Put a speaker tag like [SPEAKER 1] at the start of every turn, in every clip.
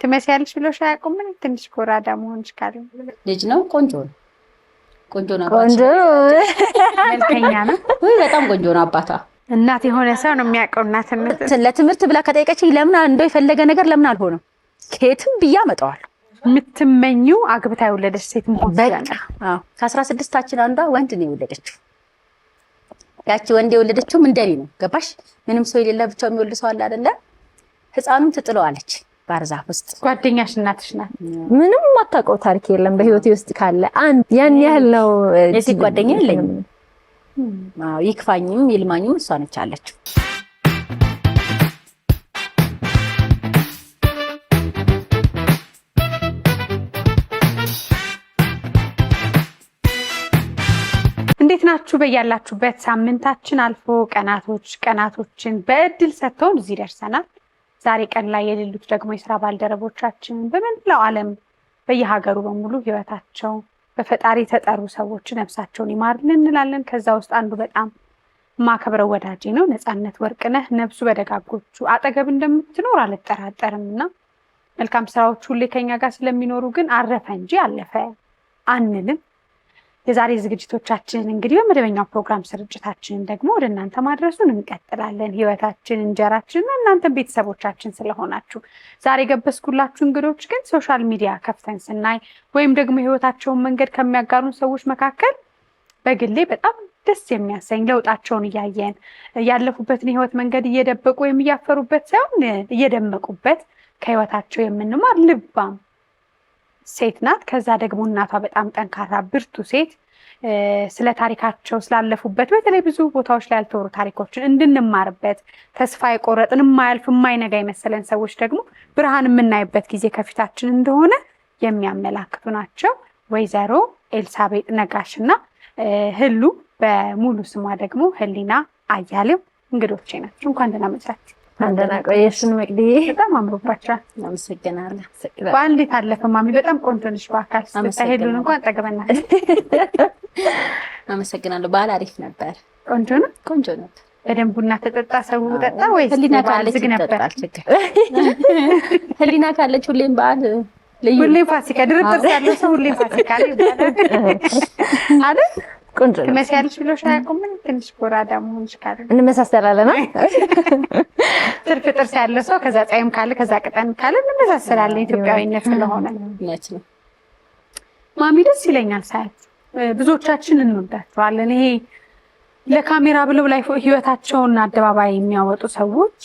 [SPEAKER 1] ትመስያለሽ ብሎሽ አያውቁም? ምን ትንሽ ጎራዳ መሆንሽ ካለ
[SPEAKER 2] ልጅ ነው። ቆንጆ ነው። ቆንጆ ነው።
[SPEAKER 3] ቆንጆ
[SPEAKER 1] መልከኛ ነው።
[SPEAKER 2] ወይ በጣም ቆንጆ ነው አባቷ።
[SPEAKER 1] እናት የሆነ ሰው ነው የሚያውቀው እናትነት።
[SPEAKER 3] ለትምህርት ብላ ከጠየቀችኝ ለምን እንደው የፈለገ ነገር ለምን አልሆነም ከየትም ብያ መጣዋል።
[SPEAKER 1] የምትመኙ አግብታ የወለደች ሴት መሆን
[SPEAKER 3] በቃ አዎ ከ16ታችን አንዷ ወንድ ነው የወለደችው። ያቺ ወንድ የወለደችው እንደኔ ነው። ገባሽ? ምንም ሰው የሌለ ብቻው የሚወልድ ሰው አለ አይደለ? ህፃኑን ትጥለዋለች ባርዛፍ ውስጥ።
[SPEAKER 1] ጓደኛሽ እናትሽ ናት?
[SPEAKER 3] ምንም ማታውቀው ታሪክ የለም በህይወቴ ውስጥ ካለ አንድ ያን ያህል ነው።
[SPEAKER 2] የሴት ጓደኛ የለኝም። አዎ ይክፋኝም ይልማኝም እሷ ነች አለችው።
[SPEAKER 1] እንዴት ናችሁ? በያላችሁበት ሳምንታችን አልፎ ቀናቶችን በእድል ሰጥተውን እዚህ ደርሰናል። ዛሬ ቀን ላይ የሌሉት ደግሞ የስራ ባልደረቦቻችን በመላው ዓለም በየሀገሩ በሙሉ ህይወታቸው በፈጣሪ የተጠሩ ሰዎች ነፍሳቸውን ይማርልን እንላለን። ከዛ ውስጥ አንዱ በጣም ማከብረው ወዳጄ ነው ነፃነት ወርቅነህ። ነፍሱ በደጋጎቹ አጠገብ እንደምትኖር አልጠራጠርምና መልካም ስራዎች ሁሌ ከኛ ጋር ስለሚኖሩ ግን አረፈ እንጂ አለፈ አንልም። የዛሬ ዝግጅቶቻችን እንግዲህ በመደበኛው ፕሮግራም ስርጭታችን ደግሞ ወደ እናንተ ማድረሱን እንቀጥላለን። ህይወታችን እንጀራችን እናንተ ቤተሰቦቻችን ስለሆናችሁ ዛሬ ገበስኩላችሁ እንግዶች ግን ሶሻል ሚዲያ ከፍተን ስናይ ወይም ደግሞ ህይወታቸውን መንገድ ከሚያጋሩን ሰዎች መካከል በግሌ በጣም ደስ የሚያሰኝ ለውጣቸውን እያየን ያለፉበትን ህይወት መንገድ እየደበቁ ወይም እያፈሩበት ሳይሆን እየደመቁበት ከህይወታቸው የምንማር ልባም ሴት ናት። ከዛ ደግሞ እናቷ በጣም ጠንካራ ብርቱ ሴት ስለ ታሪካቸው ስላለፉበት በተለይ ብዙ ቦታዎች ላይ ያልተወሩ ታሪኮችን እንድንማርበት ተስፋ የቆረጥን የማያልፍ የማይነጋ የመሰለን ሰዎች ደግሞ ብርሃን የምናይበት ጊዜ ከፊታችን እንደሆነ የሚያመላክቱ ናቸው። ወይዘሮ ኤልሳቤጥ ነጋሽና ህሉ በሙሉ ስሟ ደግሞ ህሊና አያሌው እንግዶቼ ናቸው። እንኳን ደህና መጣችሁ።
[SPEAKER 3] አንደና ቆየሽን መቅዲዬ።
[SPEAKER 1] በጣም አምሮባችኋል።
[SPEAKER 2] አመሰግናለሁ።
[SPEAKER 1] በዓል እንዴት አለፈ ማሚ? በጣም ቆንጆ ነሽ። በአካል ስትሄዱን እንኳን ጠግበና።
[SPEAKER 2] አመሰግናለሁ። በዓል አሪፍ ነበር።
[SPEAKER 1] ቆንጆ ነው።
[SPEAKER 2] ቆንጆ ነው።
[SPEAKER 1] በደንብ ቡና ተጠጣ፣ ሰው ጠጣ ወይስ
[SPEAKER 2] ህሊና ካለች ነበር? ህሊና ካለች ሁሌም በዓል ልዩ።
[SPEAKER 1] ሁሌም ፋሲካ ድርጥር ያለው ሰው ሁሌም ፋሲካ ላይ አይደል?
[SPEAKER 3] ቆንጆ ነው።
[SPEAKER 1] ትመስያለሽ ብሎሽ አያውቁም? ምን ትንሽ ጎራዳ መሆንሽ ካለ
[SPEAKER 3] እንመሳሰላለን።
[SPEAKER 1] ትርፍ ጥርስ ያለው ሰው ከዛ ጻይም ካለ ከዛ ቅጠን ካለ እንመሳሰላለን። ኢትዮጵያዊነት ስለሆነ
[SPEAKER 2] እውነት ነው።
[SPEAKER 1] ማሚ ደስ ይለኛል ሳያችሁ። ብዙዎቻችን እንወዳቸዋለን። ይሄ ለካሜራ ብለው ላይ ህይወታቸውን አደባባይ የሚያወጡ ሰዎች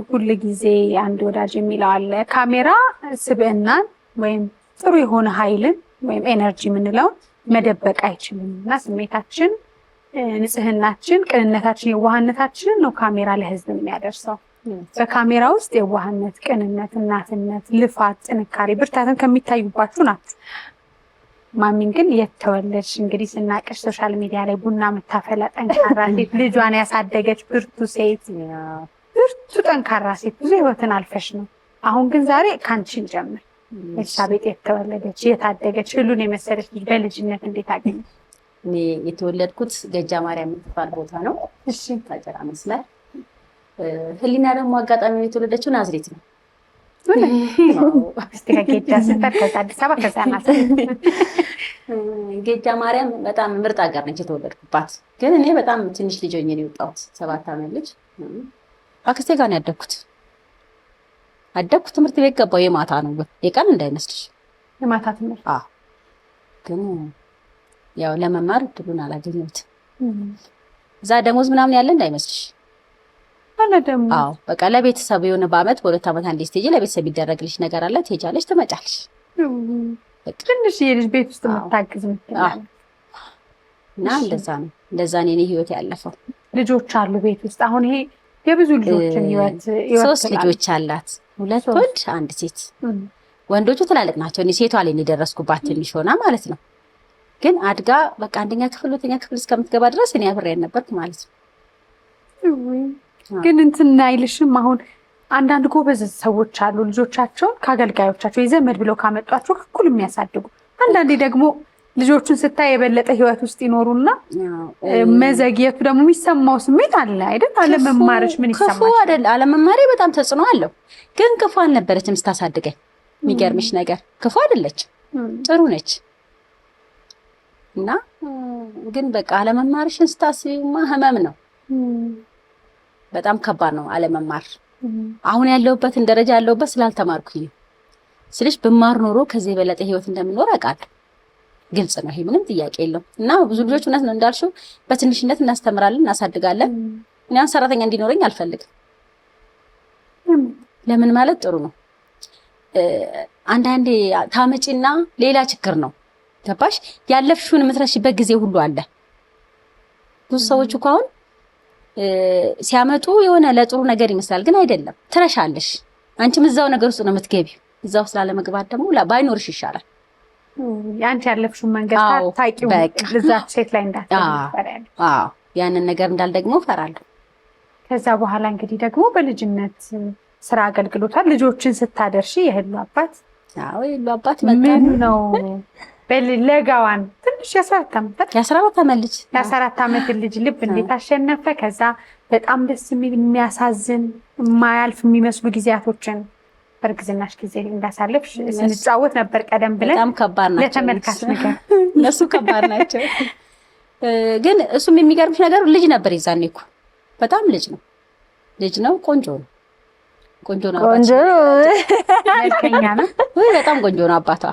[SPEAKER 1] ሁሉ ጊዜ አንድ ወዳጅ የሚለው አለ፣ ካሜራ ስብዕናን ወይም ጥሩ የሆነ ኃይልን ወይም ኤነርጂ የምንለውን መደበቅ አይችልም እና ስሜታችን፣ ንጽህናችን፣ ቅንነታችን፣ የዋህነታችንን ነው ካሜራ ለህዝብ የሚያደርሰው። በካሜራ ውስጥ የዋህነት፣ ቅንነት፣ እናትነት፣ ልፋት፣ ጥንካሬ፣ ብርታትን ከሚታዩባችሁ ናቸው። ማሚን ግን የተወለድሽ እንግዲህ ስናቀሽ ሶሻል ሚዲያ ላይ ቡና የምታፈላ ጠንካራ ሴት፣ ልጇን ያሳደገች ብርቱ ሴት፣ ብርቱ ጠንካራ ሴት፣ ብዙ ህይወትን አልፈሽ ነው። አሁን ግን ዛሬ ካንቺን ጀምር ኤልሳቤጥ የተወለደች የታደገች ህሉን የመሰለች ልጅ በልጅነት እንዴት አገኘሽ?
[SPEAKER 2] እኔ የተወለድኩት ገጃ ማርያም የምትባል ቦታ ነው።
[SPEAKER 1] እሺ
[SPEAKER 2] ታጨራ መስላል። ህሊና ደግሞ አጋጣሚ የተወለደችው ናዝሬት ነው።
[SPEAKER 1] እስቲ ከጌጃ ሰፈር ከዛ አዲስ አበባ ከዛ ናዝሬት።
[SPEAKER 2] ገጃ ማርያም በጣም ምርጥ ሀገር ነች የተወለድኩባት። ግን እኔ በጣም ትንሽ ልጅ ሆኜ ነው የወጣሁት። 7 ዓመት ልጅ አክስቴ ጋር ነው ያደግኩት። ትምህርት ቤት ገባሁ። የማታ ነው የቀን እንዳይመስልሽ።
[SPEAKER 1] የማታ ትምህርት?
[SPEAKER 2] አዎ። ግን ያው ለመማር እድሉን አላገኘሁትም። እዛ ደሞዝ ምናምን ያለ እንዳይመስልሽ።
[SPEAKER 1] አለ ደግሞ?
[SPEAKER 2] አዎ። በቃ ለቤተሰብ የሆነ በአመት በ2 ዓመት አንዴ ስትሄጂ ለቤተሰብ ይደረግልሽ ነገር አለ። ትሄጃለሽ፣ ትመጫለሽ።
[SPEAKER 1] ትንሽ የልጅ ቤት ውስጥ የምታግዝ ምትላለች
[SPEAKER 2] እና እንደዛ ነው የኔ ህይወት ያለፈው።
[SPEAKER 1] ልጆች አሉ ቤት ውስጥ? አሁን ይሄ የብዙ ልጆችን ህይወት
[SPEAKER 2] 3 ልጆች አላት። 2 ወንድ 1 ሴት። ወንዶቹ ትላልቅ ናቸው። እኔ ሴቷ ላይ የደረስኩባት ትንሽ ሆና ማለት ነው። ግን አድጋ በቃ 1ኛ ክፍል 2ኛ ክፍል እስከምትገባ ድረስ እኔ አብሬ ነበርኩ ማለት ነው።
[SPEAKER 1] ግን እንትን አይልሽም? አሁን አንዳንድ ጎበዝ ሰዎች አሉ ልጆቻቸውን ከአገልጋዮቻቸው የዘመድ ብለው ካመጧቸው እኩል የሚያሳድጉ። አንዳንዴ ደግሞ ልጆቹን ስታይ የበለጠ ህይወት ውስጥ ይኖሩና መዘግየቱ ደግሞ የሚሰማው ስሜት አለ አይደል? አለመማርሽ ምን ይሰማሽ?
[SPEAKER 2] ክፉ አይደል? አለመማሬ በጣም ተጽዕኖ አለው፣ ግን ክፉ አልነበረችም ስታሳድገኝ። የሚገርምሽ ነገር ክፉ አይደለችም፣ ጥሩ ነች። እና ግን በቃ አለመማርሽን ስታስቢማ ህመም ነው፣ በጣም ከባድ ነው አለመማር። አሁን ያለሁበትን ደረጃ ያለሁበት ስላልተማርኩኝ ነው ስልሽ፣ ብማር ኖሮ ከዚህ የበለጠ ህይወት እንደምኖር አውቃለሁ። ግልጽ ነው፣ ይሄ ምንም ጥያቄ የለውም። እና ብዙ ልጆች እውነት ነው እንዳልሽው በትንሽነት እናስተምራለን፣ እናሳድጋለን። እኔ አሁን ሰራተኛ እንዲኖረኝ አልፈልግም። ለምን ማለት ጥሩ ነው። አንዳንዴ ታመጪና ሌላ ችግር ነው። ገባሽ? ያለፍሽውን የምትረሽበት ጊዜ ሁሉ አለ። ብዙ ሰዎች እኮ አሁን ሲያመጡ የሆነ ለጥሩ ነገር ይመስላል፣ ግን አይደለም። ትረሻለሽ። አንቺም እዛው ነገር ውስጥ ነው የምትገቢው። እዛው ስላለመግባት ደግሞ ባይኖርሽ ይሻላል።
[SPEAKER 1] ያንቺ ያለፍሽውን መንገድ ታውቂው ለዛች ሴት ላይ እንዳትፈሪያለሽ።
[SPEAKER 2] አዎ ያንን ነገር እንዳልደግሞ ፈራለሁ።
[SPEAKER 1] ከዛ በኋላ እንግዲህ ደግሞ በልጅነት ስራ አገልግሎታል። ልጆችን ስታደርሺ የህሉ አባት ምን ነው በለጋዋን ትንሽ የ14 ዓመት ልጅ ልብ እንዴት አሸነፈ? ከዛ በጣም ደስ የሚል የሚያሳዝን የማያልፍ የሚመስሉ ጊዜያቶችን በእርግዝናሽ ጊዜ እንዳሳለፍሽ ስንጫወት ነበር ቀደም ብለን።
[SPEAKER 2] በጣም ከባድ ናቸው
[SPEAKER 1] ለተመልካች ነገር
[SPEAKER 2] እነሱ ከባድ ናቸው። ግን እሱም የሚገርምሽ ነገር ልጅ ነበር የዛኔ እኮ በጣም ልጅ ነው። ቆንጆ ነው
[SPEAKER 1] መልከኛ ነው።
[SPEAKER 2] በጣም ቆንጆ ነው አባቷ።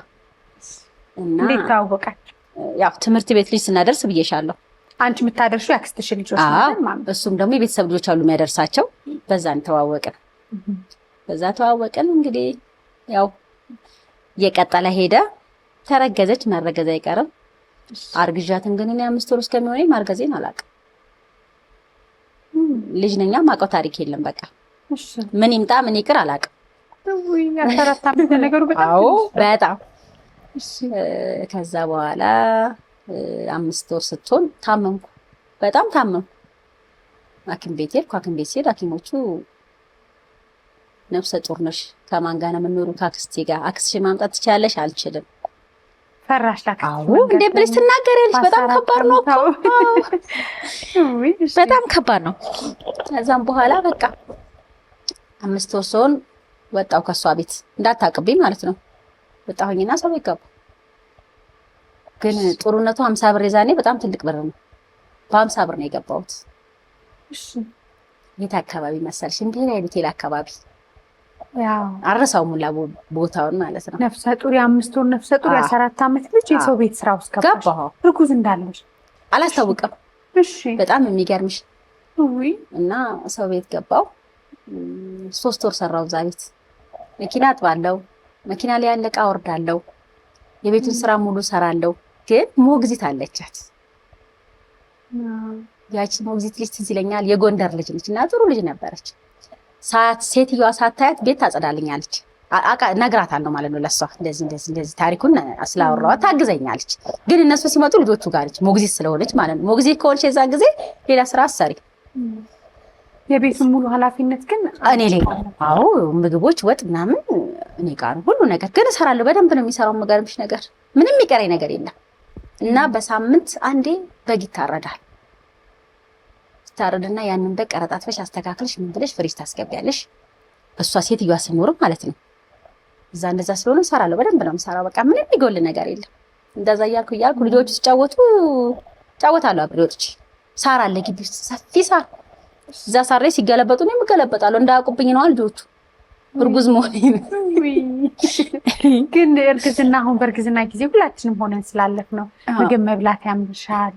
[SPEAKER 2] እና
[SPEAKER 1] እንዴት ታወቃችሁ?
[SPEAKER 2] ያው ትምህርት ቤት ልጅ ስናደርስ ብዬሻለሁ።
[SPEAKER 1] አንቺ የምታደርሺው ያክስትሽ ልጆች ነበር ማለት?
[SPEAKER 2] እሱም ደግሞ የቤተሰብ ልጆች አሉ የሚያደርሳቸው። በዛን ተዋወቅን። እንግዲህ ያው እየቀጠለ ሄደ። ተረገዘች። መረገዝ አይቀርም። አርግዣትን ግን እኔ 5 ወር እስከሚሆነኝ ማርገዜን አላውቅም። ልጅ ነኛ፣ ማውቀው ታሪክ የለም። በቃ ምን ይምጣ ምን ይቅር አላውቅም።
[SPEAKER 1] ወይ 14 ዓመት ነገሩ
[SPEAKER 2] በጣም ከዛ በኋላ 5 ወር ስትሆን ታመምኩ። በጣም ታመምኩ። ሐኪም ቤት ሄድኩ። ሐኪም ቤት ሲሄድ ሐኪሞቹ ነፍሰ ጡር ነሽ፣ ከማን ጋር ነው የምንኖረው? ከአክስቴ ጋር። አክስትሽን ማምጣት ትችያለሽ? አልችልም።
[SPEAKER 1] ፈራሽ?
[SPEAKER 2] እንዴ ብለሽ ትናገሪያለሽ? በጣም ከባድ ነው እኮ በጣም ከባድ ነው። ከዛም በኋላ በቃ 5 ወር ሲሆን ወጣው ከሷ ቤት እንዳታቅብኝ ማለት ነው። ወጣሁኝና ሰው ይገባ። ግን ጥሩነቱ 50 ብር የዛኔ በጣም ትልቅ ብር ነው። በ50 ብር ነው የገባሁት። የት አካባቢ መሰልሽ? ኢምፔሪያል ሆቴል አካባቢ።
[SPEAKER 1] ያው
[SPEAKER 2] አረሳው ሙላ ቦታውን ማለት ነው።
[SPEAKER 1] ነፍሰ ጡር የ5 ወር ነፍሰ ጡር የ14 ዓመት ልጅ የሰው ቤት ስራ ውስጥ ገባሁ። እርጉዝ እንዳለሽ
[SPEAKER 2] አላስታውቅም። በጣም የሚገርምሽ እና ሰው ቤት ገባሁ። 3 ወር ሰራው እዛ ቤት። መኪና አጥባለሁ፣ መኪና ላይ ያለ ዕቃ አወርዳለሁ፣ የቤቱን ስራ ሙሉ ሰራለሁ። ግን ሞግዚት አለቻት። ያቺ ሞግዚት ልጅ ትዝ ይለኛል። የጎንደር ልጅ ነች እና ጥሩ ልጅ ነበረች። ሴትዮዋ ሳታያት ቤት ታጸዳልኛለች። ነግራታለሁ ማለት ነው ለሷ። እንደዚህ ታሪኩን ስላወራኋት ታግዘኛለች። ግን እነሱ ሲመጡ ልጆቹ ጋር ነች፣ ሞግዚት ስለሆነች ማለት ነው። ሞግዚት ከሆነች የዛን ጊዜ ሌላ ስራ አሰሪ።
[SPEAKER 1] የቤቱን ሙሉ ኃላፊነት ግን
[SPEAKER 2] እኔ ላይ። አዎ ምግቦች፣ ወጥ ምናምን እኔ ጋር ነው ሁሉ ነገር። ግን እሰራለሁ። በደንብ ነው የሚሰራው። የምገርምሽ ነገር ምንም የሚቀረኝ ነገር የለም። እና በሳምንት አንዴ በግ ይታረዳል። ታረድና ያንን በግ ቀረጣጥፈሽ አስተካክለሽ ምን ብለሽ ፍሪጅ ታስገቢያለሽ። እሷ ሴትዮዋ ስኖር ማለት ነው። እንደዛ ስለሆነ እሰራለሁ። በደንብ ነው የምሰራው። በቃ ምንም የሚጎል ነገር የለም። እንደዛ እያልኩ ልጆቹ ሲጫወቱ ጫወታለሁ አብሬ ወጥቼ። ሳር አለ ግቢ ውስጥ ሰፊ ሳር። እዛ ሳር ላይ ሲገለበጡ ነው የምገለበጣለሁ። እንዳያውቁብኝ ነው ልጆቹ እርጉዝ መሆኔን።
[SPEAKER 1] ግን እርግዝና አሁን በእርግዝና ጊዜ ሁላችንም ሆነን ስላለፍ ነው ምግብ መብላት ያምርሻል።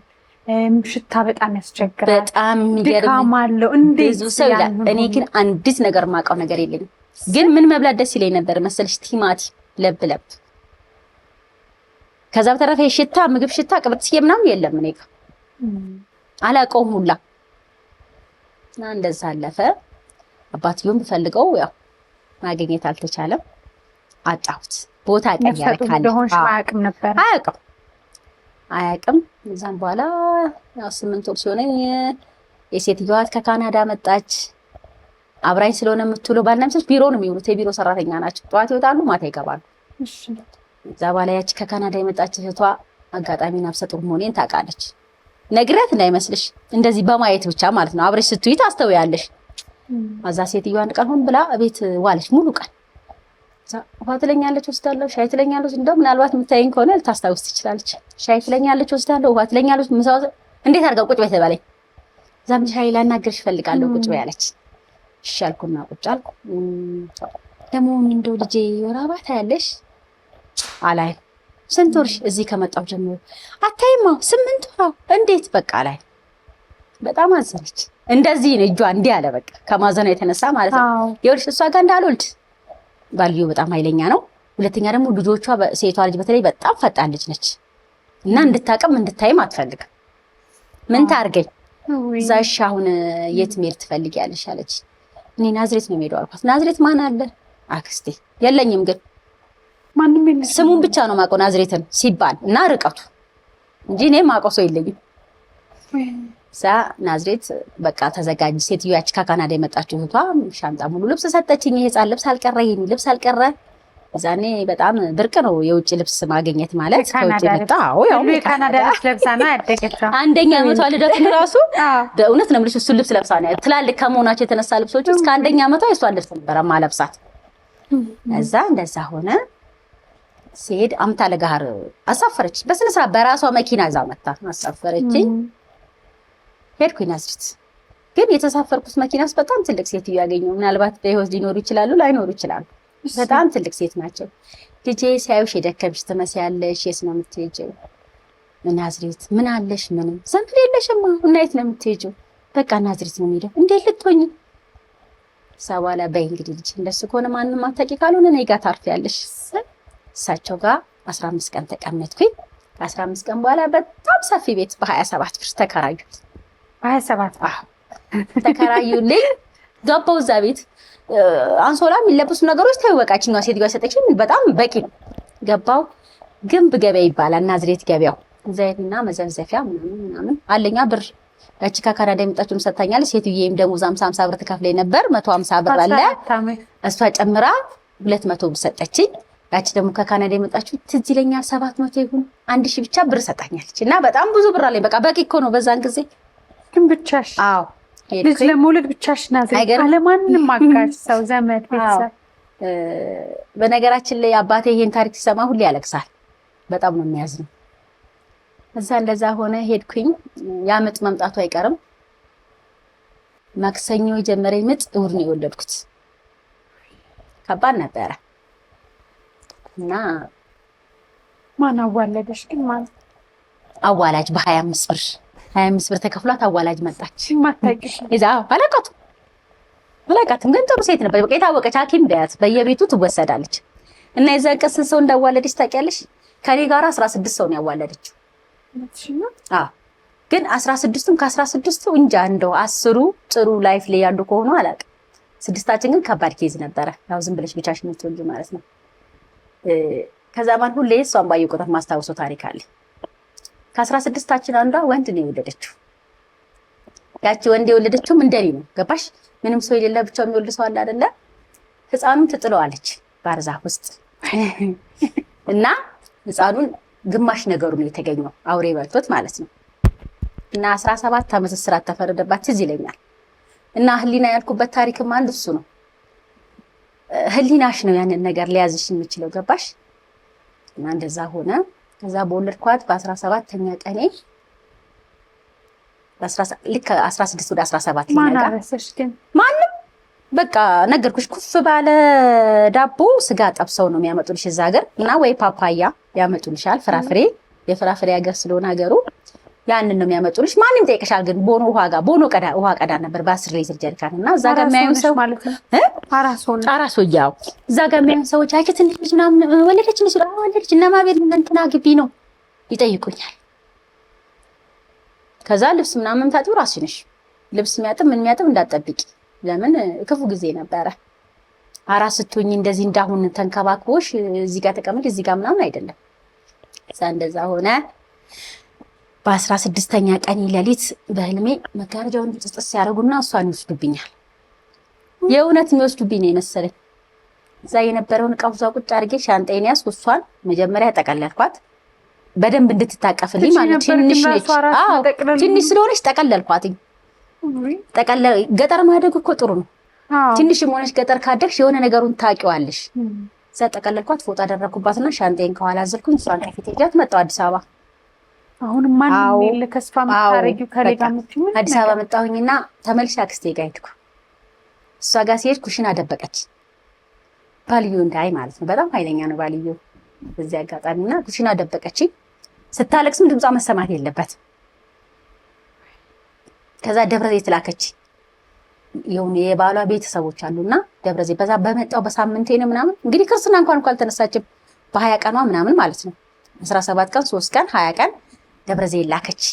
[SPEAKER 1] ሽታ በጣም ያስቸግራል።
[SPEAKER 2] በጣም
[SPEAKER 1] ድካም አለው። እንዴት
[SPEAKER 2] ሰው ይላል። እኔ ግን አንዲት ነገር ማውቀው ነገር የለኝም። ግን ምን መብላት ደስ ይለኝ ነበር መሰለሽ? ቲማቲም ለብለብ። ከዛ በተረፈ ሽታ ምግብ ሽታ ቅብጥስዬ ምናምን የለም እኔ ጋር አላውቀውም ሁላ። እና እንደዛ አለፈ። አባትየውም ፈልገው ያው ማግኘት አልተቻለም። አጣሁት። ቦታ ቀየረ ካለ
[SPEAKER 1] አያውቅም ነበር።
[SPEAKER 2] አያውቅም። እዛም በኋላ ያው 8 ወር ሲሆነኝ የሴትዮዋ ከካናዳ መጣች። አብራኝ ስለሆነ የምትውለው ባልና ሚስቶች ቢሮ ነው የሚውሉት። የቢሮ ሰራተኛ ናቸው። ጠዋት ይወጣሉ፣ ማታ ይገባሉ። እዛ በኋላ ያቺ ከካናዳ የመጣች እህቷ አጋጣሚ ነፍሰ ጡር መሆኔን ታውቃለች። ነግረት እንዳይመስልሽ እንደዚህ በማየት ብቻ ማለት ነው። አብረሽ ስትይ ታስተውያለሽ። አዛ ሴትዮዋ አንድ ቀን ሆን ብላ ቤት ዋለች ሙሉ ቀን። ውሃ ትለኛለች ወስዳለሁ፣ ሻይ ትለኛለች። እንደው ምናልባት የምታየኝ ከሆነ ልታስታውስ ትችላለች። ሻይ ትለኛለች ወስዳለሁ፣ ውሃ ትለኛለች። ምሳው እንዴት አድርጋ ቁጭ በይ ተባለኝ። እዛም ሻይ ላናግርሽ እፈልጋለሁ ቁጭ በይ አለች። እሺ አልኩና ቁጭ አልኩ። ደግሞ እንደው ልጄ ወር አበባ ታያለሽ አላይ። ስንት ወርሽ? እዚህ ከመጣሁ ጀምሮ አታይማ 8 ወር። እንዴት? በቃ ላይ በጣም አዘነች። እንደዚህ ነው እጇ እንዲህ አለ። በቃ ከማዘኗ የተነሳ ማለት ነው። ይኸውልሽ እሷ ጋር እንዳልወልድ ባልየው በጣም ኃይለኛ ነው። ሁለተኛ ደግሞ ልጆቿ ሴቷ ልጅ በተለይ በጣም ፈጣን ልጅ ነች እና እንድታቀም እንድታይም አትፈልግም። ምን ታርገኝ? ዛሽ አሁን የት መሄድ ትፈልጊያለሽ አለች። እኔ ናዝሬት ነው የምሄደው አልኳት። ናዝሬት ማን አለ? አክስቴ የለኝም፣ ግን
[SPEAKER 1] ማንንም የለም።
[SPEAKER 2] ስሙን ብቻ ነው የማውቀው ናዝሬትን ሲባል እና ርቀቱ እንጂ እኔ የማውቀው ሰው የለኝም። ናዝሬት በቃ ተዘጋጅ። ሴትዮዋ ያቺ ከካናዳ የመጣችው እህቷ ሻንጣ ሙሉ ልብስ ሰጠችኝ። የህፃን ልብስ አልቀረ፣ የኔ ልብስ አልቀረ። እዛኔ በጣም ብርቅ ነው የውጭ ልብስ ማግኘት ማለት። ከውጭ መጣ። ያው
[SPEAKER 1] የካናዳ ልብስ ለብሳ ነው ያደገችው።
[SPEAKER 2] አንደኛ ዓመቷ ልደት ራሱ በእውነት ነው የምልሽ እሱን ልብስ ለብሳ ነው። ትላልቅ ከመሆናቸው የተነሳ ልብሶች እስከ አንደኛ ዓመቷ የሷን ልብስ ነበር ማለብሳት። እዛ እንደዛ ሆነ። ሲሄድ አምታ ለጋር አሳፈረች። በስነ ስርዓት በራሷ መኪና እዛ መጣ አሳፈረችኝ። ሄድኩኝ ናዝሬት። ግን የተሳፈርኩት መኪና ውስጥ በጣም ትልቅ ሴትዮ ያገኘው። ምናልባት በህይወት ሊኖሩ ይችላሉ ላይኖሩ ይችላሉ። በጣም ትልቅ ሴት ናቸው። ልጄ ሲያዩሽ የደከምሽ ትመስያለሽ፣ የት ነው የምትሄጂው? ናዝሬት። ምን አለሽ? ምንም ዘመድ የለሽማ። እና የት ነው የምትሄጂው? በቃ ናዝሬት ነው የምሄደው። እንዴት ልትሆኚ? ሰዋላ በይ እንግዲህ ልጅ እንደሱ ከሆነ ማንንም አታውቂ ካልሆነ እኔ ጋር ታርፊያለሽ። እሳቸው ጋር 15 ቀን ተቀመጥኩኝ። ከ15 ቀን በኋላ በጣም ሰፊ ቤት በ27 ብር ተከራዩት።
[SPEAKER 1] 27
[SPEAKER 2] ተከራዩልኝ። ገባው እዛ ቤት አንሶላ የሚለብሱ ነገሮች ታይወቃችኛ ሴትዮዋ ሰጠችኝ። በጣም በቂ ነው። ገባው። ግንብ ገበያ ይባላል ናዝሬት ገበያው። ዘይትና መዘንዘፊያ ምናምን አለኛ ብር ያቺ ከካናዳ የመጣችውን ሰጣኛለች። ሴትዮዬም ደሞዝ 50 ብር ትከፍለኝ ነበር። 150 ብር አለ እሷ ጨምራ 200 ብር ሰጠችኝ። ያቺ ደግሞ ከካናዳ የመጣችው ትዝ ይለኛል 700 ይሁን 1000 ብቻ ብር ሰጣኛለች። እና በጣም ብዙ ብር አለኝ። በቃ በቂ እኮ ነው በዛን ጊዜ።
[SPEAKER 1] ግን ብቻሽ?
[SPEAKER 2] አዎ
[SPEAKER 1] ልጅ ለመውለድ ብቻሽ ናዝሬት? አለማንም አጋዥ ሰው ዘመድ ቤተሰብ?
[SPEAKER 2] በነገራችን ላይ አባቴ ይሄን ታሪክ ሲሰማ ሁሌ ያለቅሳል። በጣም ነው የሚያዝነው። እዛ እንደዛ ሆነ። ሄድኩኝ። ያ ምጥ መምጣቱ አይቀርም። ማክሰኞ የጀመረኝ ምጥ እሑድ ነው የወለድኩት። ከባድ ነበረ። እና
[SPEAKER 1] ማን አዋለደሽ ግን? ማለት
[SPEAKER 2] አዋላጅ በ25 ብር 25 ብር ተከፍሏት አዋላጅ መጣች።
[SPEAKER 1] ማታቂሽ?
[SPEAKER 2] እዛ አላውቃትም ግን ጥሩ ሴት ነበር። በቃ የታወቀች ሐኪም በያት በየቤቱ ትወሰዳለች። እና የዛን ቀን ስንት ሰው እንዳዋለደች ታውቂያለሽ? ከኔ ጋር 16 ሰው ነው ያዋለደችው። አዎ ግን 16ቱም ከ16ቱ እንጃ እንደው 10ሩ ጥሩ ላይፍ ላይ ያሉ ከሆኑ አላውቅም። ስድስታችን ግን ከባድ ኬዝ ነበረ። ያው ዝም ብለሽ ብቻሽን የምትወልጂ ማለት ነው። ከዛ ማን ሁሌ እሷን ባየሁ ቁጥር ማስታወሰው ታሪክ አለ። ከ16ታችን አንዷ ወንድ ነው የወለደችው። ያቺ ወንድ የወለደችውም እንደኔ ነው። ገባሽ? ምንም ሰው የሌለ ብቻው የሚወልድ ሰው አለ አይደለ? ህፃኑን ትጥለዋለች ባህር ዛፍ ውስጥ እና ህፃኑን ግማሽ ነገሩ ነው የተገኘው፣ አውሬ በልቶት ማለት ነው። እና 17 ዓመት እስራት ተፈረደባት ትዝ ይለኛል። እና ህሊና ያልኩበት ታሪክም አንድ እሱ ነው። ህሊናሽ ነው ያንን ነገር ሊያዝሽ የሚችለው። ገባሽ? እና እንደዛ ሆነ። ከዛ በወለድኳት በ17ኛ ቀኔ ልክ 16 ወደ 17
[SPEAKER 1] ማን አረሰሽ ግን?
[SPEAKER 2] ማንም በቃ ነገርኩሽ። ኩፍ ባለ ዳቦ ስጋ ጠብሰው ነው የሚያመጡልሽ እዛ ሀገር። እና ወይ ፓፓያ ያመጡልሻል፣ ፍራፍሬ የፍራፍሬ ሀገር ስለሆነ ሀገሩ ያንን ነው የሚያመጡልሽ። ማንም ጠይቀሻል። ግን ቦኖ ውሃ ቀዳ ነበር በ10 ሊትር ጀሪካን። እና እዛ ጋር የሚያዩን ሰው
[SPEAKER 1] ማለት ነው አራሶኛው
[SPEAKER 2] እዛ ጋር የሚያዩን ሰዎች አይከት ልጅ ምናምን ወለደች ነው ሲሉ ወለደች እና ማቤት እንትና ግቢ ነው ይጠይቁኛል። ከዛ ልብስ ምናምን ታጥቡ ራስሽ ነሽ። ልብስ የሚያጥብ ምን የሚያጥብ እንዳትጠብቂ። ለምን ክፉ ጊዜ ነበረ። አራስ ስትሆኚ እንደዚህ እንዳሁን ተንከባክቦሽ እዚህ ጋር ተቀመጥ እዚህ ጋር ምናምን አይደለም። እዛ እንደዛ ሆነ። በ16ኛ ቀን ሌሊት በህልሜ መጋረጃውን ጥስጥስ ያደርጉና እሷን ይወስዱብኛል። የእውነት የሚወስዱብኝ ነው የመሰለኝ። እዛ የነበረውን ዕቃ ቁጭ አድርጌ ሻንጣዬን ያዝኩ። እሷን መጀመሪያ ጠቀለልኳት።
[SPEAKER 3] በደንብ እንድትታቀፍልኝ ማለት ትንሽ ነች። አዎ ትንሽ ስለሆነች ጠቀለልኳትኝ። ገጠር ማደግ እኮ ጥሩ ነው። ትንሽ ሆነች ገጠር ካደግሽ የሆነ ነገሩን ታውቂዋለሽ። እዛ ጠቀለልኳት፣ ፎጣ አደረኩባትና ሻንጣዬን ከኋላ አዘልኩኝ። እሷን ከፊት ይዣት መጣሁ አዲስ አበባ።
[SPEAKER 1] አሁን ማን ነው ተስፋ የምታረጊው ከሌላ ምትም?
[SPEAKER 3] አዲስ አበባ መጣሁኝና ተመልሼ አክስቴ ጋር ሄድኩ። እሷ ጋር ሲሄድ ኩሽና ደበቀች። ባልዮ እንዳይ ማለት ነው። በጣም ኃይለኛ ነው ባልዮ። በዚህ አጋጣሚና ኩሽና ደበቀች። ስታለቅስም ድምጿ መሰማት የለበትም። ከዛ ደብረ ዘይት ላከች። የሆነ የባሏ ቤተሰቦች አሉና ደብረ ዘይት በዛ በመጣው በሳምንቴ ነው ምናምን እንግዲህ ክርስትና እንኳን አልተነሳችም። በ20 ቀኗ ምናምን ማለት ነው 17 ቀን 3 ቀን 20 ቀን ደብረ ዘይት ላከች።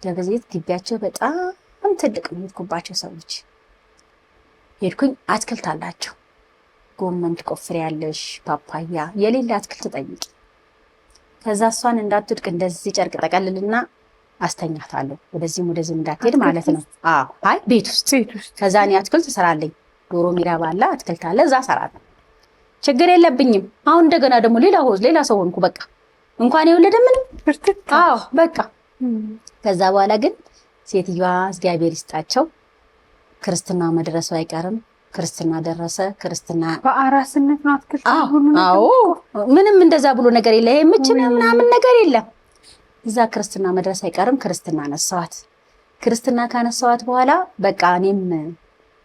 [SPEAKER 3] ደብረ ዘይት ግቢያቸው በጣም ትልቅ ነው። የሄድኩባቸው ሰዎች ሄድኩኝ። አትክልት አላቸው። ጎመን ትቆፍሪያለሽ፣ ፓፓያ የሌላ አትክልት ጠይቂ። ከዛ እሷን እንዳትወድቅ እንደዚህ ጨርቅ ጠቀልልና አስተኛታለሁ። ወደዚህም እንዳትሄድ ማለት ነው። አይ ቤት ውስጥ ከዛ እኔ አትክልት እሰራለኝ። ዶሮ ሚራባ አለ፣ አትክልት አለ፣ እዛ እሰራለሁ። ችግር የለብኝም። አሁን እንደገና ደግሞ ሌላ ሰው ሆንኩ። በቃ እንኳን የወለደ ምንም በቃ ከዛ በኋላ ግን ሴትዮዋ እግዚአብሔር ይስጣቸው ክርስትና መድረሱ አይቀርም። ክርስትና ደረሰ። ክርስትና
[SPEAKER 1] በአራስነት ነው አትክልት ሁሉ ነው።
[SPEAKER 3] አዎ ምንም እንደዛ ብሎ ነገር የለ። ይሄ ምችን ምናምን ነገር የለም። እዛ ክርስትና መድረስ አይቀርም። ክርስትና ነሳዋት። ክርስትና ካነሳዋት በኋላ በቃ እኔም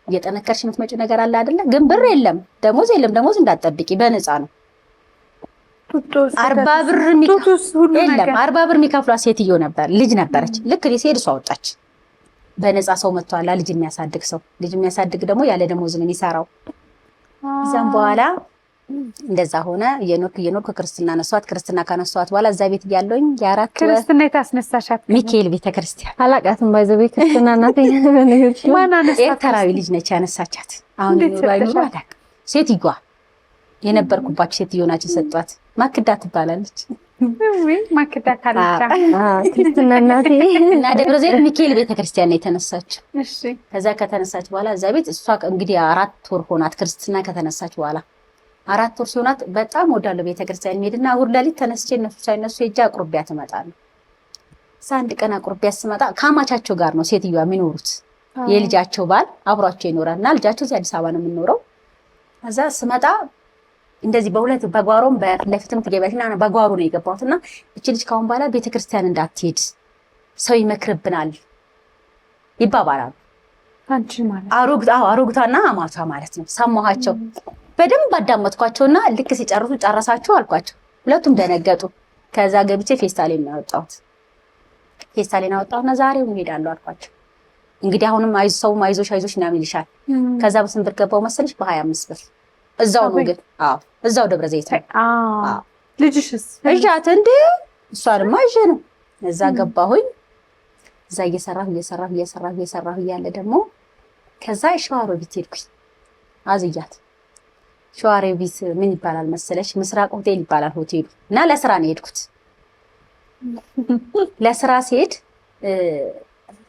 [SPEAKER 3] እየጠነከርሽ የምትመጪው ነገር አለ አይደለ? ግን ብር የለም፣ ደሞዝ የለም። ደሞዝ እንዳትጠብቂ በነፃ ነው። 40 ብር የለም። 40 ብር የሚከፍሏት ሴትዮ ነበር። ልጅ ነበረች። ልክ እኔ ስሄድ እሷ ወጣች። በነፃ ሰው መጥቷል። ልጅ የሚያሳድግ ሰው። ልጅ የሚያሳድግ ደግሞ ያለ ደሞዝ ነው የሚሰራው። እዛም በኋላ እንደዛ ሆነ። እየኖርኩ ክርስትና ነሷት። ክርስትና ካነሷት በኋላ እዛ ቤት እያለሁኝ የአራት
[SPEAKER 1] ክርስትና የታስነሳሻት
[SPEAKER 3] ሚካኤል ቤተክርስቲያን
[SPEAKER 2] አላቃትም። ባይዘው ክርስትና እናቴ
[SPEAKER 1] ማን አነሳት?
[SPEAKER 3] ኤርትራዊ ልጅ ነች ያነሳቻት። አሁን ነው ሴትዮዋ የነበርኩባቸው ሴትዮ ናቸው ሰጧት። ማክዳ ትባላለች።
[SPEAKER 1] ማክዳ ካለቻ
[SPEAKER 2] ክርስትና እናቴ
[SPEAKER 3] እና ደብረ ዘይት ሚካኤል ቤተክርስቲያን ነው የተነሳችው።
[SPEAKER 1] እሺ
[SPEAKER 3] ከዛ ከተነሳች በኋላ እዛ ቤት እሷ እንግዲህ 4 ወር ሆናት ክርስትና ከተነሳች በኋላ 4 ወር ሲሆናት በጣም ወዳለው ቤተክርስቲያን ሄድና እሑድ ሌሊት ተነስቼ እነሱ ሳይነሱ ሄጄ አቁርቢያት እመጣለሁ። አንድ ቀን አቁርቢያት ስመጣ ከአማቻቸው ጋር ነው ሴትዮዋ የሚኖሩት። የልጃቸው ባል አብሯቸው ይኖራልና ልጃቸው እዚህ አዲስ አበባ ነው የምንኖረው። ከዛ ስመጣ እንደዚህ በሁለት በጓሮም በለፍትም ትገቢያለሽና በጓሮ ነው የገባሁትና እቺ ልጅ ካሁን በኋላ ቤተክርስቲያን እንዳትሄድ ሰው ይመክርብናል ይባባላሉ።
[SPEAKER 1] አንቺ ማለት
[SPEAKER 3] አሮግታና አማቷ ማለት ነው። ሰማኋቸው። በደንብ አዳመጥኳቸውና ልክ ሲጨርሱ ጨረሳችሁ አልኳቸው። ሁለቱም ደነገጡ። ከዛ ገብቼ ፌስታሌን ነው ያወጣሁት። ፌስታሌን አወጣሁና ዛሬው እሄዳለሁ አልኳቸው። እንግዲህ አሁንም አይዞሽ ምናምን ይልሻል። ከዛ በስንት ብር ገባው መሰለሽ? በ25 ብር እዛው ነው ግን እዛው ደብረ ዘይት ነው።
[SPEAKER 1] ልጅሽስ
[SPEAKER 3] እጃት እንደ እሷንማ ይዤ ነው እዛ ገባሁኝ። እዛ እየሰራሁ እያለ ደግሞ ከዛ ሸዋሮቢት ሄድኩኝ። አዝያት ሸዋሮቢት ምን ይባላል መሰለሽ? ምስራቅ ሆቴል ይባላል ሆቴሉ። እና ለስራ ነው የሄድኩት። ለስራ ሲሄድ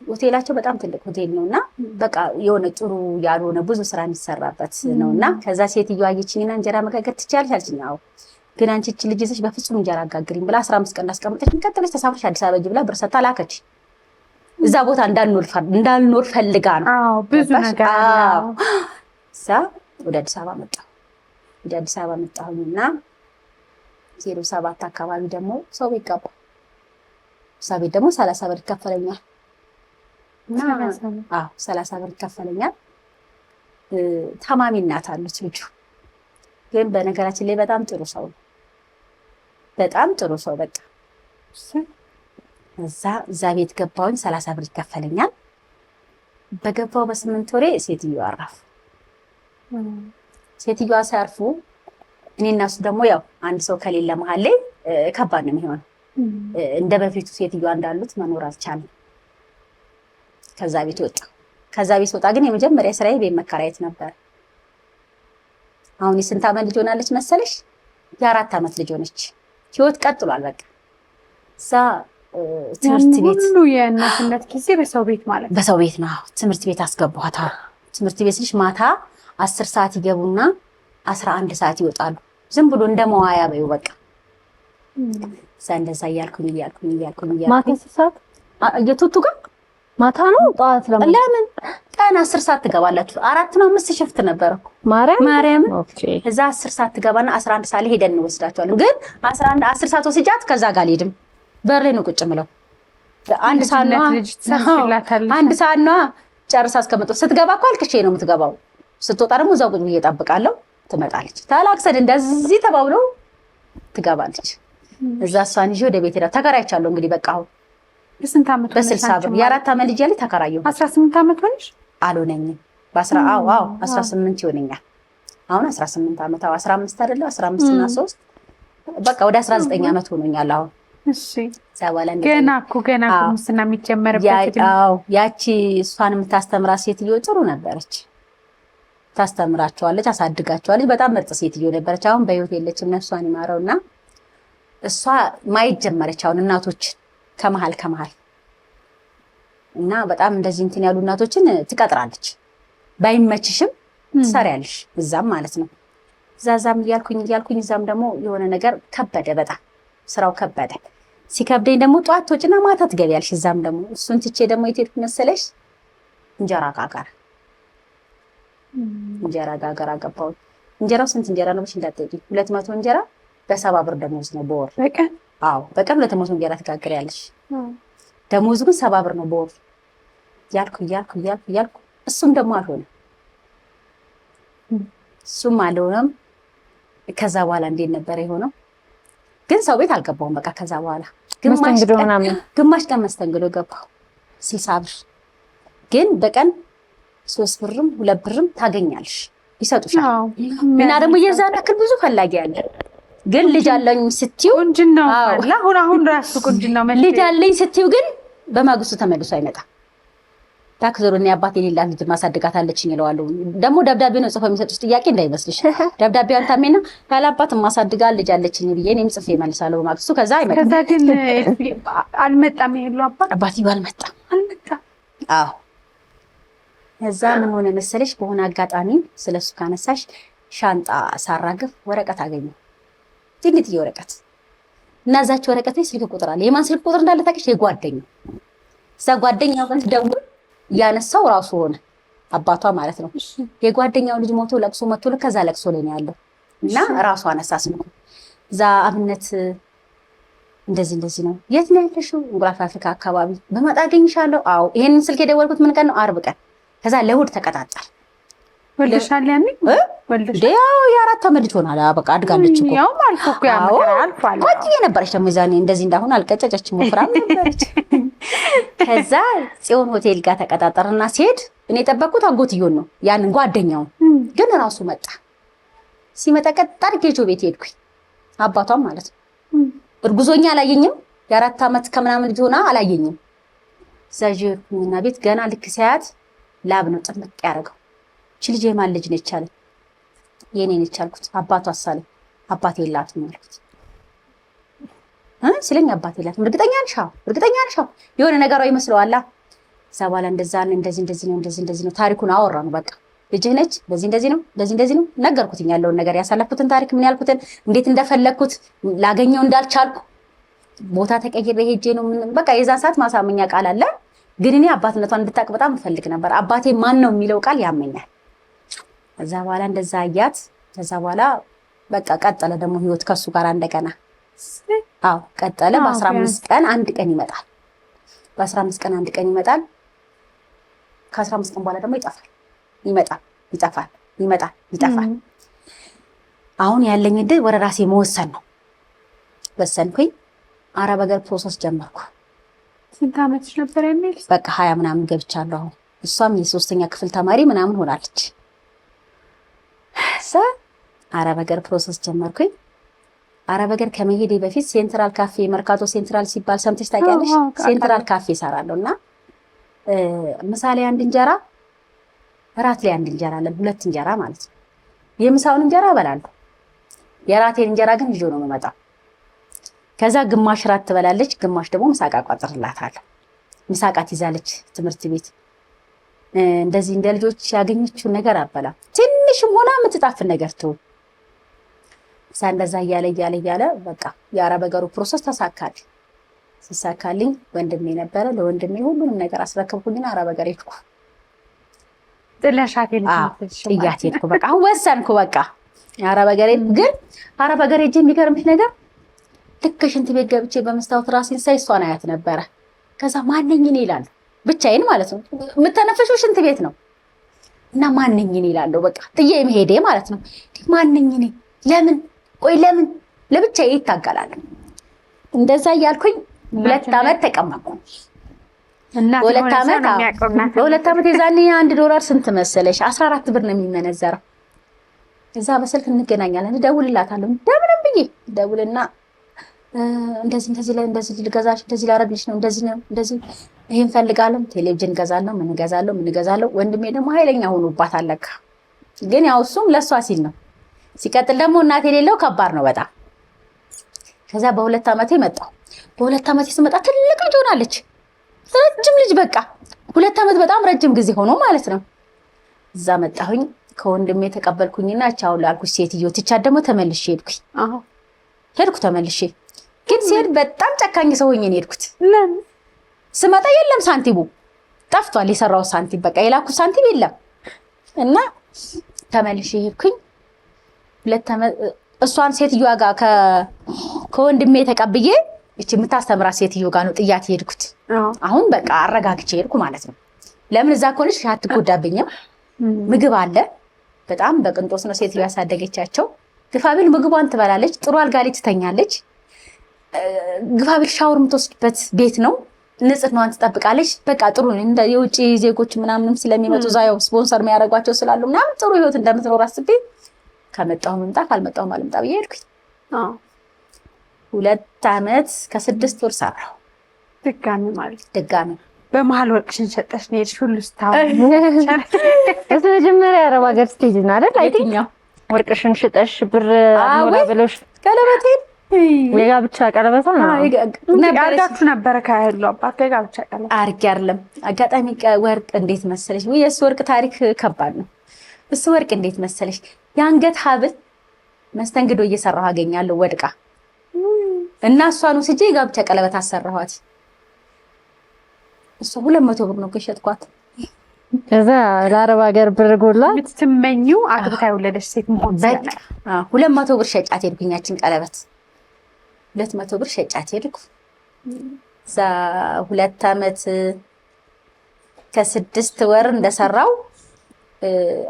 [SPEAKER 3] ሆቴላቸው በጣም ትልቅ ሆቴል ነውና በቃ የሆነ ጥሩ ያልሆነ ብዙ ስራ የሚሰራበት ነውና ከዛ ሴትዮዋ አየችኝና እንጀራ መጋገር ትችያለሽ አለችኝ። አዎ ግን አንቺ እቺ ልጅ ይዘሽ በፍጹም እንጀራ አጋግሪኝ ብላ 15 ቀን አስቀምጠሽ እንቀጥለሽ ተሳፍረሽ አዲስ አበባ ብላ ብር ሰጥታ ላከች። እዛ ቦታ እንዳልኖር ፈልጋ ነው።
[SPEAKER 1] አዎ ብዙ ነገር አለ።
[SPEAKER 3] እዛ ወደ አዲስ አበባ መጣሁኝና 07 አካባቢ ደግሞ ሰው ቤት ገባሁ። ሰው ቤት ደግሞ 30 ብር ይከፈለኛል። 30 ብር ይከፈለኛል። ታማሚ እናት አሉት ልጁ። ግን በነገራችን ላይ በጣም ጥሩ ሰው ነው። በጣም ጥሩ ሰው በቃ እዛ ቤት ገባሁኝ። 30 ብር ይከፈለኛል። በገባው በ8 ወሬ ሴትዮዋ አረፉ። ሴትዮዋ ሲያርፉ እኔ እና እሱ ደግሞ ያው አንድ ሰው ከሌለ መሀል ላይ ከባድ ነው የሚሆነው። እንደ በፊቱ ሴትዮዋ እንዳሉት መኖር አልቻለም። ከዛ ቤት ወጣ። ግን የመጀመሪያ ስራዬ ቤት መከራየት ነበር። አሁን የስንት ዓመት ልጅ ሆናለች መሰለሽ? የ4 ዓመት ልጅ ሆነች። ህይወት ቀጥሏል በቃ። እዛ ትምህርት ቤት
[SPEAKER 1] ሁሉ የእናትነት ጊዜ በሰው ቤት ማለት
[SPEAKER 3] በሰው ቤት ነው። ትምህርት ቤት አስገባኋት። ትምህርት ቤት ልጅ ማታ 10 ሰዓት ይገቡና 11 ሰዓት ይወጣሉ። ዝም ብሎ እንደ መዋያ በይው በቃ እንደዛ እያልኩኝ
[SPEAKER 4] ማታ ሰዓት
[SPEAKER 3] የቱቱ ጋር
[SPEAKER 4] ማታ ነው ጠዋት
[SPEAKER 3] ለምን ቀን 10 ሰዓት ትገባላችሁ? 4 ነው 5 ሽፍት ነበር እኮ ማርያም። ኦኬ እዛ 10 ሰዓት ትገባና 11 ሰዓት ላይ ሄደን እንወስዳቸዋለን። ግን 11 10 ሰዓት ወስጃት ከዛ ጋር አልሄድም። በር ላይ ነው ቁጭ ምለው። አንድ ሰዓት ነው ጨርሳ እስከመጣ ስትገባ እኮ አልቅሼ ነው የምትገባው። ስትወጣ ደግሞ እዛው ቁጭ ብዬ እጠብቃለሁ። ትመጣለች። ታላቅሰን እንደዚህ ተባብለው ትገባለች። እዛ እሷን ይዤ ወደ ቤት ሄዳ ተከራይቻለሁ። እንግዲህ በቃ አሁን
[SPEAKER 1] በስንት ዓመት?
[SPEAKER 3] በ60 ብር የ4 ዓመት ልጅ ያለ ተከራየሁ።
[SPEAKER 1] 18 ዓመት ሆነሽ?
[SPEAKER 3] አልሆነኝም። 18 ይሆነኛል አሁን 18 ዓመት 15 አይደለ 15 እና 3 በቃ ወደ 19 ዓመት ሆኖኛል አሁን።
[SPEAKER 1] እሺ ገና እኮ ሙስና የሚጀመርበት
[SPEAKER 3] ያቺ እሷን የምታስተምራት ሴትዮ ጥሩ ነበረች። ታስተምራቸዋለች፣ አሳድጋቸዋለች። በጣም ምርጥ ሴትዮ ነበረች። አሁን በህይወት የለችም፣ ነፍሷን ይማረውና እሷ ማየት ጀመረች አሁን እናቶች ከመሃል እና በጣም እንደዚህ እንትን ያሉ እናቶችን ትቀጥራለች። ባይመችሽም ትሰሪያለሽ እዛም ማለት ነው። እዛም እያልኩኝ እዛም ደግሞ የሆነ ነገር ከበደ፣ በጣም ስራው ከበደ። ሲከብደኝ ደግሞ ጠዋት ትወጪና ማታ ትገቢያለሽ። እዛም ደግሞ እሱን ትቼ ደግሞ የት ሄድኩ መሰለሽ? እንጀራ ጋገር አገባሁኝ። እንጀራው ስንት እንጀራ ነው ብለሽ እንዳትጠይቂኝ። 200 እንጀራ በ70 ብር ደሞዝ ነው በወር
[SPEAKER 1] በቀን።
[SPEAKER 3] አዎ በቀን 200 እንጀራ ትጋግሪያለሽ። ደሞዙ ግን 70 ብር ነው በወር። ያልኩ እሱም ደግሞ አልሆነም። ከዛ በኋላ እንዴት ነበር የሆነው? ግን ሰው ቤት አልገባሁም። በቃ ከዛ በኋላ ግማሽ ቀን መስተንግዶ ገባሁ። 60 ብር ግን በቀን 3 ብርም 2 ብርም ታገኛለሽ፣ ይሰጡሻል። እና ደግሞ የዛን ያክል ብዙ ፈላጊ አለ። ግን ልጅ አለኝ ስትዩ
[SPEAKER 1] ቁንጅናው አለ። አሁን ራሱ ቁንጅናው
[SPEAKER 3] ልጅ አለኝ ስትዩ ግን በማግስቱ ተመልሶ አይመጣም። ታክዘሩና አባቴ ሌላ ልጅ ማሳደጋታለችኝ ይለዋሉ። ደግሞ ደብዳቤ ነው ጽፎ የሚሰጡሽ፣ ጥያቄ እንዳይመስልሽ። ደብዳቤውን ታሜና ያለ አባት ማሳደጋ ልጅ አለችኝ ብዬ እኔም ጽፌ እመልሳለሁ በማግስቱ። ከዛ አይመጣም።
[SPEAKER 1] ከዛ ግን አልመጣም። ይሄሉ
[SPEAKER 3] አባቴ አልመጣም። አዎ እዛ ምን ሆነ መሰለሽ፣ በሆነ አጋጣሚ ስለሱ ካነሳሽ ሻንጣ ሳራግፍ ወረቀት አገኘሁ። ትንሽዬ ወረቀት እና እዛች ወረቀት ላይ ስልክ ቁጥር አለ። የማን ስልክ ቁጥር እንዳለ ታውቂሽ? የጓደኛው። እዛ ጓደኛው ጋር ደውል ያነሳው ራሱ ሆነ አባቷ ማለት ነው። የጓደኛው ልጅ ሞቶ ለቅሶ መጥቶ ከዛ ለቅሶ ላይ ነው ያለው እና ራሱ አነሳ ስልኩ። እዛ አብነት እንደዚህ ነው። የት ነው ያለሽው? እንቁላል ፋብሪካ አካባቢ። በመጣ አገኝሻለሁ። አዎ ይሄንን ስልክ የደወልኩት ምን ቀን ነው? ዓርብ ቀን። ከዛ ለእሑድ ተቀጣጣል።
[SPEAKER 1] ወልደሻል? ያኔ
[SPEAKER 3] ያው የ4 ዓመት ልጅ ሆናል። በቃ አድጋለች እኮ
[SPEAKER 1] ያው አልፎ እኮ አልፏል።
[SPEAKER 3] ቆንጆ ነበረች ደግሞ የዛኔ እንደዚህ እንዳሁን አልቀጨጨችም፣ ወፍራም ነበረች። ከዛ ጽዮን ሆቴል ጋር ተቀጣጠርና ሲሄድ እኔ የጠበቅኩት አጎትዮን ነው ያንን ጓደኛውን፣ ግን ራሱ መጣ። ሲመጣ ቀጥ አድርጌ ጆ ቤት ሄድኩኝ። አባቷም ማለት ነው እርጉዞኛ አላየኝም። የ4 ዓመት ከምናምን ልጅ ሆና አላየኝም። ዛጅኩኝና ቤት ገና ልክ ሲያያት ላብ ነው ጥምቅ ያደረገው። እቺ ልጅ የማን ልጅ ነች አለ። የኔ ነች አልኩት። አባቷ አሳለ። አባቴ የላትም አልኩት። ስለኝ አባቴ የላትም። እርግጠኛ ነሽ? የሆነ ነገሯ ይመስለዋል። እዛ በኋላ እንደዚህ ነው ታሪኩን አወራን። በቃ ልጅህ ነች፣ እንደዚህ ነው ነገርኩትኝ። ያለውን ነገር ያሳለፍኩትን ታሪክ ምን ያልኩትን እንዴት እንደፈለግኩት ላገኘው እንዳልቻልኩ ቦታ ተቀይሬ ሄጄ ነው በቃ የዛን ሰዓት ማሳመኛ ቃል አለ። ግን እኔ አባትነቷን እንድታቅ በጣም እፈልግ ነበር። አባቴ ማን ነው የሚለው ቃል ያመኛል። ከዛ በኋላ እንደዛ አያት። ከዛ በኋላ በቃ ቀጠለ ደግሞ ህይወት ከሱ ጋር እንደገና። አዎ ቀጠለ። በ15 ቀን አንድ ቀን ይመጣል። በ15 ቀን አንድ ቀን ይመጣል። ከ15 ቀን በኋላ ደግሞ ይጠፋል። አሁን ያለኝ እድል ወደ ራሴ መወሰን ነው። ወሰንኩኝ። አረብ ሀገር ፕሮሰስ ጀመርኩ።
[SPEAKER 1] ስንት ዓመትሽ ነበር የሚል?
[SPEAKER 3] በቃ 20 ምናምን ገብቻለሁ አሁን። እሷም የ3ኛ ክፍል ተማሪ ምናምን ሆናለች። አረብ ሀገር ፕሮሰስ ጀመርኩኝ። አረብ ሀገር ከመሄዴ በፊት ሴንትራል ካፌ፣ መርካቶ ሴንትራል ሲባል ሰምተሽ ታውቂያለሽ? ሴንትራል ካፌ እሰራለሁና ምሳሌ አንድ እንጀራ፣ እራት ላይ አንድ እንጀራ አለን፣ 2 እንጀራ ማለት ነው። የምሳውን እንጀራ እበላለሁ። የራቴን እንጀራ ግን ይዤ ነው የምመጣው። ከዛ ግማሽ ራት ትበላለች፣ ግማሽ ደግሞ ምሳቃ ቋጥርላታለሁ። ምሳቃ ትይዛለች ትምህርት ቤት። እንደዚህ እንደ ልጆች ያገኘችው ነገር አበላ ትንሽም ሆና የምትጣፍን ነገር ትው። እንደዛ እያለ በቃ የአረብ ሀገሩ ፕሮሰስ ተሳካልኝ። ሲሳካልኝ ወንድሜ ነበረ። ለወንድሜ ሁሉንም ነገር አስረከብኩኝና አረብ ሀገር ሄድኩ።
[SPEAKER 1] ጥለሻት
[SPEAKER 3] ጥያት ሄድኩ። በቃ ወሰንኩ። በቃ የአረብ ሀገር ግን አረብ ሀገር ሄጄ የሚገርምሽ ነገር ልክ ሽንት ቤት ገብቼ በመስታወት ራሴን ሳይ እሷን አያት ነበረ። ከዛ ማንኝ እኔ ይላል ብቻዬን ማለት ነው። የምተነፈሽው ሽንት ቤት ነው እና ማንኝ እኔ ይላለሁ። በቃ ጥዬ መሄዴ ማለት ነው። ማንኝ እኔ ለምን ለብቻዬ ይታገላል። እንደዛ እያልኩኝ 2 ዓመት ተቀመጥኩ። በሁለት ዓመት የዛኔ $1 ስንት መሰለሽ? 14 ብር ነው የሚመነዘረው። እዛ በስልክ እንገናኛለን። እደውልላታለሁ እንደምንም ብዬ ደውልና እንደዚህ ልገዛሽ፣ እንደዚህ ላረግልሽ ነው፣ እንደዚህ ይሄን ፈልጋለሁ፣ ቴሌቪዥን ገዛለሁ፣ ምን ገዛለሁ። ወንድሜ ደግሞ ኃይለኛ ሆኖባት አለካ። ግን ያው እሱም ለሷ ሲል ነው። ሲቀጥል ደግሞ እናት የሌለው ከባድ ነው በጣም። ከዛ በ2 ዓመቴ መጣሁ። በ2 ዓመቴ ስመጣ ትልቅ ልጅ ሆናለች። ረጅም ልጅ በቃ 2 ዓመት በጣም ረጅም ጊዜ ሆኖ ማለት ነው። እዛ መጣሁኝ ከወንድሜ ተቀበልኩኝና ቻው ላልኩሽ ሴትዮ ትቻት ደግሞ ተመልሼ ሄድኩ ተመልሼ። ግን ሲሄድ በጣም ጨካኝ ሰው ሆኜ ነው የሄድኩት። ስመጣ የለም ሳንቲሙ ጠፍቷል። የሰራው ሳንቲም በቃ የላኩት ሳንቲም የለም እና ተመልሼ ሄድኩኝ። 2 ዓመት እሷን ሴትዮዋ ጋር ከወንድሜ ተቀብዬ እቺ የምታስተምራት ሴትዮ ጋር ነው ጥያት ሄድኩት። አሁን በቃ አረጋግቼ ሄድኩ ማለት ነው። ለምን እዛ ኮንሽ አትጎዳብኝም። ምግብ አለ። በጣም በቅንጦስ ነው ሴትዮ ያሳደገቻቸው። ግፋቢል ምግቧን ትበላለች። ጥሩ አልጋ ላይ ትተኛለች። ግፋቢል ሻወር የምትወስድበት ቤት ነው። ንጽህናዋን ትጠብቃለች። በቃ ጥሩ ነው። እንደ የውጭ ዜጎች ምናምንም ስለሚመጡ ዛው ስፖንሰር የሚያደርጓቸው ስላሉ ምናምን ጥሩ ህይወት እንደምትኖር አስቤ ከመጣሁ ምምጣ ካልመጣሁ አልመጣ ብዬ ሄድኩኝ። 2 ዓመት ከ6 ወር ሰራሁ። ድጋሚ
[SPEAKER 1] በመሀል ወርቅሽን ሸጠሽ ነው የሄድሽ? ሁሉ ስታው
[SPEAKER 4] እሱ መጀመሪያ አረብ ሀገር ስቴጅ ነው አይደል? አይተኛው ወርቅሽን ሽጠሽ ብር አሞላ ብለሽ
[SPEAKER 3] ቀለበቴን
[SPEAKER 4] የጋብቻ ቀለበቷ ነው
[SPEAKER 1] አርጋችሁ ነበረ ካያሉ አባት የጋብቻ ቀለበት
[SPEAKER 3] አርጌ አይደለም። አጋጣሚ ወርቅ እንዴት መሰለሽ? የእሱ ወርቅ ታሪክ ከባድ ነው። እሱ ወርቅ እንዴት መሰለሽ? የአንገት ሀብል መስተንግዶ እየሰራሁ አገኛለሁ ወድቃ እና እሷን ወስጄ የጋብቻ ቀለበት አሰራኋት። እሷ 200 ብር ነው ከሸጥኳት።
[SPEAKER 4] ከዛ ለአረብ ሀገር ብር ጎላ
[SPEAKER 1] የምትመኚው አግብታ የወለደች ሴት መሆን
[SPEAKER 3] በቃ 200 ብር ሸጫት ሄድኩኝ። ያችን ቀለበት 200 ብር ሸጫት ሄድኩ። እዛ 2 ዓመት ከ6 ወር እንደሰራው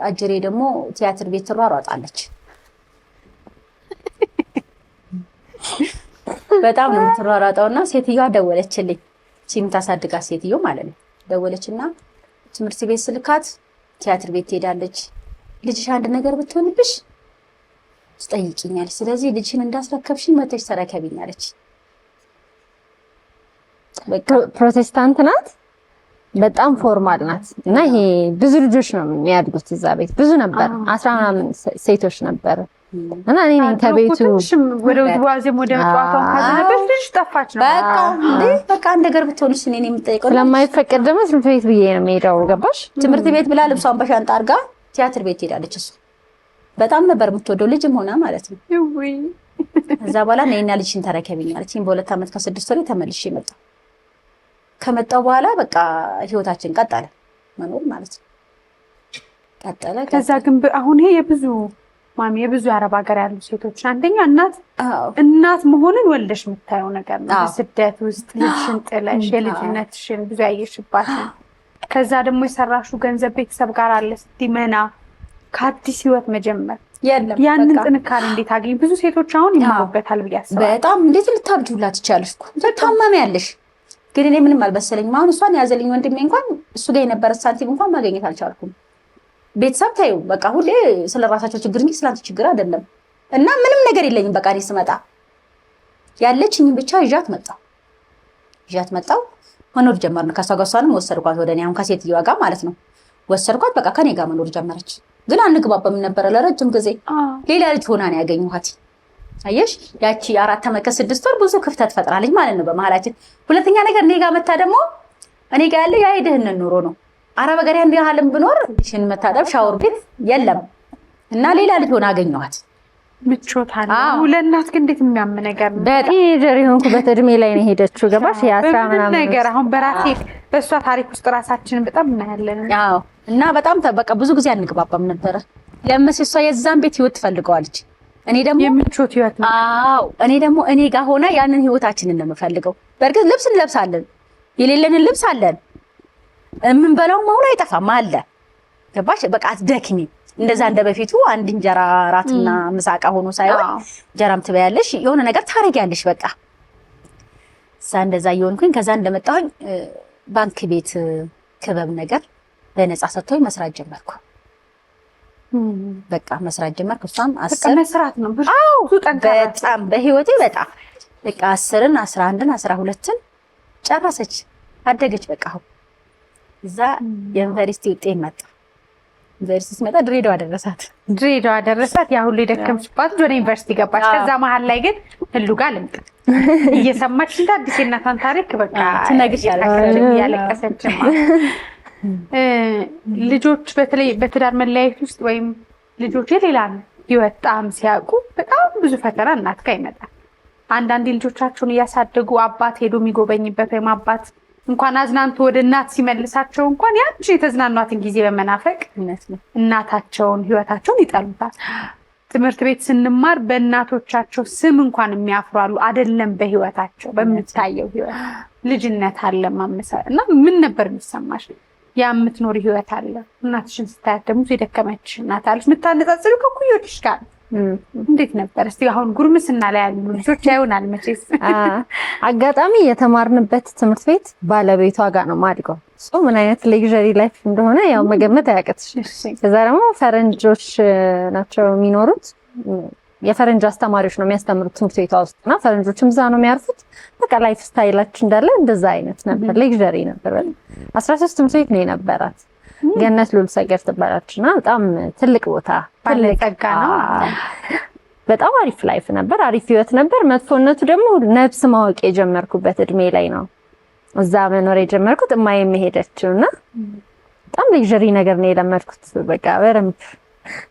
[SPEAKER 3] አጅሬ ደግሞ ቲያትር ቤት ትሯሯጣለች። በጣም ነው የምትሯሯጠውና ሴትዮዋ ደወለችልኝ። የምታሳድጋት ሴትዮ ማለት ነው። ደወለችና ትምህርት ቤት ስልካት ቲያትር ቤት ትሄዳለች። ልጅሽ አንድ ነገር ብትሆንብሽ ትጠይቂኛለች። ስለዚህ ልጅሽን እንዳስረከብሽኝ መተሽ ተረከቢኛለች።
[SPEAKER 4] ፕሮቴስታንት ናት፣ በጣም ፎርማል ናት እና ይሄ ብዙ ልጆች ነው የሚያድጉት እዛ ቤት። ብዙ ነበር 10 ምናምን ሴቶች ነበር እና እኔ ነኝ ከቤቱ
[SPEAKER 1] ወደ ውዝዋዜም ወደ ጨዋታው ካዘነበች ልጅ ጠፋች ነው
[SPEAKER 3] በቃ አንድ ነገር ብትሆንሽ እኔ ነኝ የምጠይቀው።
[SPEAKER 4] ስለማይፈቀድ ደግሞ ትምህርት ቤት ብዬ ነው የምሄደው። ገባሽ?
[SPEAKER 3] ትምህርት ቤት ብላ ልብሷን በሻንጣ አድርጋ ቲያትር ቤት ሄዳለች። እሱ በጣም ነበር የምትወደው ልጅም ሆና ማለት ነው። እዛ በኋላ ነይና ልጅሽን ተረከቢኛለች። በ2 ዓመት ከ6 ወር ተመልሼ መጣሁ። ከመጣሁ በኋላ በቃ ህይወታችን ቀጠለ መኖር ማለት ነው። ቀጠለ።
[SPEAKER 1] ከዛ ግን አሁን ይሄ የብዙ አረብ ሀገር ያሉ ሴቶች አንደኛ እናት መሆንን ወልደሽ የምታየው ነገር ነው። በስደት ውስጥ ልጅሽን ጥለሽ የልጅነትሽን ብዙ ያየሽባት ነው። ከዛ ደግሞ የሰራሹ ገንዘብ ቤተሰብ ጋር አለ ስትመና ከአዲስ ህይወት መጀመር ያንን ጥንካሬ እንዴት አገኝ? ብዙ ሴቶች አሁን ይማሩበታል ብዬ አስባለሁ።
[SPEAKER 3] በጣም እንዴት ልታብጂውላ ትችያለሽ እኮ ታማሚያለሽ። ግን እኔ ምንም አልበሰለኝም። አሁን እሷን ያዘልኝ ወንድሜ እንኳን እሱ ጋር የነበረ ሳንቲም እንኳን ማግኘት አልቻልኩም። ቤተሰብ ታዩ በቃ ሁሌ ስለራሳቸው ችግር እንጂ ስላንተ ችግር አይደለም። እና ምንም ነገር የለኝም። በቃ እኔ ስመጣ ያለችኝ ብቻ ይዣት መጣሁ መኖር ጀመርን። ከሷ ጋር እሷንም ወሰድኳት ወደ እኔ አሁን ከሴትዮዋ ጋር ማለት ነው ወሰድኳት። በቃ ከኔ ጋር መኖር ጀመረች። ግን አንግባባም ነበረ ለረጅም ጊዜ። ሌላ ልጅ ሆና ነው ያገኘኋት። አየሽ ያቺ 4 ዓመት ከ6 ወር ብዙ ክፍተት ፈጥራለች ማለት ነው በመሀላችን። ሁለተኛ ነገር እኔ ጋር መታ ደግሞ እኔ ጋር ያለው ያ የድህነት ኑሮ ነው። አረብ ሀገር ያህልም ብኖር ሽን መታጠብ ሻወር ቤት የለም እና ሌላ ልጅ ሆና አገኘኋት።
[SPEAKER 1] ምቾት አለው። ለእናት ግን እንዴት የሚያም ነገር ነው።
[SPEAKER 4] ቲኔጀር የሆንኩበት እድሜ ላይ ነው ሄደችው። ገባሽ? ያ10 ምናምን
[SPEAKER 1] ነገር አሁን በራሴ በእሷ ታሪክ ውስጥ ራሳችንን በጣም እናያለን።
[SPEAKER 3] አዎ። እና በጣም በቃ ብዙ ጊዜ አንግባባም ነበረ። ለምስ እሷ የዛን ቤት ህይወት ትፈልገዋለች፣ እኔ ደግሞ
[SPEAKER 1] የምቾት ህይወት ነው።
[SPEAKER 3] አዎ። እኔ ደግሞ እኔ ጋር ሆነ ያንን ህይወታችንን ነው የምፈልገው። በእርግጥ ልብስ እንለብሳለን፣ የሌለንን ልብስ አለን፣ የምንበላው መሆኑ አይጠፋም አለ። ገባሽ? በቃ አትደክሚ። እንደዛ እንደ በፊቱ አንድ እንጀራ ራትና ምሳቃ ሆኖ ሳይሆን እንጀራም ትበያለሽ፣ የሆነ ነገር ታረጊያለሽ። በቃ እዛ እንደዛ እየሆንኩኝ ከዛ እንደመጣሁኝ ባንክ ቤት ክበብ ነገር በነፃ ሰጥቶኝ መስራት ጀመርኩ። በቃ መስራት ጀመርኩ። እሷም 10
[SPEAKER 1] መስራት ነው
[SPEAKER 3] በጣም በህይወቴ በጣም በቃ 10ን 11ን 12ን ጨረሰች፣ አደገች። በቃ እዛ የዩኒቨርሲቲ ውጤት መጣ። ዩኒቨርሲቲ ሲመጣ ድሬዳዋ ደረሳት። ያ ሁሉ የደከምሽባት ወደ ዩኒቨርሲቲ ገባች። ከዛ መሀል ላይ ግን ህሉ ጋር ልምጥ እየሰማች እንደ አዲስ የእናቷን ታሪክ በቃ ትነግሪያለሽ
[SPEAKER 1] እያለቀሰች ልጆች በተለይ በትዳር መለያየት ውስጥ ወይም ልጆች የሌላን ህይወት ጣዕም ሲያውቁ በጣም ብዙ ፈተና እናት ጋር ይመጣል። አንዳንዴ ልጆቻቸውን እያሳደጉ አባት ሄዶ የሚጎበኝበት ወይም አባት እንኳን አዝናንቶ ወደ እናት ሲመልሳቸው እንኳን ያቺ የተዝናኗትን ጊዜ በመናፈቅ እናታቸውን ህይወታቸውን ይጠሉታል። ትምህርት ቤት ስንማር በእናቶቻቸው ስም እንኳን የሚያፍራሉ አይደለም በህይወታቸው በምታየው ህይወት ልጅነት አለ ማመሳ እና ምን ነበር የሚሰማሽ? ያ የምትኖር ህይወት አለ። እናትሽን ስታያት ደግሞ የደከመች እናት አለች የምታነጻጽሩ ከኩዮችሽ ጋር እንዴት ነበር? እስቲ አሁን ጉርምስና ላይ ያሉ ልጆች ያዩናል መቼስ።
[SPEAKER 4] አጋጣሚ የተማርንበት ትምህርት ቤት ባለቤቷ ጋር ነው ማድገው። እሱ ምን አይነት ሌግዠሪ ላይፍ እንደሆነ ያው መገመት አያቅትሽ። ከዛ ደግሞ ፈረንጆች ናቸው የሚኖሩት፣ የፈረንጅ አስተማሪዎች ነው የሚያስተምሩት ትምህርት ቤቷ ውስጥና ፈረንጆችም እዛ ነው የሚያርፉት። በቃ ላይፍ ስታይላችን እንዳለ እንደዛ አይነት ነበር፣ ሌግዠሪ ነበር። 13 ትምህርት ቤት ነው የነበራት። ገነት ሉል ሰገድ ትባላለችና በጣም ትልቅ ቦታ
[SPEAKER 1] ባለጸጋ ነው።
[SPEAKER 4] በጣም አሪፍ ላይፍ ነበር፣ አሪፍ ህይወት ነበር። መጥፎነቱ ደግሞ ነፍስ ማወቅ የጀመርኩበት እድሜ ላይ ነው እዛ መኖር የጀመርኩት። እማዬ የሄደችውና በጣም ሌግዠሪ ነገር ነው የለመድኩት። በቃ በረም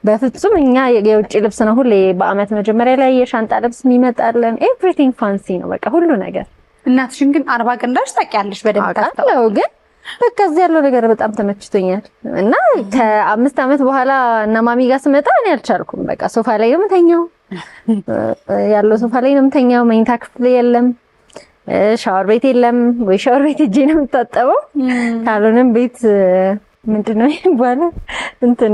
[SPEAKER 4] በፍጹም እኛ የውጭ ልብስ ነው ሁሌ በአመት መጀመሪያ ላይ የሻንጣ ልብስ የሚመጣለን፣ ኤቭሪቲንግ ፋንሲ ነው በቃ ሁሉ ነገር።
[SPEAKER 1] እናትሽን ግን 40 ቀን ዳሽ ታውቂያለሽ በደንብ
[SPEAKER 4] ታውቃለሁ። ግን በቃ እዚህ ያለው ነገር በጣም ተመችቶኛል እና ከ5 አመት በኋላ እና ማሚ ጋር ስመጣ እኔ አልቻልኩም። በቃ ሶፋ ላይ ነው የምተኛው፣ ያለው ሶፋ ላይ ነው የምተኛው። መኝታ ክፍል የለም፣ ሻወር ቤት የለም። ወይ ሻወር ቤት ሄጄ ነው የምታጠበው፣ ካልሆነም ቤት ምንድነው ይባላል እንትን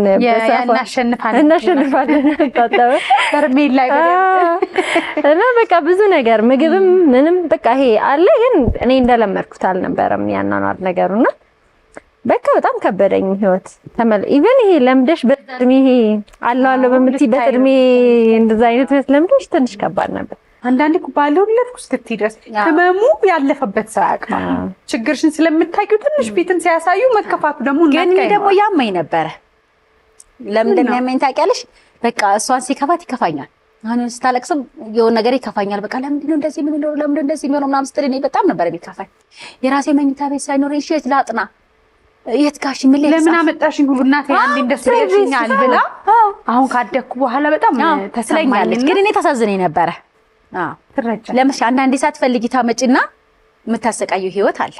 [SPEAKER 4] እናሸንፋለን ታጠበ በርሜል ላይ እና በቃ ብዙ ነገር ምግብም ምንም በቃ ይሄ አለ። ግን እኔ እንደለመድኩት አልነበረም ያናናር ነገሩና በቃ በጣም ከበደኝ ህይወት ኢቨን ይሄ ለምደሽ በእድሜ ይሄ አለው በምትይበት እድሜ እንደዛ አይነት ህይወት ለምደሽ ትንሽ ከባድ ነበር።
[SPEAKER 1] አንዳንዴ ባልወለድኩ እስክትይ ድረስ ህመሙ ያለፈበት ሰው ያውቃል። ችግርሽን ስለምታውቂው ትንሽ ፊትን ሲያሳዩ መከፋቱ ደግሞ
[SPEAKER 3] ግን ደግሞ ያመኝ ነበረ። ለምንድን ነው ያመኝ ታውቂያለሽ? በቃ እሷን ሲከፋት ይከፋኛል። አሁን ስታለቅስም የሆነ ነገር ይከፋኛል። በቃ ለምንድን ነው እንደዚህ ምን ነው ለምንድን ነው እንደዚህ የሚሆነው ምናምን ስትል እኔ በጣም ነበር የሚከፋኝ። የራሴ መኝታ ቤት ሳይኖር እሺ ላጥና የት ጋሽ ምን
[SPEAKER 1] ለምን አመጣሽኝ ሁሉ እናቴ አንዴ እንደስለሽኛል ብላ አሁን ካደኩ በኋላ በጣም ተሰማኛለች።
[SPEAKER 3] ግን እኔ ታሳዝነኝ ነበረ። ለምሽ አንዳንዴ ሳትፈልጊ ታመጪና የምታሰቃየው ህይወት አለ።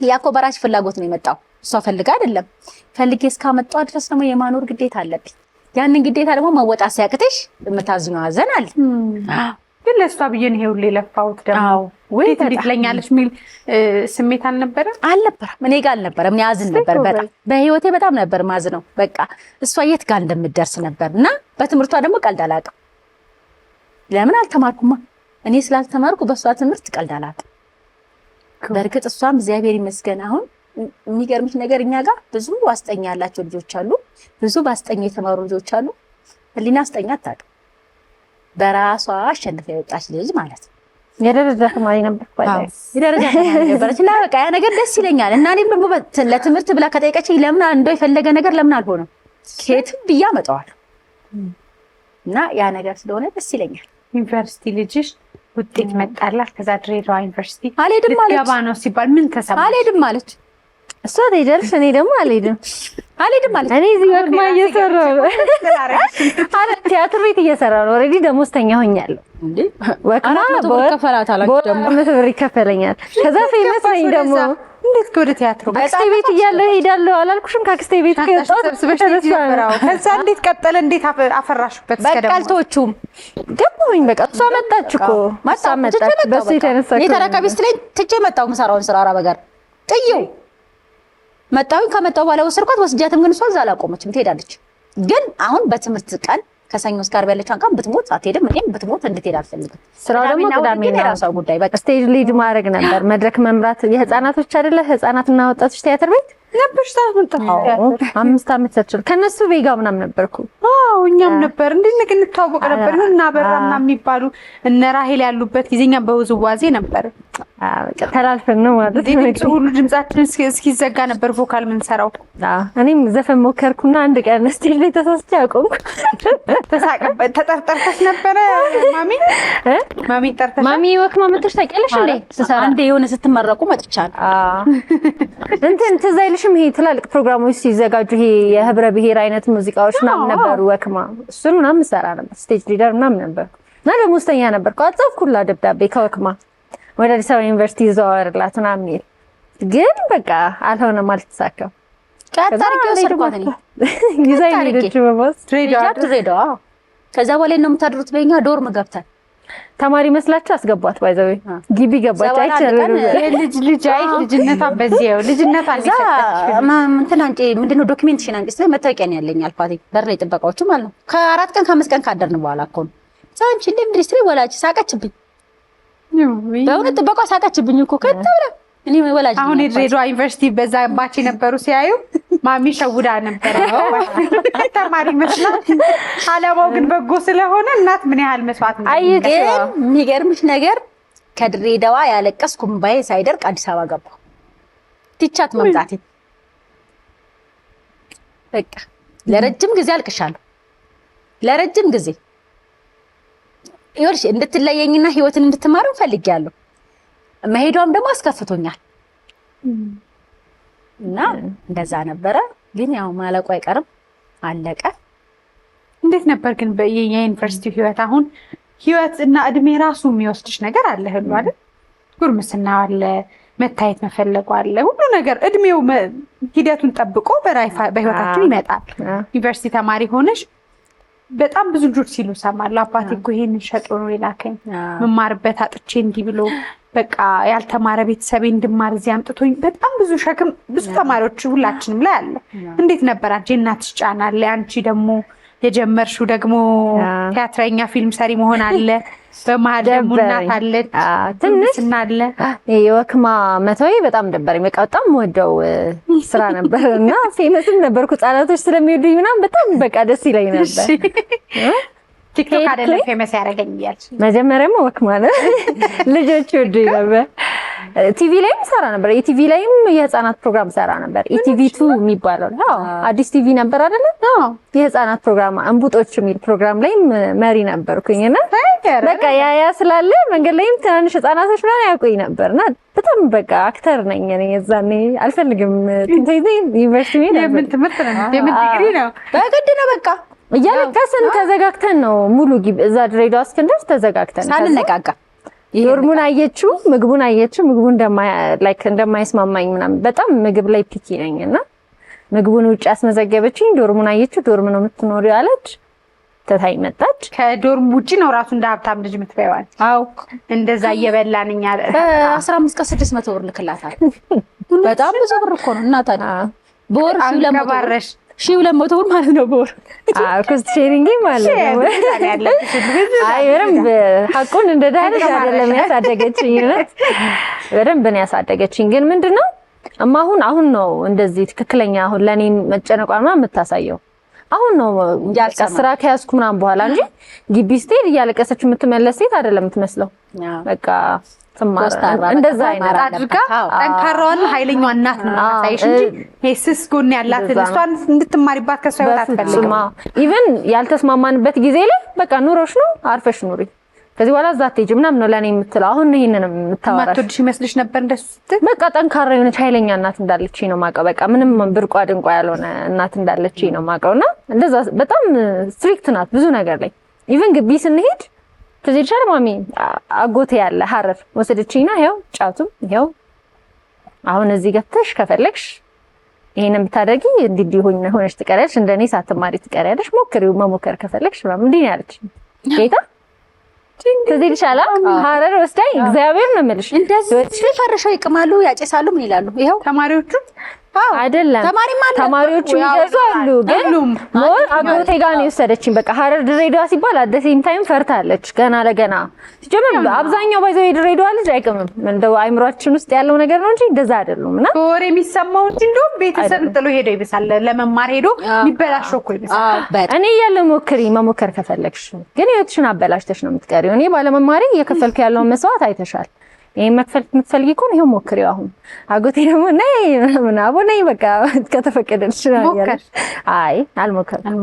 [SPEAKER 3] ያ እኮ በራስሽ ፍላጎት ነው የመጣው፣ እሷ ፈልጋ አይደለም። ፈልጌ እስካመጣው ድረስ ደግሞ የማኖር ግዴታ አለብኝ። ያንን ግዴታ ደግሞ መወጣት ሲያቅተሽ የምታዝኙ አዘን አለ።
[SPEAKER 1] ግን ለእሷ ብዬ ነው ይሄ ሁሉ የለፋሁት። ደግሞ ወይ ትልኛለሽ የሚል ስሜት አልነበረም።
[SPEAKER 3] እኔ ጋር አልነበረም። ያዝን ነበር በጣም በህይወቴ በጣም ነበር ማዝ ነው። በቃ እሷ የት ጋር እንደምትደርስ ነበርና በትምህርቷ ደግሞ ቀልድ አላውቅም። ለምን አልተማርኩማ? እኔ ስላልተማርኩ በሷ ትምህርት ቀልድ አላውቅም። በእርግጥ እሷም እግዚአብሔር ይመስገን አሁን የሚገርምሽ ነገር እኛ ጋር ብዙ አስጠኛ ያላቸው ልጆች አሉ፣ ብዙ ባስጠኛ የተማሩ ልጆች አሉ። ህሊና አስጠኛ አታውቅም። በራሷ አሸንፋ የወጣች ልጅ ማለት ነው።
[SPEAKER 4] የደረጃ ተማሪ ነበርኩ።
[SPEAKER 3] የደረጃ ተማሪ ነበረች እና በቃ ያ ነገር ደስ ይለኛል። እና እኔም ደግሞ ለትምህርት ብላ ከጠየቀችኝ ለምን እንደው የፈለገ ነገር ለምን አልሆነም ከየትም ብዬ አመጣዋለሁ። እና ያ ነገር ስለሆነ ደስ ይለኛል።
[SPEAKER 1] ዩኒቨርሲቲ ልጅሽ ውጤት መጣላት። ከዛ ድሬዳዋ ዩኒቨርሲቲ
[SPEAKER 3] አልሄድም ማለት
[SPEAKER 1] ገባ ነው ሲባል ምን ተሰማሽ?
[SPEAKER 3] አልሄድም ማለት
[SPEAKER 4] እሷ ትሄዳለች፣ እኔ ደግሞ አልሄድም
[SPEAKER 3] ማለት
[SPEAKER 4] እኔ እዚህ ወክማ እየሰራሁ ነው። አረ ቲያትር ቤት እየሰራሁ ነው። ኦልሬዲ ደሞዝተኛ ሆኛለሁ።
[SPEAKER 3] እንዴ
[SPEAKER 4] ወክማ በወር ብር ይከፈለኛል። ከዛ ፌመስ ነኝ ደግሞ።
[SPEAKER 1] እንዴት ወደ ቲያትሩ
[SPEAKER 4] አክስቴ ቤት እያለሁ ሄዳለሁ አላልኩሽም? ከአክስቴ ቤት
[SPEAKER 1] ከዛ እንዴት ቀጠለ? እንዴት አፈራሽበት?
[SPEAKER 3] በቃልቶቹም
[SPEAKER 4] ገባሁኝ። በቃ እሷ መጣች እኮ እሷ መጣች። በሱ የተነሳ
[SPEAKER 3] እኔ ተረካቢ ስትለኝ ትቼ መጣሁ። የምሰራውን ስራ አራበ ጋር ጥዬው መጣሁኝ። ከመጣሁ በኋላ ወሰድኳት። ወስጃትም ግን እሷ እዛ አላቆመችም፣ ትሄዳለች። ግን አሁን በትምህርት ቀን ከሰኞ እስከ ዓርብ ያለችውን ቀን ብትሞት አትሄድም። እኔም ብትሞት እንድትሄድ አልፈልግም።
[SPEAKER 4] ስራው ደግሞ ቅዳሜና
[SPEAKER 3] የራሷ ጉዳይ። በቃ
[SPEAKER 4] ስቴጅ ሊድ ማድረግ ነበር፣ መድረክ መምራት። የህፃናቶች አይደለ ህፃናትና ወጣቶች ቲያትር ቤት
[SPEAKER 1] ነበር። ታምጣው
[SPEAKER 4] 5 ዓመት ሰርቻለሁ። ከነሱ ቤጋ ምናምን ነበርኩ።
[SPEAKER 1] አዎ እኛም ነበር እንዴ እንተዋወቅ ነበር። እና በራና የሚባሉ እነ ራሄል ያሉበት ጊዜኛ በውዝዋዜ ነበር።
[SPEAKER 4] ተላልፈን ነው ማለት ነው።
[SPEAKER 1] ሁሉ ድምጻችን እስኪዘጋ ነበር ቮካል ምን ሰራው።
[SPEAKER 4] እኔም ዘፈን ሞከርኩና አንድ ቀን ስቴጅ ላይ ተሳስቼ አቆምኩ።
[SPEAKER 1] ተሳቀበት። ተጠርጠርተሽ ነበረ ማሚ ጠርተሽ
[SPEAKER 4] ማሚ ወክማ መጥተሽ ታውቂያለሽ እንዴ?
[SPEAKER 3] አንዴ የሆነ ስትመረቁ መጥቻለሁ።
[SPEAKER 4] እንትን ትዝ አይልሽም? ይሄ ትላልቅ ፕሮግራሞች ሲዘጋጁ ይሄ የህብረ ብሔር አይነት ሙዚቃዎች ምናምን ነበሩ። ወክማ እሱን ምናምን ሰራ ነበር። ስቴጅ ሊደር ምናምን ነበር እና ደሞዝተኛ ነበርኩ። አጻፍኩላ ደብዳቤ ከወክማ ወደ አዲስ አበባ ዩኒቨርሲቲ ይዘዋወርላት ምናምን የሚል ግን በቃ አልሆነም፣ አልተሳካም።
[SPEAKER 3] ቀጣሪው ሰርኳት ነው
[SPEAKER 4] ይዛኝ ሄደች በባስ
[SPEAKER 3] ድሬዳዋ። ከዛ በኋላ ነው የምታድሩት በእኛ ዶርም ገብተን
[SPEAKER 4] ተማሪ መስላችሁ አስገቧት። ባይዘው ግቢ ገባች። አይቻለሁ
[SPEAKER 1] ልጅ አይ ልጅነቷ በዚያው ልጅነቷ አልሰጠች
[SPEAKER 3] እንትን አንቺ ምንድነው ዶክመንቴሽን አንቺ ስለ መታወቂያ ነው ያለኝ አልኳት። በር ላይ ጥበቃዎቹ ማለት ነው። ከ4 ቀን ከ5 ቀን ካደርን በኋላ እኮ ነው ዛንቺ እንደ ኢንዱስትሪ ወላጅ ሳቀችብኝ። በእውነት ጥበቃ ሳቀችብኝ እኮ ከተብለ እኔ ወላጅ
[SPEAKER 1] አሁን የድሬዳዋ ዩኒቨርሲቲ በዛ ባች የነበሩ ሲያዩ ማሚ ሸውዳ ነበር ተማሪ መስላ። አላማው ግን በጎ ስለሆነ እናት ምን ያህል መስዋዕት ነው።
[SPEAKER 3] ግን የሚገርምሽ ነገር ከድሬዳዋ ያለቀስኩ እምባዬ ሳይደርቅ አዲስ አበባ ገባሁ። ትቻት መምጣቴ በቃ ለረጅም ጊዜ አልቅሻለሁ። ለረጅም ጊዜ ይኸውልሽ እንድትለየኝና ህይወትን እንድትማር ፈልጊያለሁ። መሄዷም ደግሞ አስከፍቶኛል እና እንደዛ ነበረ። ግን ያው ማለቁ አይቀርም፣ አለቀ።
[SPEAKER 1] እንዴት ነበር ግን የዩኒቨርሲቲ ህይወት? አሁን ህይወት እና እድሜ ራሱ የሚወስድሽ ነገር አለ ሁሉ አይደል? ጉርምስና አለ፣ መታየት መፈለጉ አለ፣ ሁሉ ነገር እድሜው ሂደቱን ጠብቆ በህይወታችን ይመጣል። ዩኒቨርሲቲ ተማሪ ሆነሽ በጣም ብዙ ልጆች ሲሉ ሰማለሁ። አባቴ እኮ ይሄንን ሸጦ ነው የላከኝ፣ መማርበት አጥቼ እንዲህ ብሎ በቃ ያልተማረ ቤተሰቤ እንድማር እዚህ አምጥቶኝ። በጣም ብዙ ሸክም ብዙ ተማሪዎች ሁላችንም ላይ አለ። እንዴት ነበር አንቺ? እናትሽ ጫና አለ፣ አንቺ ደግሞ የጀመርሽው ደግሞ ቲያትረኛ ፊልም ሰሪ መሆን አለ፣ በመሀል ደግሞ እናት አለች፣ ትንሽ አለ።
[SPEAKER 4] የወክማ መተውዬ በጣም ደበረኝ። በቃ በጣም ወደው ስራ ነበር እና ፌመስም ነበርኩ። ህጻናቶች ስለሚወዱኝ ምናምን በጣም በቃ ደስ ይለኝ ነበር።
[SPEAKER 1] ቲክቶክ አይደለም ፌመስ ያደረገኝ እያልሽ
[SPEAKER 4] መጀመሪያማ ወክማ ነው ልጆች ወዱኝ ነበር። ቲቪ ላይም ሰራ ነበር። ኢቲቪ ላይም የህፃናት ፕሮግራም ሰራ ነበር። ኢቲቪ 2 የሚባለው አዲስ ቲቪ ነበር አይደለ? የህፃናት ፕሮግራም እንቡጦች የሚል ፕሮግራም ላይም መሪ ነበርኩኝና በቃ ያ ስላለ መንገድ ላይም ትናንሽ ህፃናቶች ምናምን ያውቁኝ ነበርና በጣም በቃ አክተር ነኝ እኔ። የዛኔ አልፈልግም ዩኒቨርሲቲ
[SPEAKER 1] የምን ትምህርት ነው የምን ዲግሪ ነው
[SPEAKER 3] በግድ ነው በቃ
[SPEAKER 4] እያለቀስን ተዘጋግተን ነው ሙሉ ግቢ እዛ ድሬዳዋ እስክንደርስ ተዘጋግተን
[SPEAKER 3] ሳንነቃቃ
[SPEAKER 4] ዶርሙን አየችው፣ ምግቡን አየችው። ምግቡ እንደማይስማማኝ ምናምን በጣም ምግብ ላይ ፒኪ ነኝና ምግቡን ውጭ አስመዘገበችኝ። ዶርሙን አየችው። ዶርም ነው የምትኖሪው አለች። ተታይ መጣች።
[SPEAKER 1] ከዶርም ውጪ ነው ራሱ እንደ ሀብታም ልጅ የምትበይዋል።
[SPEAKER 3] አዎ
[SPEAKER 1] እንደዛ እየበላንኛ
[SPEAKER 3] በ15 ቀን 600 ብር ልክላታል። በጣም ብዙ ብር እኮ ነው እናታ በወር 1200 ብር ማለት ነው በወር።
[SPEAKER 4] ኮስት ሼሪንግ ማለት ነው። አይ በደንብ ሀቁን እንደ ዳርሽ አይደለም ያሳደገችኝ ነው። በደንብ ነው ያሳደገችኝ። ግን ምንድነው አሁን ነው እንደዚህ ትክክለኛ አሁን ለኔ መጨነቋን የምታሳየው አሁን ነው ስራ ከያዝኩ ምናምን በኋላ እንጂ ግቢ ስትሄድ እያለቀሰች የምትመለስ ሴት አይደለም የምትመስለው። በቃ እንደዛ አይነት
[SPEAKER 1] አድርጋ ጠንካራዋን ኃይለኛዋ እናት ነው ታሳይሽ እንጂ ሄስስ ጎን ያላት እሷን እንድትማሪባት ከሷ ይወጣ አትፈልግም።
[SPEAKER 4] ኢቭን ያልተስማማንበት ጊዜ ላይ በቃ ኑሮሽ ነው አርፈሽ ኑሪ ከዚህ በኋላ እዛ አትሄጂም ምናምን ነው ለኔ የምትለው። አሁን ይሄንን የምታወራሽ
[SPEAKER 1] ማትወድሽ ይመስልሽ ነበር እንደሱ ስትል?
[SPEAKER 4] በቃ ጠንካራ የሆነች ኃይለኛ እናት እንዳለችኝ ነው የማውቀው። በቃ ምንም ብርቋ ድንቋ ያልሆነ እናት እንዳለችኝ ነው የማውቀውና እንደዛ በጣም ስትሪክት ናት ብዙ ነገር ላይ። ኢቭን ግቢ ስንሄድ ከዚህ ይችላል ማሚ አጎቴ ያለ ሐረር ወሰደችኝና ይሄው ጫቱም ይሄው አሁን እዚህ ገብተሽ ከፈለግሽ ይሄንን ብታደርጊ እንዲህ ሆነሽ ትቀሪያለሽ፣ እንደኔ ሳትማሪ ትቀሪያለሽ፣ ሞክሪው መሞከር ከፈለግሽ ምናምን እንዲህ ያለችኝ ጌታ ከዚህ ይችላል ሐረር ወስዳኝ እግዚአብሔር ነው የምልሽ።
[SPEAKER 3] እንደዚህ ፈርሸው ይቅማሉ ያጨሳሉ ምን ይላሉ? ይሄው
[SPEAKER 4] ተማሪዎቹ አይደለም ተማሪዎቹ ይገዙ አሉ። ግን ሞር አጎቴ ጋር ነው የወሰደችኝ። በቃ ሐረር ድሬዳዋ ሲባል አት ዘ ሴም ታይም ፈርታለች ገና ለገና። ሲጀምር አብዛኛው ባይዘው የድሬዳዋ ልጅ አይቅምም፣ እንደው አይምሯችን ውስጥ ያለው ነገር ነው እንጂ እንደዛ አይደሉም። እና
[SPEAKER 1] ወሬ የሚሰማው እንጂ እንደውም ቤተሰብ ጥሎ ሄዶ ይብሳል፣ ለመማር ሄዶ የሚበላሸው እኮ ይብሳል።
[SPEAKER 4] እኔ እያለ መሞከር ከፈለግሽ ግን ህይወትሽን አበላሽተሽ ነው የምትቀሪው። እኔ ባለመማሪ እየከፈልኩ ያለውን መስዋዕት አይተሻል። ይሄን መክፈል የምትፈልጊ ከሆነ ይሄው ሞክሪው። አሁን አጎቴ ደግሞ ነይ ምን አቦ ነይ በቃ ከተፈቀደልሽ ያለ አይ አልሞከርኩም።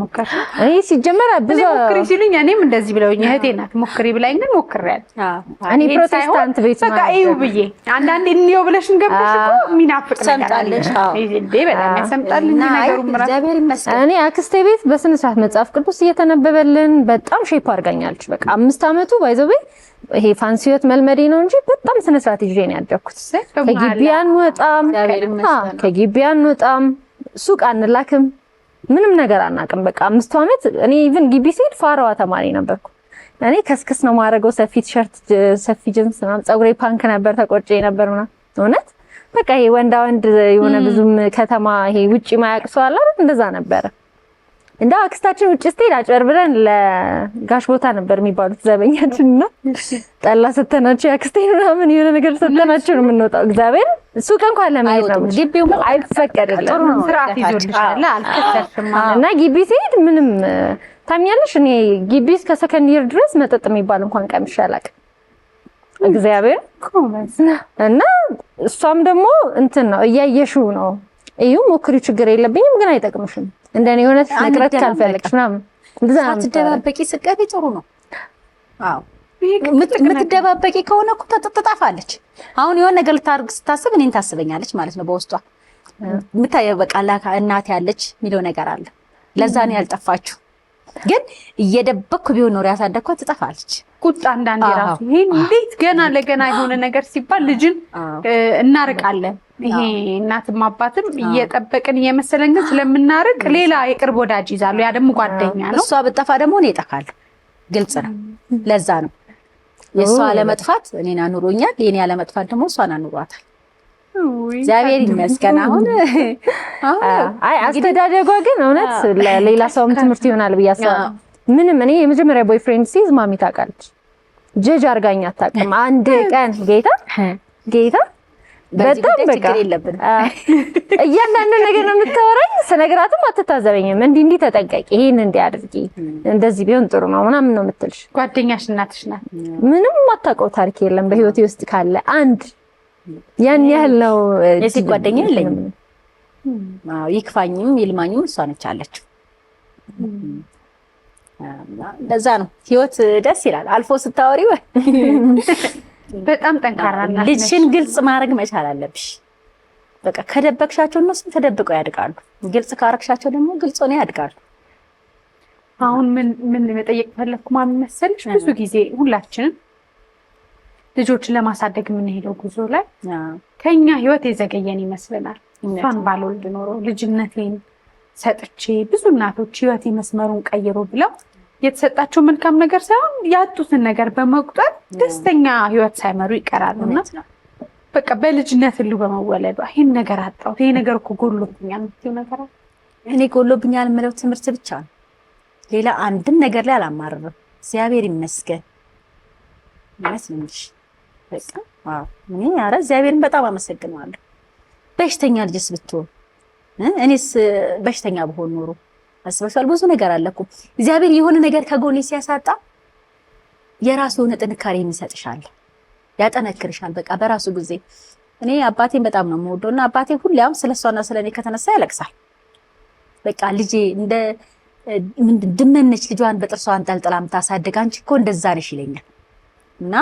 [SPEAKER 4] እኔ ሲጀመር ብዙ
[SPEAKER 1] ሞክሪ ሲሉኝ እኔም እንደዚህ ብለውኝ እህቴ ናት ሞክሪ ብላኝ ግን ሞክሬያለሁ።
[SPEAKER 4] እኔ ፕሮቴስታንት ቤት
[SPEAKER 1] በቃ እዩ ብዬ አንዳንዴ እንየው ብለሽን ገብተሽ እኮ የሚናፍቅ ነገር አለ እንዴ በጣም ያሰምጣል እንጂ ነገሩ ምራ
[SPEAKER 3] እግዚአብሔር ይመስገን።
[SPEAKER 4] እኔ አክስቴ ቤት በስነ ስርዓት መጽሐፍ ቅዱስ እየተነበበልን በጣም ሼፕ አድርጋኛለች። በቃ 5 አመቱ ባይዘው ይሄ ፋንሲ ህይወት መልመዴ ነው እንጂ በጣም ስነ ስርዓት ይዤ ነው ያደኩት። ከግቢ አንወጣም፣ ሱቅ አንላክም፣ ምንም ነገር አናውቅም። በቃ 5 አመት እኔ ኢቭን ግቢ ስሄድ ፋራዋ ተማሪ ነበርኩ። እኔ ከስክስ ነው ማረገው፣ ሰፊ ቲሸርት፣ ሰፊ ጅንስ ምናምን፣ ፀጉሬ ፓንክ ነበር፣ ተቆርጬ ነበር ምናምን። እውነት በቃ ይሄ ወንዳ ወንድ የሆነ ብዙም ከተማ ይሄ ውጪ ማያውቅ ሰው አለ አይደል? እንደዛ ነበረ። እንደ አክስታችን ውጭ ስትሄድ አጭበርብረን ለጋሽ ቦታ ነበር የሚባሉት ዘበኛችንና ጠላ ሰተናቸው ያክስቴን ምናምን የሆነ ነገር ሰተናቸው ነው የምንወጣው። እግዚአብሔር ሱቅ እንኳን ለመሄድ ነው ግቢው አይፈቀድልም።
[SPEAKER 1] ስርዓት ይዞልሻል አልከሰሽም።
[SPEAKER 4] እና ግቢ ሲሄድ ምንም ታምኛለሽ፣ እኔ ግቢ እስከ ሰከንድ ይር ድረስ መጠጥ የሚባል እንኳን ቀምሼ አላውቅም። እግዚአብሔር እና እሷም ደግሞ እንትን ነው እያየሽው ነው እዩ ሞክሪ፣ ችግር የለብኝም ግን አይጠቅምሽም እንደኔ የሆነ ነግረት ካልፈለግሽ ምናምን እንደዛ ነው።
[SPEAKER 3] ሳትደባበቂ ስቀሪ ጥሩ ነው። አዎ የምትደባበቂ ከሆነ እኮ ትጠፋለች። አሁን የሆነ ነገር ልታርግ ስታስብ እኔን ታስበኛለች ማለት ነው። በውስጧ የምታየው በቃ እናት ያለች የሚለው ነገር አለ። ለዛ ነው ያልጠፋችሁ። ግን እየደበኩ ቢሆን ነው ያሳደግኳት ትጠፋለች።
[SPEAKER 1] ቁጣ አንዳንዴ ራሱ ይሄ እንዴት ገና ለገና የሆነ ነገር ሲባል ልጅን እናርቃለን። ይሄ እናትም አባትም እየጠበቅን እየመሰለን ግን ስለምናርቅ ሌላ የቅርብ ወዳጅ ይዛሉ። ያ ደግሞ ጓደኛ ነው።
[SPEAKER 3] እሷ ብትጠፋ ደግሞ እኔ እጠፋለሁ። ግልጽ ነው። ለዛ ነው የእሷ አለመጥፋት እኔን አኑሮኛል፣ የኔ አለመጥፋት ደግሞ እሷን አኑሯታል። እግዚአብሔር ይመስገን። አሁን
[SPEAKER 4] አይ አስተዳደጓ ግን እውነት ለሌላ ሰውም ትምህርት ይሆናል ብዬ አስባለሁ። ምንም እኔ የመጀመሪያ ቦይፍሬንድ ሲይዝ ማሚ ታውቃለች፣ ጀጅ አድርጋኝ አታውቅም አንድ ቀን። ጌታ በጣም በቃ እያንዳንዱ ነገር ነው የምታወራኝ። ስነግራትም አትታዘበኝም። እንዲህ ተጠንቀቂ፣ ይሄን እንዲህ አድርጊ፣ እንደዚህ ቢሆን ጥሩ ነው ምናምን ነው የምትልሽ።
[SPEAKER 1] ጓደኛሽ እናትሽ ናት።
[SPEAKER 4] ምንም የማታውቀው ታሪክ የለም በህይወቴ ውስጥ ካለ አንድ ያን ያህል ነው።
[SPEAKER 3] የሴት ጓደኛ የለኝም። አዎ ይክፋኝም ይልማኝም እሷ ነች አለችው። ለዛ ነው ህይወት ደስ ይላል። አልፎ ስታወሪ
[SPEAKER 1] በጣም ጠንካራ ናት።
[SPEAKER 3] ልጅሽን ግልጽ ማድረግ መቻል አለብሽ። በቃ ከደበቅሻቸው እነሱ ተደብቀው ያድጋሉ። ግልጽ ካረግሻቸው ደግሞ ግልጽ ሆነው ያድጋሉ።
[SPEAKER 1] አሁን ምን መጠየቅ ፈለኩ ማን መሰልሽ፣ ብዙ ጊዜ ሁላችንም ልጆችን ለማሳደግ የምንሄደው ጉዞ ላይ ከኛ ህይወት የዘገየን ይመስለናል። እንኳን ባልወልድ ኖሮ ልጅነቴን ሰጥቼ ብዙ እናቶች ህይወት መስመሩን ቀይሮ ብለው የተሰጣቸው መልካም ነገር ሳይሆን ያጡትን ነገር በመቁጠር ደስተኛ ህይወት ሳይመሩ ይቀራሉና በቃ በልጅነት ሁሉ በመወለዱ ይሄን ነገር አጣሁት፣ ይሄ ነገር እኮ ጎሎብኛል የምትይው ነገር አለ?
[SPEAKER 3] እኔ ጎሎብኛል የምለው ትምህርት ብቻ ነው። ሌላ አንድም ነገር ላይ አላማርርም። እግዚአብሔር ይመስገን ይመስልሽ። በቃ እኔ ኧረ እግዚአብሔርን በጣም አመሰግናለሁ። በሽተኛ ልጅስ ብትሆን እኔስ በሽተኛ ብሆን ኖሮ አስበሻል? ብዙ ነገር አለ እኮ እግዚአብሔር የሆነ ነገር ከጎኔ ሲያሳጣ የራሱ የሆነ ጥንካሬ የሚሰጥሻል፣ ያጠነክርሻል። በቃ በራሱ ጊዜ እኔ አባቴን በጣም ነው የምወደውና አባቴ ሁሌም ስለሷና ስለኔ ከተነሳ ያለቅሳል። በቃ ልጄ እንደ ድመነች ልጇን በጥርሷ አንጠልጥላ የምታሳድግ አንቺ እኮ እንደዛ ነሽ ይለኛል። እና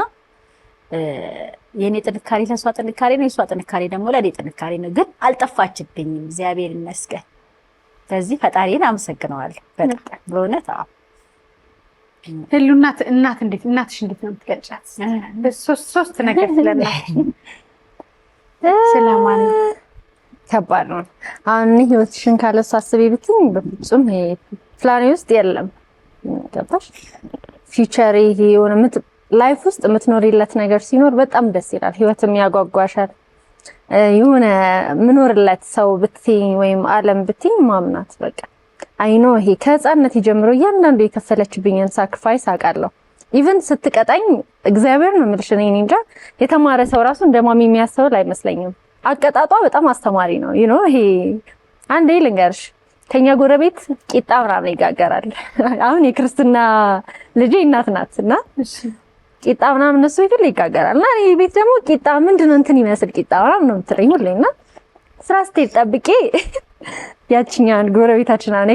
[SPEAKER 3] የኔ ጥንካሬ ለሷ ጥንካሬ ነው፣ የሷ ጥንካሬ ደግሞ ለኔ ጥንካሬ ነው። ግን አልጠፋችብኝም፣ እግዚአብሔር ይመስገን። ስለዚህ ፈጣሪን አመሰግነዋለሁ በጣም በእውነት። አዎ
[SPEAKER 1] ህሉ እናትሽ እንዴት ነው የምትገልጫት? ሶስት ነገር ስለማን
[SPEAKER 4] ከባድ ነው። አሁን ህይወትሽን ካለሱ አስቤ ብትኝ በፍጹም ይሄ ፕላኔ ውስጥ የለም። ገባሽ? ፊውቸር ይሄ የሆነ ላይፍ ውስጥ የምትኖሪለት ነገር ሲኖር በጣም ደስ ይላል። ህይወትም ያጓጓሻል። የሆነ ምኖርለት ሰው ብትኝ ወይም ዓለም ብትኝ ማምናት በቃ አይኖ ይሄ ከህፃነት ጀምሮ እያንዳንዱ የከፈለችብኝን ሳክሪፋይስ አውቃለሁ። ኢቭን ስትቀጣኝ እግዚአብሔር ነው የምልሽ እኔ እንጃ የተማረ ሰው ራሱ እንደማሚ የሚያስተውል አይመስለኝም። አቀጣጧ በጣም አስተማሪ ነው። ይሄ አንዴ ልንገርሽ ከኛ ጎረቤት ቂጣ ምናምን ይጋገራል። አሁን የክርስትና ልጄ እናት ናትና ቂጣ ምናምን እነሱ ይግል ይጋገራል እና ይሄ ቤት ደግሞ ቂጣ ምንድነው እንትን ይመስል ቂጣ ምናምን ነው የምትለኝ ሁሌና ስራ ስትሄድ ጠብቄ ያቺኛን ጎረቤታችን አሁን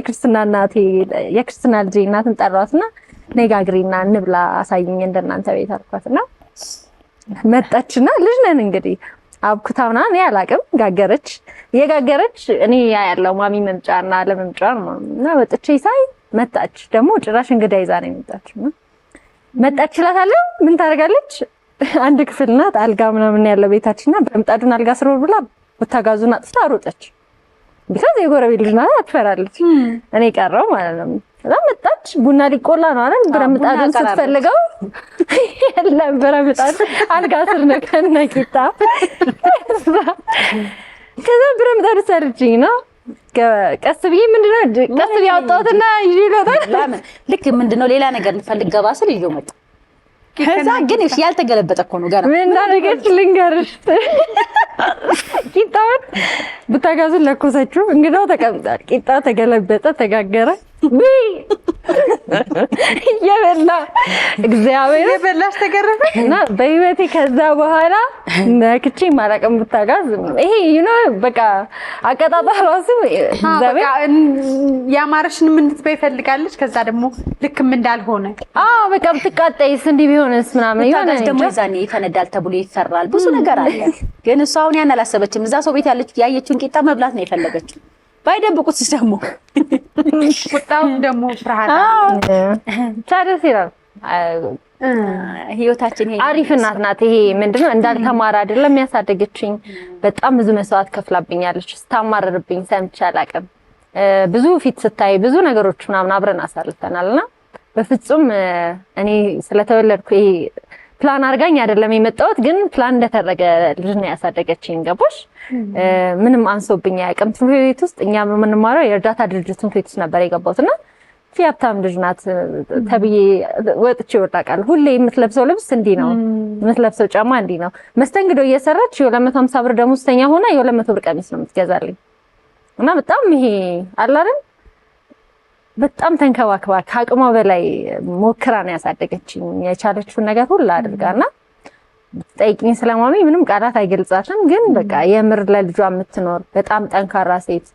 [SPEAKER 4] የክርስትና ልጄ እናትን ጠራዋትና ነጋግሪና እንብላ አሳይኝ እንደናንተ ቤት አልኳትና መጣችና ልጅ ነን እንግዲህ አብኩታውና እኔ አላቅም ጋገረች የጋገረች እኔ ያለው ማሚ መምጫና ለመምጫ እና ወጥቼ ሳይ መጣች። ደግሞ ጭራሽ እንግዳ ይዛ ነው የመጣችው። መጣች እላታለሁ። ምን ታደርጋለች? አንድ ክፍል ናት፣ አልጋ ምናምን ያለው ቤታችንና በምጣዱን አልጋ ስር ብላ ወታጋዙን አጥፍታ ሮጠች። ቢካዝ የጎረቤት ልጅ ናት አትፈራለች። እኔ ቀረው ማለት ነው። ከዛ መጣች። ቡና ሊቆላ ነው አይደል? ብረምጣዱን ስትፈልገው የለም ብረምጣዱ አልጋ ስር ነው ከነቂጣ። ከዛ ብረምጣዱ ሰርችኝ ነው ቀስ ብዬ ምንድነው ቀስ ብዬ አወጣሁትና ይዤ ልወጣ።
[SPEAKER 3] ልክ ምንድነው ሌላ ነገር እንፈልግ ገባ ስል ይዤው መጣ። ከዛ ግን እሺ ያልተገለበጠ እኮ ነው ገና።
[SPEAKER 4] ምን እንዳደረገች ልንገርሽ። ቂጣውን ብታጋዙን ለኮሰችው። እንግዳው ተቀምጧል። ቂጣው ተገለበጠ፣ ተጋገረ። የበላ እግዚአብሔር
[SPEAKER 1] የበላሽ ተገረፈ
[SPEAKER 4] እና በህይወቴ ከዛ በኋላ ነክቼ ማላቀም ብታጋዝ ይሄ በቃ አቀጣጣ ራሱ
[SPEAKER 1] በቃ ያማረሽን ምን እንድትበይ ፈልጋለች። ከዛ ደግሞ ልክም እንዳልሆነ
[SPEAKER 4] በቃ ብትቃጠይስ እንዲህ ቢሆንስ ምናምን
[SPEAKER 3] ይሆነ ደግሞ ይዛኔ ይፈነዳል ተብሎ ይፈራል። ብዙ ነገር አለ። ግን እሷ አሁን ያን አላሰበችም። እዛ ሰው ቤት ያየችውን ቂጣ መብላት ነው የፈለገችው። ባይደብቁት ደግሞ
[SPEAKER 1] ቁጣው ደግሞ ፍርሃት
[SPEAKER 4] ታደስ ይላል።
[SPEAKER 3] ህይወታችን ይሄ
[SPEAKER 4] አሪፍ እናት ናት። ይሄ ምንድነው እንዳልተማረ አይደለም ያሳደገችኝ። በጣም ብዙ መስዋዕት ከፍላብኛለች። ስታማረርብኝ ሰምቼ አላውቅም። ብዙ ፊት ስታይ ብዙ ነገሮች ምናምን አብረን አሳልፈናልና በፍጹም እኔ ስለተወለድኩ ይሄ ፕላን አርጋኝ አይደለም የመጣሁት፣ ግን ፕላን እንደተደረገ ልጅ ነው ያሳደገችኝ። ገባሽ? ምንም አንሶብኝ አያውቅም። ትምህርት ቤት ውስጥ እኛ የምንማረው የእርዳታ ድርጅት ትምህርት ቤት ውስጥ ነበር የገባሁትና ሀብታም ልጅ ናት ተብዬ ወጥቼ ወጣቃል። ሁሌ የምትለብሰው ልብስ እንዲህ ነው፣ የምትለብሰው ጫማ እንዲህ ነው። መስተንግዶ እየሰራች የ250 ብር ደሞዝተኛ ሆና የ200 ብር ቀሚስ ነው የምትገዛልኝ እና በጣም ይሄ አለ አይደል በጣም ተንከባክባ ከአቅሟ በላይ ሞክራ ነው ያሳደገችኝ። የቻለችውን ነገር ሁሉ አድርጋና ጠይቂኝ ስለማሚ ምንም ቃላት አይገልጻትም። ግን በቃ የምር ለልጇ የምትኖር በጣም ጠንካራ ሴት።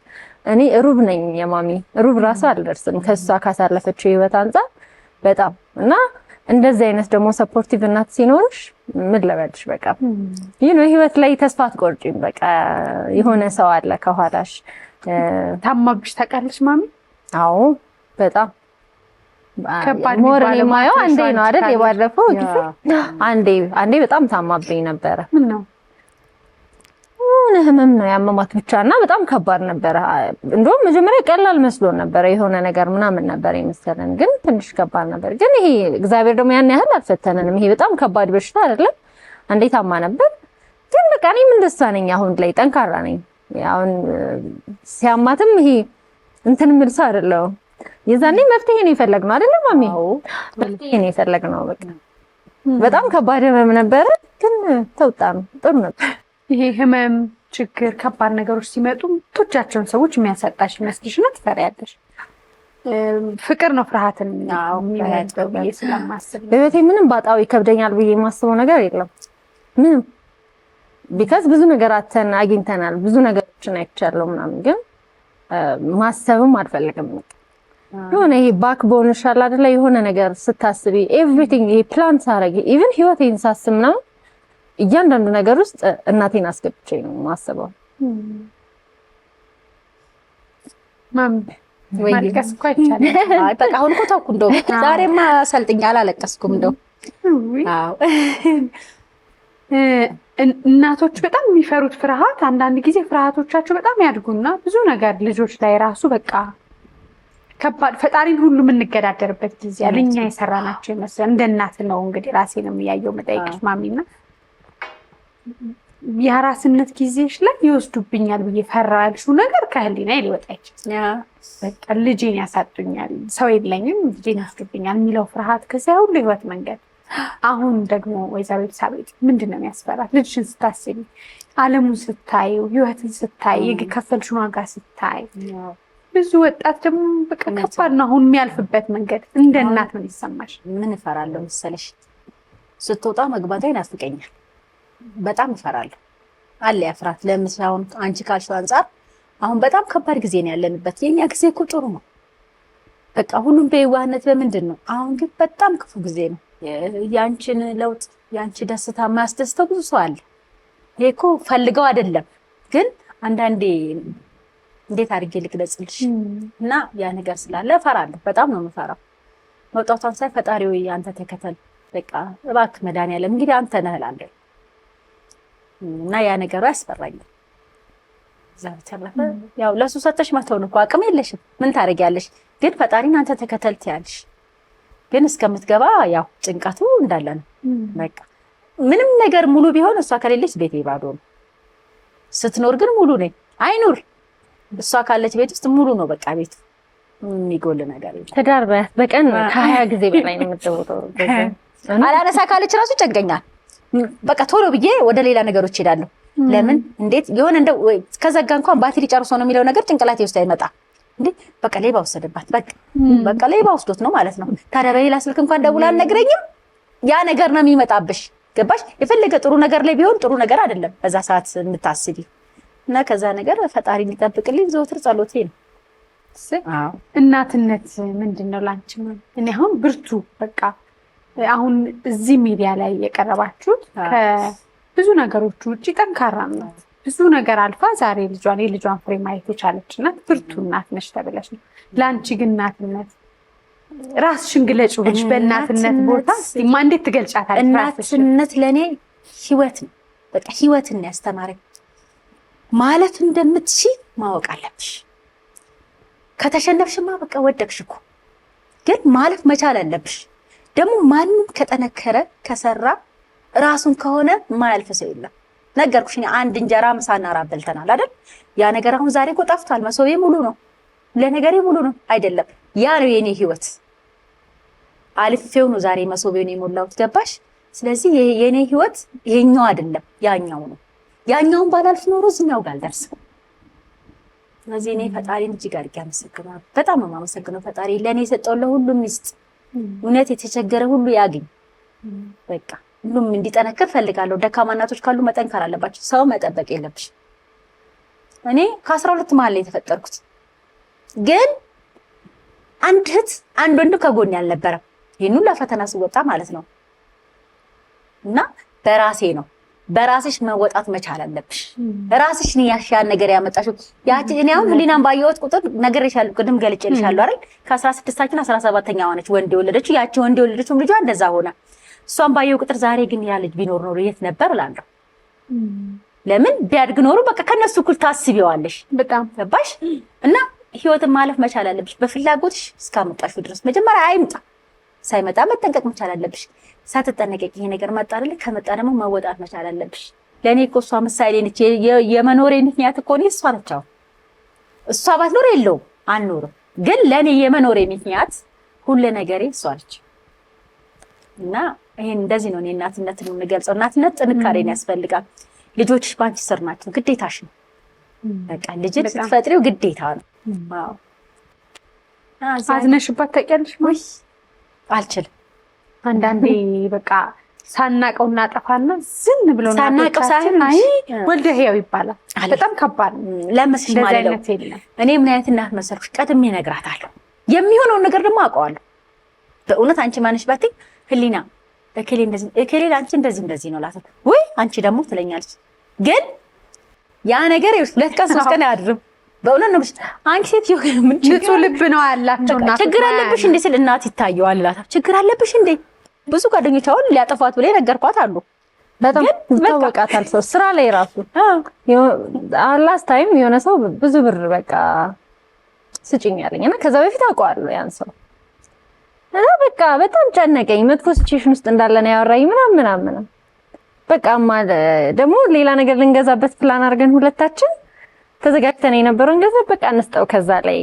[SPEAKER 4] እኔ ሩብ ነኝ የማሚ ሩብ ራሱ አልደርስም ከሷ ካሳለፈችው ህይወት አንፃር በጣም እና እንደዚህ አይነት ደግሞ ሰፖርቲቭ እናት ሲኖርሽ ምን ልበልሽ በቃ ህይወት ላይ ተስፋ አትቆርጪም። በቃ የሆነ ሰው አለ ከኋላሽ።
[SPEAKER 1] ታማብሽ ታውቃለች ማሚ?
[SPEAKER 4] አዎ በጣም ከባድ ሞራል ማየው አንዴ ነው አይደል? የባለፈው ጊዜ አንዴ በጣም ታማብኝ ነበረ።
[SPEAKER 1] ምን ነው
[SPEAKER 4] ህመም ነው ያመማት ብቻና በጣም ከባድ ነበረ። እንደውም መጀመሪያ ቀላል መስሎ ነበር የሆነ ነገር ምናምን ነበር የመሰለን፣ ግን ትንሽ ከባድ ነበር። ግን ይሄ እግዚአብሔር ደግሞ ያን ያህል አልፈተነንም። ይሄ በጣም ከባድ በሽታ አይደለም። አንዴ ታማ ነበር፣ ግን በቃ እኔም እንደሷ ነኝ። አሁን ላይ ጠንካራ ነኝ። አሁን ሲያማትም ይሄ እንትን ምልሳ አይደለም። የዛኔ መፍትሄ ነው የፈለግነው አይደል ማሚ? መፍትሄ ነው የፈለግነው። በቃ በጣም ከባድ ህመም ነበረ፣ ግን ተውጣን ጥሩ ነበር።
[SPEAKER 1] ይሄ ህመም ችግር ከባድ ነገሮች ሲመጡ ቶቻቸውን ሰዎች የሚያሰጣሽ ይመስልሽና ትፈሪያለሽ? ፍቅር ነው ፍርሃትን የሚያደርገው ብዬ ስለማስብ
[SPEAKER 4] በህይወቴ ምንም ባጣው ይከብደኛል ብዬ የማስበው ነገር የለም። ምንም ቢካዝ ብዙ ነገር አግኝተናል፣ ብዙ ነገሮችን አይቻለሁ ምናምን፣ ግን ማሰብም አልፈልግም። የሆነ ይሄ ባክቦንሽ አለ አይደለ? የሆነ ነገር ስታስቢ ኤቭሪቲንግ ይሄ ፕላን ሳረግ ኢቭን ህይወቴን ሳስብ ነው እያንዳንዱ ነገር ውስጥ እናቴን አስገብቼ ነው ማስበው።
[SPEAKER 1] ማልቀስ እኮ አይቻልም።
[SPEAKER 3] አይ በቃ አሁን እኮ ተውኩ። እንደው ዛሬማ ሰልጥኛ አላለቀስኩም። እንደው አዎ
[SPEAKER 1] እናቶች በጣም የሚፈሩት ፍርሃት አንዳንድ ጊዜ ፍርሃቶቻቸው በጣም ያድጉና ብዙ ነገር ልጆች ላይ ራሱ በቃ ከባድ ፈጣሪን ሁሉ የምንገዳደርበት ጊዜ አለ። እኛ የሰራናቸው ይመስላል። እንደ እናት ነው እንግዲህ ራሴንም እያየሁ መጠየቅሽ ማሚና የአራስነት ጊዜሽ ላይ ይወስዱብኛል ብዬ ፈራሁ ያልሽው ነገር ከህሊና ሊወጣ ይችላል። በቃ ልጄን ያሳጡኛል፣ ሰው የለኝም፣ ልጄን ያስዱብኛል የሚለው ፍርሃት ከዚያ ሁሉ ህይወት መንገድ። አሁን ደግሞ ወይዘሮ ኤልሳቤጥ ምንድን ነው የሚያስፈራት? ልጅሽን ስታስቢ፣ ዓለሙን ስታይ፣ ህይወትን ስታይ፣ የከፈልሽውን ዋጋ ስታይ፣ ብዙ ወጣት ደግሞ በቃ ከባድ ነው አሁን የሚያልፍበት መንገድ። እንደ እናት ምን ይሰማሽ?
[SPEAKER 3] ምን እፈራለሁ መሰለሽ? ስትወጣ መግባቷ ይናፍቀኛል። በጣም እፈራለሁ። አለ ያፍራት። ለምሳሌ አሁን አንቺ ካልሽው አንፃር አሁን በጣም ከባድ ጊዜ ነው ያለንበት። የኛ ጊዜ እኮ ጥሩ ነው። በቃ ሁሉም በየዋህነት በምንድን ነው። አሁን ግን በጣም ክፉ ጊዜ ነው። ያንቺን ለውጥ ያንቺ ደስታ ማስደስተው ብዙ ሰው አለ። ይሄ እኮ ፈልገው አይደለም፣ ግን አንዳንዴ እንዴት አድርጌ ልግለጽልሽ? እና ያ ነገር ስላለ እፈራለሁ። በጣም ነው የምፈራው። መውጣቷን ሳይ ፈጣሪ ወይ አንተ ተከተል፣ በቃ እባክህ መድኃኒዓለም እንግዲህ አንተ ነህ እላለሁ። እና ያ ነገሩ ያስፈራኛል። ዛሬ ያው ለሱ ሰተሽ መተው ነው እኮ አቅም የለሽም። ምን ታደርጊያለሽ? ግን ፈጣሪን አንተ ተከተል ትያለሽ። ግን እስከምትገባ ያው ጭንቀቱ እንዳለ ነው። በቃ ምንም ነገር ሙሉ ቢሆን እሷ ከሌለች ቤቴ ባዶ ነው። ስትኖር ግን ሙሉ ነኝ። አይኑር እሷ ካለች ቤት ውስጥ ሙሉ ነው። በቃ ቤቱ የሚጎል ነገር የለም።
[SPEAKER 4] ትዳር በቀን ከ20 ጊዜ በላይ ነው የምትወጣው።
[SPEAKER 3] አላነሳ ካለች ራሱ ጨንቀኛል። በቃ ቶሎ ብዬ ወደ ሌላ ነገሮች ሄዳለሁ። ለምን እንዴት የሆነ እንደው ከዘጋ እንኳን ባትሪ ጨርሶ ነው የሚለው ነገር ጭንቅላቴ ውስጥ አይመጣ እንዴ። በቃ ሌባ ወሰደባት፣ በቃ ሌባ ወስዶት ነው ማለት ነው። ታዲያ በሌላ ስልክ እንኳን ደውላ አልነግረኝም። ያ ነገር ነው የሚመጣብሽ። ገባሽ? የፈለገ ጥሩ ነገር ላይ ቢሆን ጥሩ ነገር አይደለም በዛ ሰዓት የምታስቢ። እና ከዛ ነገር ፈጣሪ እንዲጠብቅልኝ ዘወትር ጸሎቴ ነው።
[SPEAKER 1] አዎ እናትነት ምንድነው ላንቺ? እኔ አሁን ብርቱ በቃ አሁን እዚህ ሚዲያ ላይ የቀረባችሁት ከብዙ ነገሮች ውጪ ጠንካራ ናት። ብዙ ነገር አልፋ ዛሬ የልጇን ፍሬ ማየት የቻለች ናት። ብርቱ እናት ነሽ ተብለሽ ነው። ለአንቺ ግን እናትነት ራስሽን ግለጪ ብለሽ በእናትነት ቦታ እንዴት ትገልጫታለሽ?
[SPEAKER 3] እናትነት ለእኔ ህይወት ነው። በቃ ህይወትን ያስተማረኝ ማለት እንደምትችይ ማወቅ አለብሽ። ከተሸነፍሽማ በቃ ወደቅሽ እኮ። ግን ማለፍ መቻል አለብሽ። ደግሞ ማንም ከጠነከረ ከሰራ ራሱን ከሆነ ማያልፍ ሰው የለም። ነገርኩሽ። አንድ እንጀራ ምሳና ራት በልተናል አይደል? ያ ነገር አሁን ዛሬ እኮ ጠፍቷል። መሶቤ ሙሉ ነው፣ ለነገሬ ሙሉ ነው አይደለም? ያ ነው የኔ ህይወት። አልፌው ነው ዛሬ መሶቤውን የሞላሁት። ገባሽ? ስለዚህ የኔ ህይወት ይሄኛው አይደለም ያኛው ነው። ያኛውን ባላልፍ ኖሮ እዚህኛው ጋር አልደርስም። ስለዚህ እኔ ፈጣሪን እጅግ አድርጌ አመሰግናለሁ። በጣም ነው የማመሰግነው ፈጣሪ ለእኔ የሰጠው ለሁሉም ይስጥ። እውነት የተቸገረ ሁሉ ያግኝ። በቃ ሁሉም እንዲጠነክር ፈልጋለሁ። ደካማ እናቶች ካሉ መጠንከር አለባቸው። ሰው መጠበቅ የለብሽ። እኔ ከ12 መሀል ላይ የተፈጠርኩት ግን አንድ እህት አንድ ወንድ ከጎን ያልነበረም ይሄን ሁሉ ፈተና ስወጣ ማለት ነው። እና በራሴ ነው። በራስሽ መወጣት መቻል አለብሽ። ራስሽ ነው ያሻል ነገር ያመጣሽው። ያቺ እኔ አሁን ህሊናን ባየሁት ቁጥር ነገርሻለሁ፣ ቅድም ገልጬልሻለሁ አይደል? ከ16ታችን 17ኛ ሆነች ወንድ የወለደችው። ያቺ ወንድ የወለደችው ልጇ እንደዛ ሆነ። እሷን ባየሁ ቁጥር ዛሬ ግን ያ ልጅ ቢኖር ኖሮ የት ነበር እላለሁ። ለምን ቢያድግ ኖሮ በቃ ከነሱ እኩል ታስቢዋለሽ። በጣም ገባሽ? እና ህይወትን ማለፍ መቻል አለብሽ በፍላጎትሽ እስካመጣሽው ድረስ። መጀመሪያ አይምጣ፣ ሳይመጣ መጠንቀቅ መቻል አለብሽ። ሳትጠነቀቂ ይሄ ነገር መጣ አይደል? ከመጣ ደግሞ መወጣት መቻል አለብሽ። ለኔ እኮ እሷ ምሳሌ ነች። የመኖሬ ምክንያት እኮ ነው እሷ ነች። እሷ ባትኖር የለውም አንኖርም። ግን ለኔ የመኖሬ ምክንያት ሁሉ ነገሬ እሷ ነች። እና ይሄን እንደዚህ ነው እኔ እናትነትን የምገልጸው። እናትነት ጥንካሬን ያስፈልጋል። ልጆችሽ ባንቺ ስር ናቸው፣ ግዴታሽ ነው። በቃ ልጅን ስትፈጥሪው ግዴታ ነው። አዎ
[SPEAKER 1] አዝነሽባት ታውቂያለሽ? ወይ
[SPEAKER 3] አልችልም።
[SPEAKER 1] አንዳንዴ በቃ ሳናቀው እናጠፋና ዝም ብሎ
[SPEAKER 3] ሳናቀው ሳይሆን
[SPEAKER 1] አይ ወልደ ህያው ይባላል። በጣም ከባድ ነው።
[SPEAKER 3] ለምስሽ ማለት ነው። እኔ ምን አይነት እናት መሰልኩሽ? ቀድሜ እነግራታለሁ። የሚሆነውን ነገር ደግሞ አውቀዋለሁ። በእውነት አንቺ ማንሽ ባቲ ህሊና እከሌ እንደዚህ እከሌ አንቺ እንደዚህ ነው ላታ ወይ አንቺ ደግሞ ትለኛለች። ግን ያ ነገር 2 ቀን 3 ቀን አያድርም። በእውነት ነው አንቺ ሴትዮ ምን
[SPEAKER 1] ንጹህ ልብ ነው ያላቸው እናት
[SPEAKER 3] ችግር አለብሽ እንዴ ስል እናት ይታየዋል ላታ ችግር አለብሽ እንዴ ብዙ ጓደኞች አሁን ሊያጠፋት ብለ ነገርኳት አሉ።
[SPEAKER 4] በጣም ይታወቃታል ሰው ስራ ላይ ራሱ ላስት ታይም የሆነ ሰው ብዙ ብር በቃ ስጭኝ ያለኝ እና ከዛ በፊት አውቀዋለሁ ያን ሰው እና በቃ በጣም ጨነቀኝ። መጥፎ ሲቹዌሽን ውስጥ እንዳለ ነው ያወራኝ ምናምን በቃ ደግሞ ሌላ ነገር ልንገዛበት ፕላን አድርገን ሁለታችን ተዘጋጅተን የነበረውን ገንዘብ በቃ እንስጠው ከዛ ላይ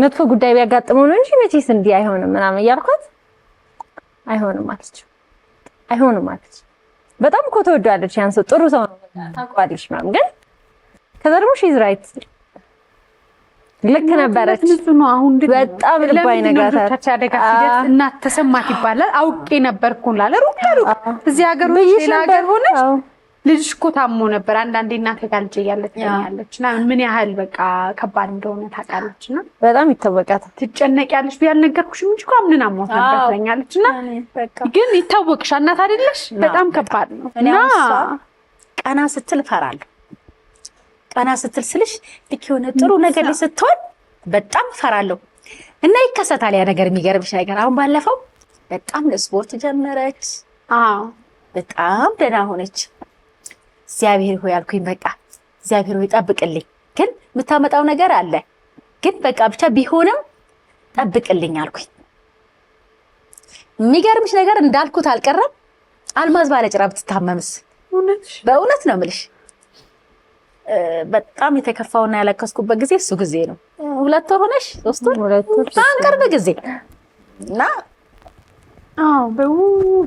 [SPEAKER 4] መጥፎ ጉዳይ ቢያጋጥመው ነው እንጂ መቼስ እንዲህ አይሆንም ምናምን እያልኳት አይሆንም አለች። በጣም እኮ ተወዷለች ያን ሰው ጥሩ ሰው ነው ታውቃለች ምናምን ግን ከዛ ደግሞ ሺዝ ራይት ልክ ነበረች።
[SPEAKER 1] ነው አሁን
[SPEAKER 4] በጣም ልባይ ነግራታል።
[SPEAKER 1] አደጋ ሲደርስ እናት ተሰማት ይባላል። አውቄ ነበርኩ እንላለ ሩቅ እዚህ ሀገር ሌላ ሀገር ሆነች ልጅሽ እኮ ታሞ ነበር አንዳንዴ እናቴ ጋር ልጅ እያለች ትኛለችና ምን ያህል በቃ ከባድ እንደሆነ ታውቃለችና
[SPEAKER 4] በጣም ይታወቃታል።
[SPEAKER 1] ትጨነቂያለሽ ቢያልነገርኩሽም እንጂ እኮ አምነን አሞት ነበር ትኛለችና ግን ይታወቅሽ እናት አይደለሽ በጣም ከባድ ነው። እና
[SPEAKER 3] ቀና ስትል እፈራለሁ። ቀና ስትል ስልሽ ልክ የሆነ ጥሩ ነገር ላይ ስትሆን በጣም እፈራለሁ እና ይከሰታል ያ ነገር። የሚገርምሽ ነገር አሁን ባለፈው በጣም ለስፖርት ጀመረች። በጣም ደህና ሆነች። እግዚአብሔር ሆይ አልኩኝ በቃ እግዚአብሔር ሆይ ጠብቅልኝ፣ ግን የምታመጣው ነገር አለ ግን በቃ ብቻ ቢሆንም ጠብቅልኝ አልኩኝ። የሚገርምሽ ነገር እንዳልኩት አልቀረም። አልማዝ ባለጭራ ብትታመምስ በእውነት ነው የምልሽ በጣም የተከፋውና ያለቀስኩበት ጊዜ እሱ ጊዜ ነው። 2 ወር ሆነሽ 3 ወር ቅርብ ጊዜ እና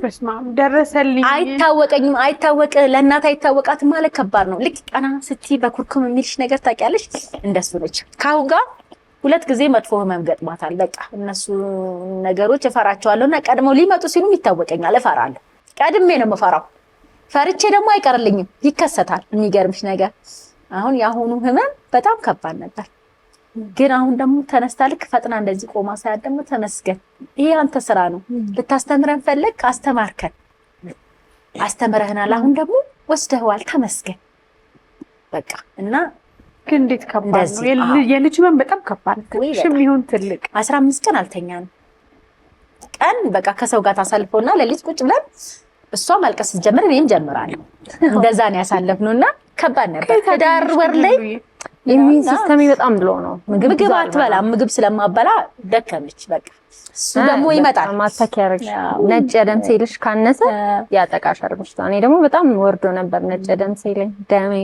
[SPEAKER 1] በስመ አብ ደረሰልኝ።
[SPEAKER 3] አይታወቀኝም አይታወቅ ለእናት አይታወቃት ማለት ከባድ ነው። ልክ ቀና ስትይ በኩርኩም የሚልሽ ነገር ታውቂያለሽ እንደሱ ነች። ካሁን ጋር 2 ጊዜ መጥፎ ህመም ገጥሟታል። በቃ እነሱ ነገሮች እፈራቸዋለሁና ቀድመው ሊመጡ ሲሉም ይታወቀኛል እፈራለሁ። ቀድሜ ነው የምፈራው። ፈርቼ ደግሞ አይቀርልኝም ይከሰታል። የሚገርምሽ ነገር አሁን ያሁኑ ህመም በጣም ከባድ ነበር። ግን አሁን ደግሞ ተነስታ ልክ ፈጥና እንደዚህ ቆማ ሳያት ደግሞ ተመስገን ይሄ አንተ ስራ ነው። ልታስተምረን ፈለግ አስተማርከን አስተምረህናል። አሁን ደግሞ ወስደዋል ተመስገን በቃ እና
[SPEAKER 1] ግን እንዴት ከባድ ነው የልጅ ህመም በጣም ከባድ ነው። ሽም ይሁን ትልቅ
[SPEAKER 3] 15 ቀን አልተኛንም። ቀን በቃ ከሰው ጋር ታሳልፈውና ለሊት ቁጭ ብለን እሷ ማልቀስ ጀመረ እኔም ጀምራለሁ። እንደዛ ነው ያሳለፍነውና ከባድ ነበር። ከዳር ወር ላይ
[SPEAKER 4] ኢሚዩን ሲስተም በጣም ብሎ ነው
[SPEAKER 3] ምግብ አትበላም። ምግብ ስለማበላ ደከመች በቃ እሱ ደግሞ ይመጣል
[SPEAKER 4] ማታክ ያረግሽ ነጭ የደም ሴልሽ ካነሰ ያጠቃሻል በሽታ። እኔ ደግሞ በጣም ወርዶ ነበር ነጭ የደም ሴልኝ ደሜ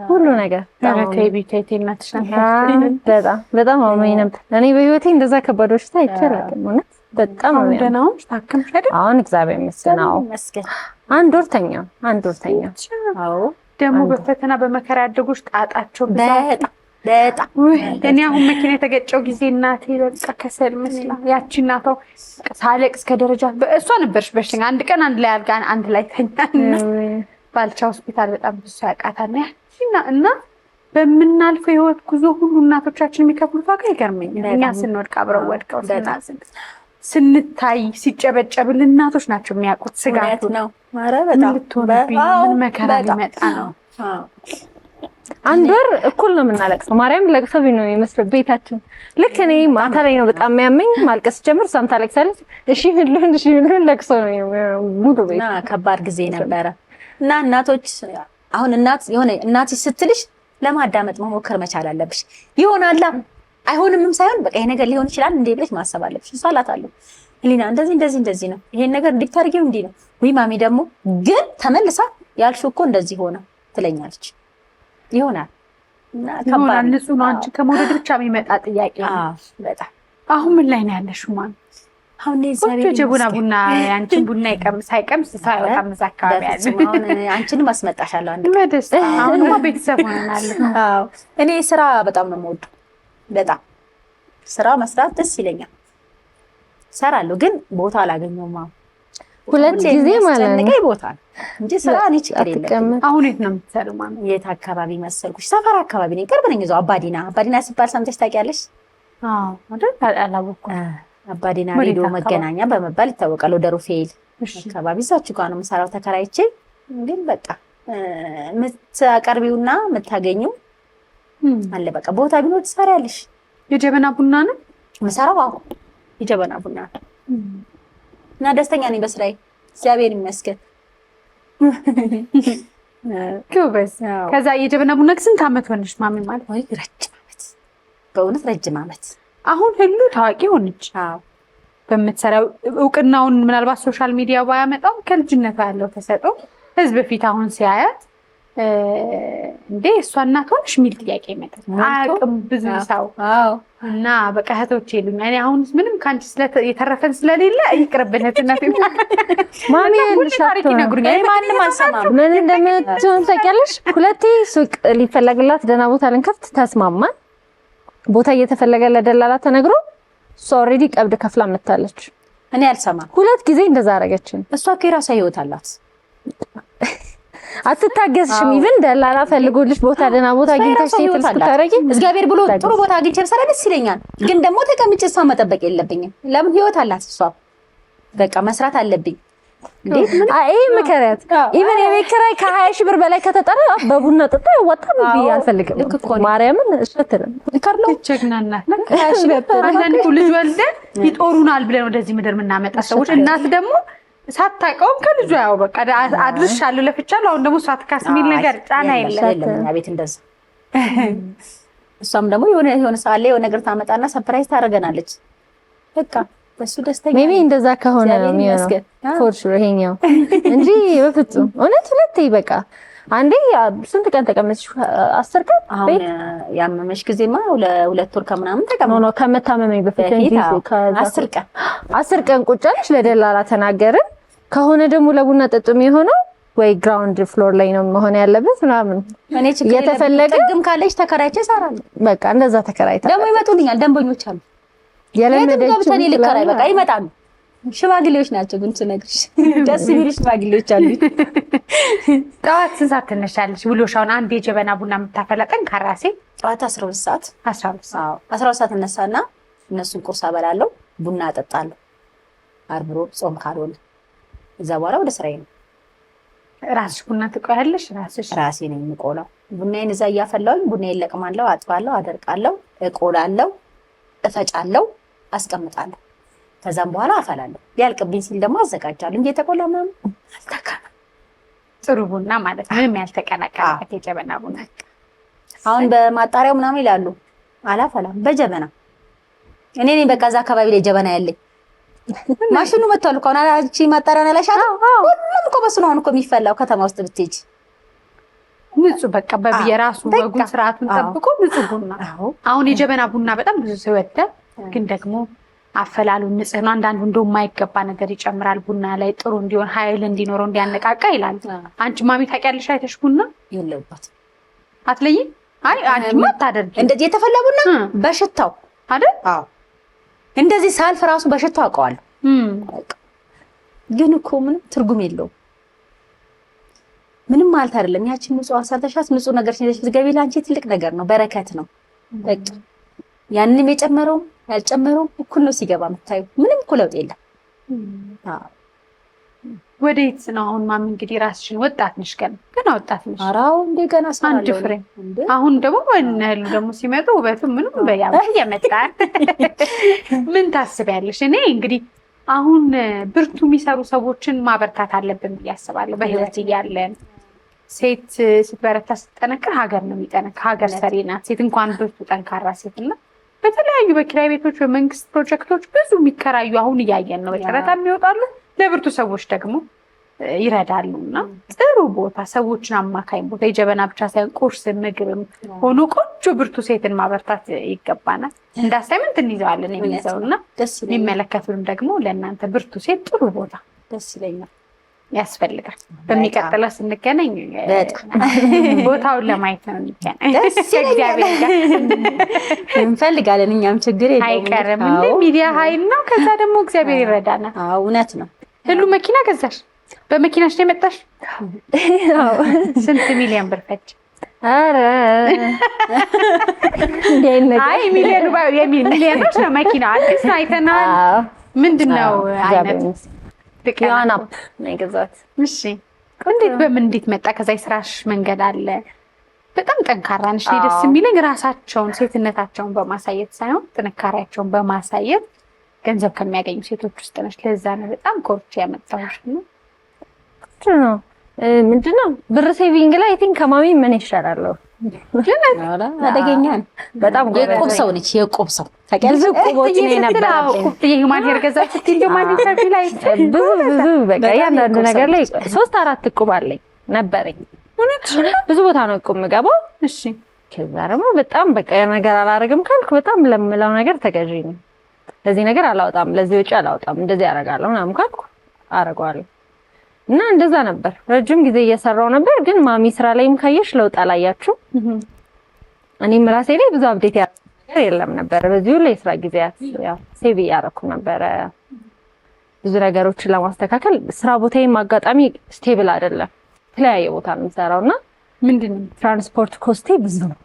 [SPEAKER 4] ሁሉ ነገር
[SPEAKER 1] ታይቢቴቴናትሽ ነበር
[SPEAKER 4] በጣም አመኝ ነበር። እኔ በህይወቴ እንደዛ ከባድ በሽታ አይቻልም ማለት በጣም ነው
[SPEAKER 1] ደናው ታከምሽ አይደል?
[SPEAKER 4] አሁን እግዚአብሔር ይመስገን አንድ ወር ተኛ
[SPEAKER 3] አዎ
[SPEAKER 1] ደግሞ በፈተና በመከራ ያደጉሽ ጣጣቸው
[SPEAKER 3] በጣም
[SPEAKER 1] እኔ አሁን መኪና የተገጨው ጊዜ እናቴ በቃ ከሰል መስላ ያቺ እናቷ ሳለቅስ ከደረጃ እሷ ነበርሽ በሽተኛ አንድ ቀን አንድ ላይ አልጋ አንድ ላይ ተኛና ባልቻ ሆስፒታል በጣም ብዙ ያቃታና ያቺና እና በመናልፈው ህይወት ጉዞ ሁሉ እናቶቻችን የሚከፍሉት ዋጋ ይገርመኛል። እኛ ስንወድቅ አብረው ወድቀው ስንታይ ሲጨበጨብል እናቶች ናቸው የሚያውቁት ስጋቱ
[SPEAKER 3] ነው። ኧረ በጣም
[SPEAKER 1] ምን መከራ ሊመጣ ነው።
[SPEAKER 4] አንድ ወር እኩል ነው የምናለቅሰው። ማርያም ለቅሶ ነው የሚመስለው ቤታችን። ልክ እኔ ማታ ላይ ነው በጣም የሚያመኝ ማልቀስ ጀምር እሷም ታለቅሳለች። እሺ ምን ለቅሶ ነው ሙሉ ቤት
[SPEAKER 3] ከባድ ጊዜ ነበረ እና እናቶች አሁን እናት ስትልሽ ለማዳመጥ መሞከር መቻል አለብሽ። ይሆናል አይሆንምም ሳይሆን በቃ ይሄ ነገር ሊሆን ይችላል እንዴ ብለሽ ማሰብ አለብሽ። እሷላታለሁ ህሊና እንደዚህ ነው ይሄን ነገር እንድታርጊው እንዴ ነው ወይ ማሚ ደግሞ ግን ተመልሳ ያልሽው እኮ እንደዚህ ሆነ ትለኛለች። ይሆናል እና ከባድ
[SPEAKER 1] ንጹህ ነው። አንቺ ከመውደድ ብቻ የሚመጣ ጥያቄ ነው።
[SPEAKER 3] በጣም
[SPEAKER 1] አሁን ምን ላይ ነው ያለሽው? ማን
[SPEAKER 3] አሁን እግዚአብሔር
[SPEAKER 1] ቡና ያንቺን ቡና ሳይቀምስ ሳይወጣ አካባቢ ያለ
[SPEAKER 3] አሁን አንቺንም አስመጣሻለሁ አንድ
[SPEAKER 1] መደስ አሁን ቤተሰብ ሆነናል።
[SPEAKER 3] አዎ እኔ ስራ በጣም ነው የምወደው። በጣም ስራ መስራት ደስ ይለኛል። ሰራለሁ ግን ቦታ አላገኘውም።
[SPEAKER 4] 2 ጊዜ ማለት ነው
[SPEAKER 3] ቦታ እንጂ ስራ እኔ ችግር የለም።
[SPEAKER 1] አሁን የት ነው የምትሰሪው? ማለት
[SPEAKER 3] የት አካባቢ መሰልኩሽ? ሰፈር አካባቢ ነኝ። ቅርብ ነኝ። እዛው አባዲና ሲባል ሰምተሽ ታውቂያለሽ?
[SPEAKER 1] አይደል? አላወኩም።
[SPEAKER 3] አባዲና ሬዲዮ መገናኛ በመባል ይታወቃል። ወደ ሩፌል አካባቢ እዛችሁ ጋር ነው የምሰራው ተከራይቼ። ግን በቃ የምታቀርቢውና የምታገኙው አለ። በቃ ቦታ ቢኖር ትሰሪያለሽ።
[SPEAKER 1] የጀበና ቡና ነው
[SPEAKER 3] የምሰራው። አዎ የጀበና ቡና እና ደስተኛ ነኝ በስራዬ እግዚአብሔር ይመስገን።
[SPEAKER 1] ጎበዝ። ከዛ የጀበና ቡና ስንት ዓመት ሆነሽ ማሚ? ማለት
[SPEAKER 3] ወይ ረጅም ዓመት፣ በእውነት ረጅም ዓመት።
[SPEAKER 1] አሁን ሁሉ ታዋቂ ሆነች።
[SPEAKER 3] አዎ
[SPEAKER 1] በምትሰራው እውቅናውን ምናልባት ሶሻል ሚዲያ ባያመጣው ከልጅነቷ ያለው ተሰጥኦ ህዝብ ፊት አሁን ሲያያት እንዴ እሷ እናት ሆነሽ የሚል ጥያቄ ይመጣል። አያውቅም ብዙ ሰው። እና በቃ እህቶቼ ይሉኛል እኔ አሁን ምንም ካንቺ የተረፈን ስለሌለ ይቅርብን እህትነት
[SPEAKER 4] ማሚ
[SPEAKER 1] ታሪክ ይነግሩኛል። እኔ ማንም አልሰማም።
[SPEAKER 4] ምን እንደምትሆን ታውቂያለሽ? ሁለቴ ሱቅ ሊፈለግላት ደህና ቦታ ልንከፍት ተስማማን። ቦታ እየተፈለገ ለደላላ ተነግሮ እሷ ኦልሬዲ ቀብድ ከፍላ መታለች።
[SPEAKER 3] እኔ አልሰማም።
[SPEAKER 4] ሁለት ጊዜ እንደዛ አደረገችን።
[SPEAKER 3] እሷ እኮ የራሷ ህይወት አላት።
[SPEAKER 4] አትታገስሽም። ኢቭን ደላላ ፈልጎልሽ ቦታ ደህና ቦታ አግኝተሽ ሴትልስ ታረጊ።
[SPEAKER 3] እግዚአብሔር ብሎ ጥሩ ቦታ አግኝቼ ብሰራ ደስ ይለኛል። ግን ደግሞ ተቀምጬ እሷ መጠበቅ የለብኝም። ለምን ህይወት አላት እሷ። በቃ መስራት አለብኝ።
[SPEAKER 4] አይ ምከሪያት። ኢቭን የቤት ኪራይ ከ20 ሺህ ብር በላይ ከተጠራ በቡና ጥጣ ያወጣም ብዬ አልፈልግም። ማርያምን እሸትልም
[SPEAKER 1] ካርሎ ቸግናናት ለካሽ ነበር። አንዳንድ ልጅ ወልደን ይጦሩናል ብለን ወደዚህ ምድር የምናመጣ ሰዎች እናት ደግሞ ሳታውቀውም ከልጇ ያው በቃ አድርሻለሁ ለፍቻለሁ አሁን ደግሞ ሳትካስ የሚል ነገር ጫና የለም።
[SPEAKER 3] አቤት እንደዛ። እሷም ደግሞ የሆነ ሰዓት ላይ የሆነ ነገር ታመጣና ሰርፕራይዝ ታደርገናለች። በቃ በሱ ደስተኛ
[SPEAKER 4] ሜቢ እንደዛ ከሆነ ነው የሚሆነው ፎር ሹር ይሄኛው እንጂ በፍጹም እውነት ሁለቴ በቃ አንዴ ስንት ቀን ተቀመጥሽ? 10 ቀን ቤት
[SPEAKER 3] ያመመሽ ጊዜማ ለሁለት ወር ከምናምን ተቀመጥኩ።
[SPEAKER 4] ነው ከመታመመኝ በፊት እንጂ 10 ቀን ቁጭ አለሽ። ለደላላ ተናገርን። ከሆነ ደግሞ ለቡና ጠጡ የሚሆነው ወይ ግራውንድ ፍሎር ላይ ነው መሆን ያለበት ምናምን።
[SPEAKER 3] እኔ ችግር የተፈለገ ጥግም ካለሽ ተከራይቼ እሰራለሁ።
[SPEAKER 4] በቃ እንደዛ ተከራይታ
[SPEAKER 3] ደግሞ ይመጡልኛል ደንበኞች አሉ።
[SPEAKER 4] የለመደች
[SPEAKER 3] እኔ ልከራይ በቃ ይመጣሉ። ሽማግሌዎች ናቸው ግን ስነግርሽ ደስ የሚሉ ሽማግሌዎች አሉ።
[SPEAKER 1] ጠዋት ስንት ሰዓት ትነሻለሽ? ውሎሻውን አንድ የጀበና ቡና የምታፈላ ጠንካራ ሴት
[SPEAKER 3] ጠዋት 12 ሰዓት
[SPEAKER 1] 12
[SPEAKER 3] ሰዓት እነሳና እነሱን ቁርስ አበላለሁ፣ ቡና አጠጣለሁ። ዓርብ ሮብ ጾም ካልሆነ እዛ በኋላ ወደ ስራዬ ነው።
[SPEAKER 1] ራስሽ ቡና ትቆያለሽ?
[SPEAKER 3] ራሴ ነኝ የምቆላው። ቡናዬን እዛ እያፈላሁኝ ቡናዬን ለቅማለሁ፣ አጥባለሁ፣ አደርቃለሁ፣ እቆላለሁ፣ እፈጫለሁ፣ አስቀምጣለሁ። ከዛም በኋላ አፈላለሁ። ሊያልቅብኝ ሲል ደግሞ አዘጋጃለሁ። እንጂ የተቆላ ምናምን አልተካም።
[SPEAKER 1] ጥሩ ቡና ማለት ምንም ያልተቀላቀለበት የጀበና ቡና።
[SPEAKER 3] አሁን በማጣሪያው ምናምን ይላሉ። አላፈላም በጀበና። እኔ ነኝ በቃ እዛ አካባቢ ላይ ጀበና ያለኝ። ማሽኑ መጥቷል እኮ አሁን አንቺ ማጣሪያውን አላሻለ። ሁሉም እኮ በሱ ነው እኮ የሚፈላው ከተማ ውስጥ ብትሄጂ።
[SPEAKER 1] ንጹህ በቃ በየራሱ ወጉን ስርዓቱን ጠብቆ ንጹህ ቡና። አሁን የጀበና ቡና በጣም ብዙ ሰው ይወዳል፣ ግን ደግሞ አፈላሉ ንጽህና አንዳንዱ እንደው የማይገባ ነገር ይጨምራል ቡና ላይ ጥሩ እንዲሆን ኃይል እንዲኖረው እንዲያነቃቃ ይላል። አንቺ ማሚ ታውቂያለሽ? አይተሽ ቡና
[SPEAKER 3] የለውበት
[SPEAKER 1] አትለይም? አይ አንቺማ አታደርጊ።
[SPEAKER 3] እንደዚህ የተፈላ ቡና በሽታው
[SPEAKER 1] አይደል?
[SPEAKER 3] አዎ እንደዚህ ሳልፍ ራሱ በሽታው አውቀዋለሁ። ግን እኮ ምንም ትርጉም የለውም። ምንም ማለት አይደለም። ያቺን ንጹህ አሳልተሻት ንጹህ ነገር ሲለሽ ዝገቢ ላንቺ ትልቅ ነገር ነው፣ በረከት ነው። በቃ ያንንም የጨመረውም ያልጨመረውም እኩል ነው ሲገባ የምታዩ ምንም እኮ ለውጥ የለም።
[SPEAKER 1] ወዴት ነው አሁን ማሚ? እንግዲህ ራስሽን ወጣት ነሽ፣ ገና ወጣት ነሽ።
[SPEAKER 3] አራው እንደ ገና
[SPEAKER 1] አንድ ፍሬ አሁን ደግሞ ወነህሉ ደግሞ ሲመጡ ውበቱ ምንም በያም እየመጣ ምን ታስቢያለሽ? እኔ እንግዲህ አሁን ብርቱ የሚሰሩ ሰዎችን ማበርታት አለብን ብዬ አስባለሁ። በህይወት እያለን ሴት ስትበረታ ስትጠነክር ሀገር ነው የሚጠነክር። ሀገር ሰሪ ናት ሴት እንኳን ብርቱ ጠንካራ ሴት እና በተለያዩ በኪራይ ቤቶች በመንግስት ፕሮጀክቶች ብዙ የሚከራዩ አሁን እያየን ነው። በጨረታ የሚወጣሉ ለብርቱ ሰዎች ደግሞ ይረዳሉ እና ጥሩ ቦታ ሰዎችን አማካኝ ቦታ የጀበና ብቻ ሳይሆን ቁርስ ምግብም ሆኖ ቆንጆ ብርቱ ሴትን ማበርታት ይገባናል። እንደ አሳይመንት እንይዘዋለን የሚይዘውና የሚመለከቱንም ደግሞ ለእናንተ ብርቱ ሴት ጥሩ ቦታ
[SPEAKER 3] ደስ ይለኛል
[SPEAKER 1] ያስፈልጋል። በሚቀጥለው ስንገናኝ ቦታውን ለማየት ነው እንገናኝ። እግዚአብሔር ጋር
[SPEAKER 3] እንፈልጋለን። እኛም ችግር የለውም
[SPEAKER 1] አይቀርም። እንደ ሚዲያ ኃይል ነው። ከዛ ደግሞ እግዚአብሔር ይረዳናል።
[SPEAKER 3] አዎ እውነት ነው።
[SPEAKER 1] ሁሉ መኪና ገዛሽ? በመኪናሽ ነው የመጣሽ? ስንት ሚሊዮን ብር ፈጅ?
[SPEAKER 4] አረ
[SPEAKER 1] አይ ሚሊዮኖች ነው መኪና አዲስ አይተናል። ምንድነው አይነት
[SPEAKER 4] ያናፕ ነው የገዛሁት።
[SPEAKER 1] እሺ እንዴት መጣ? ከዛ የስራሽ መንገድ አለ። በጣም ጠንካራ ነሽ። ደስ የሚለኝ ራሳቸውን ሴትነታቸውን በማሳየት ሳይሆን ጥንካሬያቸውን በማሳየት ገንዘብ ከሚያገኙ ሴቶች ውስጥ ነሽ። ለዛ ነው በጣም ኮርቼ ያመጣሁሽ ነው።
[SPEAKER 4] ምንድነው ብር ሴቪንግ ላይ አይ ቲንክ ከማሚ ምን ይሻላለሁ?
[SPEAKER 3] አደገኛ
[SPEAKER 4] በጣም
[SPEAKER 3] የቁብ ሰው ነች። የቁብ ሰው
[SPEAKER 4] ብዙ ቁቦች ነው የነበረው።
[SPEAKER 1] የሁማን ሄር ገዛች ስትይ እንደማን ሰርቪ ላይ
[SPEAKER 4] ብዙ በቃ ያንዳንዱ ነገር ላይ 3-4 ቁብ አለኝ ነበረኝ። ብዙ ቦታ ነው ቁብ የምገባው።
[SPEAKER 1] እሺ
[SPEAKER 4] ከዛ ደግሞ በጣም በቃ ነገር አላረግም ካልኩ በጣም ለምለው ነገር ተገዢ ነኝ። ለዚህ ነገር አላወጣም፣ ለዚህ ወጪ አላወጣም፣ እንደዚህ ያደርጋለሁ ምናምን ካልኩ አረጋለሁ። እና እንደዛ ነበር ረጅም ጊዜ እየሰራው ነበር። ግን ማሚ ስራ ላይም ካየሽ ለውጥ አላያችሁ። እኔም ራሴ ላይ ብዙ አፕዴት ያደረገ የለም ነበር። በዚሁ ላይ ስራ ጊዜያት ያው ሴቭ ያደረኩ ነበር ብዙ ነገሮችን ለማስተካከል። ስራ ቦታዬም አጋጣሚ ስቴብል አይደለም። የተለያየ ቦታ ነው የምሰራውና
[SPEAKER 1] ምንድነው
[SPEAKER 4] ትራንስፖርት ኮስቴ ብዙ ነው።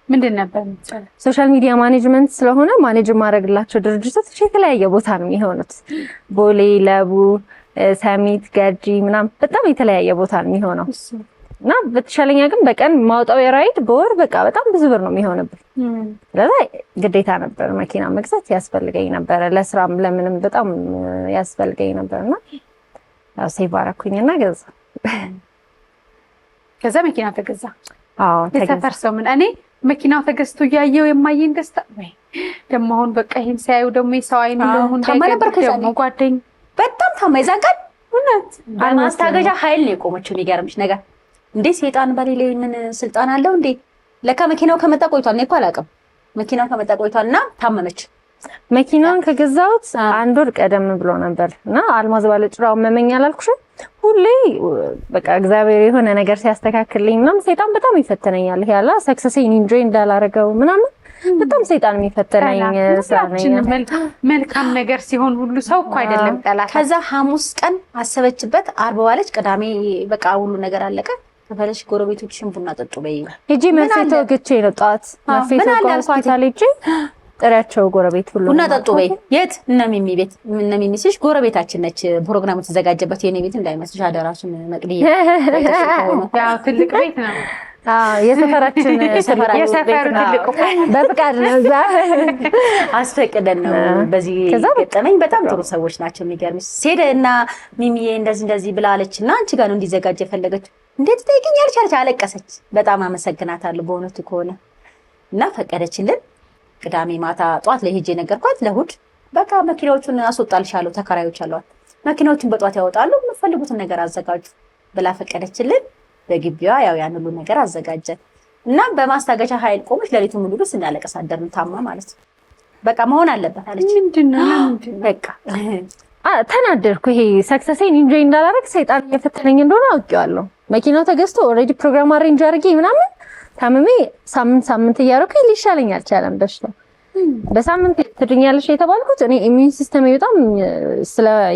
[SPEAKER 1] ምንድን ነበር የምትሰራው?
[SPEAKER 4] ሶሻል ሚዲያ ማኔጅመንት ስለሆነ ማኔጅ ማድረግላቸው ድርጅቶች የተለያየ ቦታ ነው የሚሆኑት። ቦሌ፣ ለቡ፣ ሰሚት፣ ገርጂ ምናምን በጣም የተለያየ ቦታ ነው የሚሆነው እና በተሻለኛ ግን በቀን ማውጣው የራይድ በወር በቃ በጣም ብዙ ብር ነው የሚሆንብኝ። ስለዚህ ግዴታ ነበር መኪና መግዛት ያስፈልገኝ ነበር። ለስራም ለምንም በጣም ያስፈልገኝ ነበርና ያው ሴቭ አደረኩኝና ገዛ።
[SPEAKER 1] ከዛ መኪና ተገዛ።
[SPEAKER 4] አዎ
[SPEAKER 1] የሰፈር ሰው ምን እኔ መኪናው ተገዝቶ እያየው የማየን ደስታ ወይ ደግሞ አሁን በቃ ይሄን ሳይዩ ደግሞ የሰው አይኑ ለሁን ደግሞ ጓደኝ
[SPEAKER 3] በጣም ታማይዛጋል። እውነት በማስታገጃ ኃይል ነው የቆመችው። የሚገርምሽ ነገር እንዴ ሰይጣን በሌላ ምን ስልጣን አለው እንዴ? ለካ መኪናው ከመጣ ቆይቷል። እኔ እኮ አላውቅም። መኪናው ከመጣ ቆይቷልና ታመመች።
[SPEAKER 4] መኪናውን ከገዛሁት 1 ወር ቀደም ብሎ ነበር እና አልማዝ ባለጭራው መመኛል አልኩሽ። ሁሌ በቃ እግዚአብሔር የሆነ ነገር ሲያስተካክልኝ ምናምን ሰይጣን በጣም ይፈተነኛል። ያላ ሰክሰሴን ኢንጆይ እንዳላረገው ምናምን በጣም ሰይጣን የሚፈተነኝ
[SPEAKER 1] መልካም ነገር ሲሆን ሁሉ ሰው እኮ አይደለም ጠላት።
[SPEAKER 3] ከዛ ሐሙስ ቀን አሰበችበት፣ ዓርብ ዋለች፣ ቅዳሜ በቃ ሁሉ ነገር አለቀ። ተፈለሽ ጎረቤቶችሽን ቡና ጠጡ በይ
[SPEAKER 4] ሂጂ መርፌቶ ግቼ ነው ጣት መርፌቶ ሆስፒታል ሂጂ ጥሪያቸው ጎረቤት ሁሉ
[SPEAKER 3] ቡና ጠጡ በይ። የት? እነ ሚሚ ቤት። እነ ሚሚ ሲሽ ጎረቤታችን ነች። ፕሮግራሙ ተዘጋጀበት የኔ ቤት እንዳይመስልሽ አደራሽን መቅዲ።
[SPEAKER 1] ያው ትልቅ ቤት ነው።
[SPEAKER 4] የሰፈራችን
[SPEAKER 1] የሰፈሩ ትልቅ
[SPEAKER 4] በፍቃድ ነው እዛ
[SPEAKER 3] አስፈቅደን ነው። በዚህ ገጠመኝ በጣም ጥሩ ሰዎች ናቸው። የሚገርምሽ ሴደና ሚሚዬ እንደዚህ ብላለችና አንቺ ጋር ነው እንዲዘጋጅ የፈለገችው። እንዴት ትጠይቂኛለሽ አለች። አለቀሰች። በጣም አመሰግናታለሁ በእውነቱ ከሆነ እና ፈቀደችልን። ቅዳሜ ማታ ጧት ላይ ሄጄ ነገርኳት። ለእሑድ በቃ መኪናዎቹን አስወጣልሻለሁ ተከራዮች አሏት፣ መኪናዎቹን በጧት ያወጣሉ፣ የምትፈልጉትን ነገር አዘጋጁ ብላ ፈቀደችልን። በግቢዋ ያው ያን ሁሉ ነገር አዘጋጀን እና በማስታገሻ ኃይል ቆመች። ለሊቱን ሙሉ ድረስ እንዳለቀስ አደርን። ታማ ማለት ነው። በቃ መሆን አለበት አለች።
[SPEAKER 1] ምንድነው
[SPEAKER 3] በቃ
[SPEAKER 4] ተናደርኩ። ይሄ ሰክሰሴን ኢንጆይ እንዳላረግ ሰይጣን እየፈተነኝ እንደሆነ አውቄዋለሁ። መኪናው ተገዝቶ ኦልሬዲ ፕሮግራም አሬንጅ አድርጌ ምናምን ታምሜ ሳምንት እያደረኩ ሊሻለኝ አልቻለም በሽታው። በሳምንት ትድኛለሽ የተባልኩት እኔ ኢሚዩን ሲስተም በጣም